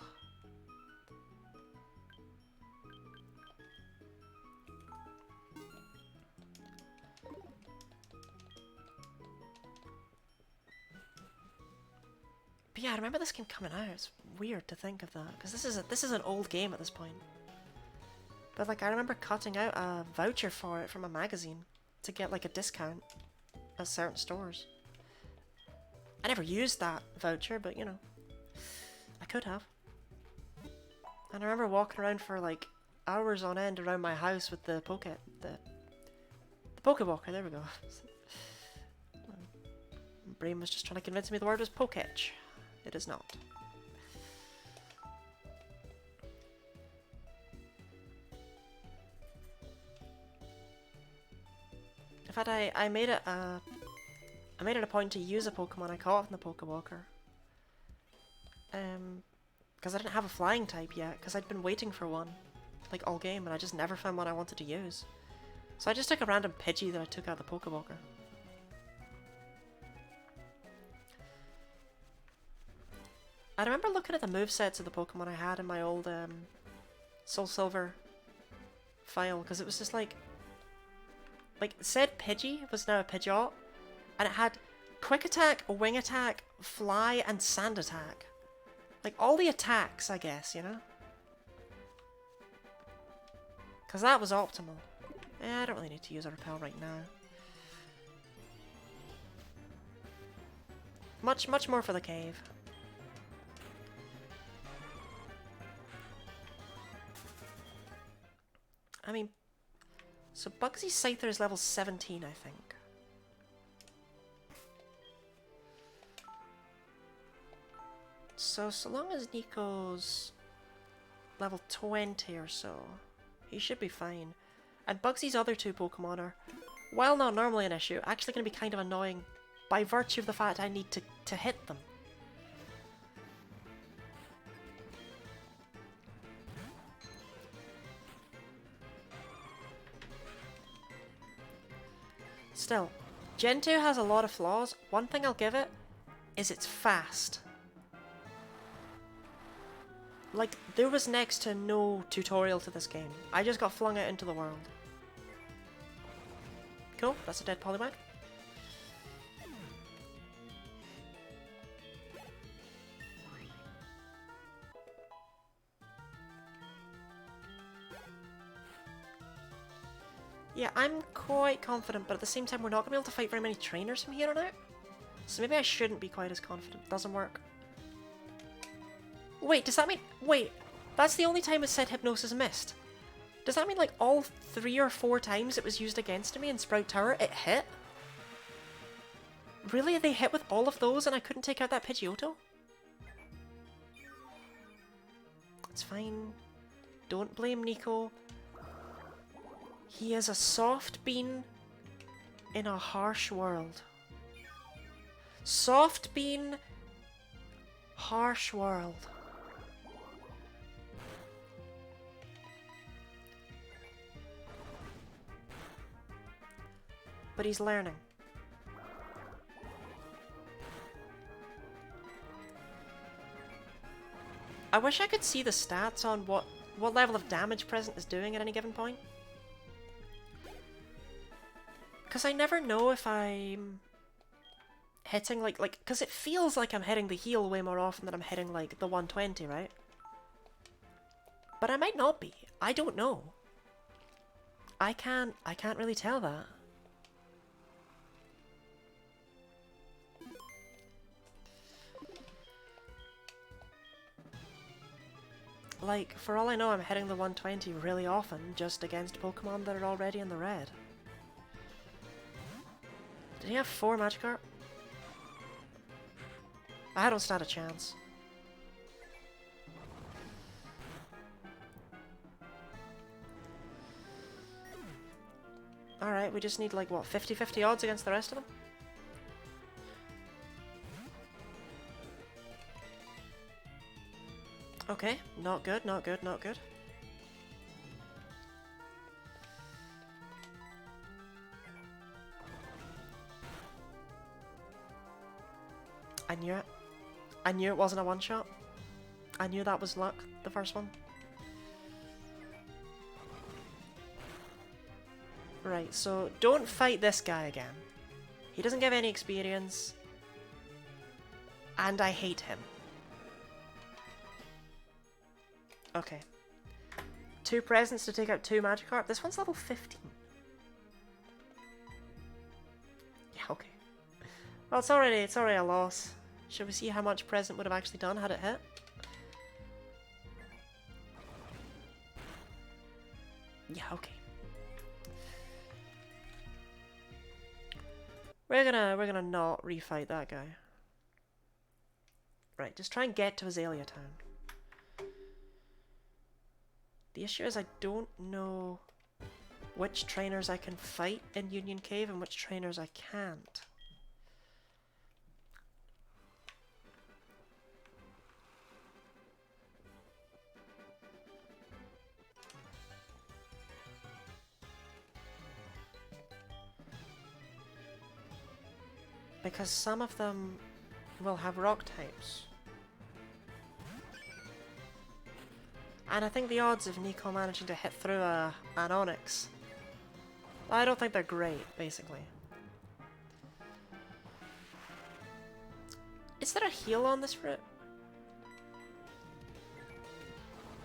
But yeah, I remember this game coming out. It's weird to think of that, because this is an old game at this point. But like, I remember cutting out a voucher for it from a magazine to get like a discount at certain stores. I never used that voucher, but you know, I could have. And I remember walking around for like hours on end around my house with the the Pokewalker. There we go. My brain was just trying to convince me the word was Poketch. It is not. In fact, I made it a point to use a Pokemon I caught from the Pokewalker. Because I didn't have a flying type yet, because I'd been waiting for one, like all game, and I just never found one I wanted to use. So I just took a random Pidgey that I took out of the Pokewalker. I remember looking at the movesets of the Pokemon I had in my old Soul Silver file, because it was just like said Pidgey was now a Pidgeot, and it had Quick Attack, Wing Attack, Fly, and Sand Attack. Like, all the attacks, I guess, you know? Because that was optimal. I don't really need to use a Repel right now. Much more for the cave. I mean, so Bugsy's Scyther is level 17, I think. So long as Nico's level 20 or so, he should be fine. And Bugsy's other two Pokemon are, while not normally an issue, actually going to be kind of annoying by virtue of the fact I need to hit them. Still, Gen 2 has a lot of flaws. One thing I'll give it is it's fast. Like, there was next to no tutorial to this game. I just got flung out into the world. Cool, that's a dead Poliwag. Yeah, I'm quite confident, but at the same time we're not going to be able to fight very many trainers from here on out. So maybe I shouldn't be quite as confident. Doesn't work. Wait, does that mean... Wait, that's the only time it said Hypnosis missed. Does that mean like all 3 or 4 times it was used against me in Sprout Tower, it hit? Really? They hit with all of those and I couldn't take out that Pidgeotto? It's fine. Don't blame Nico. He is a soft bean in a harsh world. Soft bean, harsh world. But he's learning. I wish I could see the stats on what level of damage Present is doing at any given point. Because I never know if I'm hitting like, because it feels like I'm hitting the heal way more often than I'm hitting like the 120, right? But I might not be. I don't know. I can't really tell that. Like, for all I know, I'm hitting the 120 really often, just against Pokemon that are already in the red. Did he have 4 Magikarp? I don't stand a chance. Alright, we just need like, what, 50-50 odds against the rest of them? Okay, not good, not good, not good. I knew it. I knew it wasn't a one-shot. I knew that was luck, the first one. Right, so don't fight this guy again. He doesn't give any experience. And I hate him. Okay. 2 presents to take out 2 Magikarp. This one's level 15. Yeah, okay. Well, it's already a loss. Shall we see how much present would have actually done had it hit? Yeah, okay. We're gonna not refight that guy. Right, just try and get to Azalea Town. The issue is I don't know which trainers I can fight in Union Cave and which trainers I can't. Because some of them will have rock types. And I think the odds of Nico managing to hit through an Onyx, I don't think they're great, basically. Is there a heal on this route?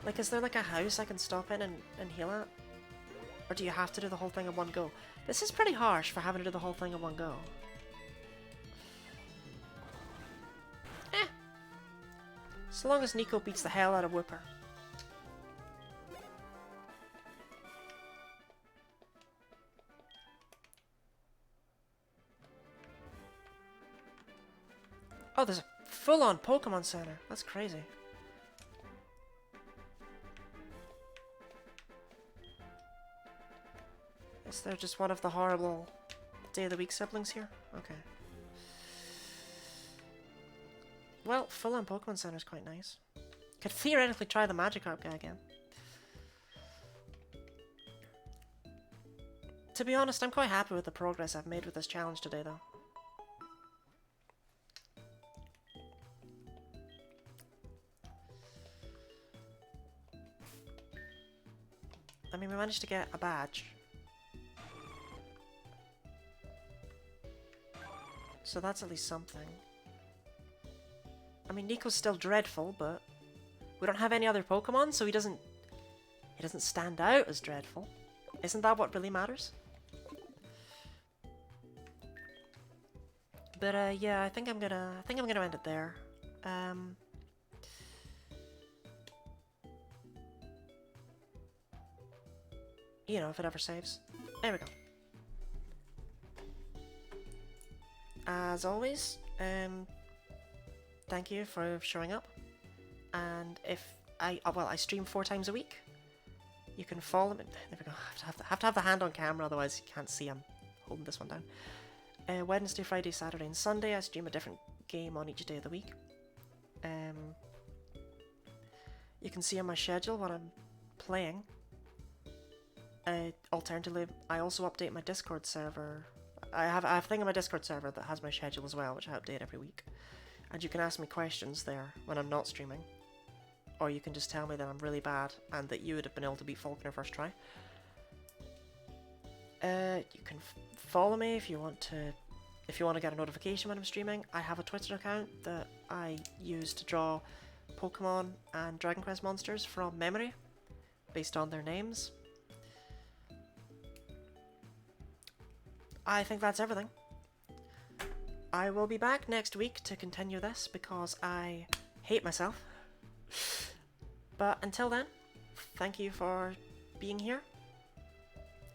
Like, is there like a house I can stop in and heal at? Or do you have to do the whole thing in one go? This is pretty harsh for having to do the whole thing in one go. So long as Nico beats the hell out of Whooper. Oh, there's a full-on Pokemon Center. That's crazy. Is there just one of the horrible Day of the Week siblings here? Okay. Well, full-on Pokemon Center is quite nice. Could theoretically try the Magikarp guy again. To be honest, I'm quite happy with the progress I've made with this challenge today, though. I mean, we managed to get a badge. So that's at least something. I mean, Nico's still dreadful, but we don't have any other Pokemon, so he doesn't stand out as dreadful. Isn't that what really matters? But yeah, I think I'm gonna end it there. You know, if it ever saves. There we go. As always, thank you for showing up. And if I stream 4 times a week. You can follow me. There we go. I have to have the hand on camera, otherwise you can't see I'm holding this one down. Wednesday, Friday, Saturday, and Sunday I stream a different game on each day of the week. You can see on my schedule what I'm playing. Alternatively, I also update my Discord server. I have a thing on my Discord server that has my schedule as well, which I update every week. And you can ask me questions there when I'm not streaming. Or you can just tell me that I'm really bad and that you would have been able to beat Falconer first try. You can follow me if you want to get a notification when I'm streaming. I have a Twitter account that I use to draw Pokemon and Dragon Quest monsters from memory, based on their names. I think that's everything. I will be back next week to continue this because I hate myself. But until then, thank you for being here.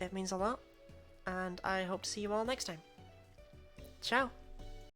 It means a lot. And I hope to see you all next time. Ciao!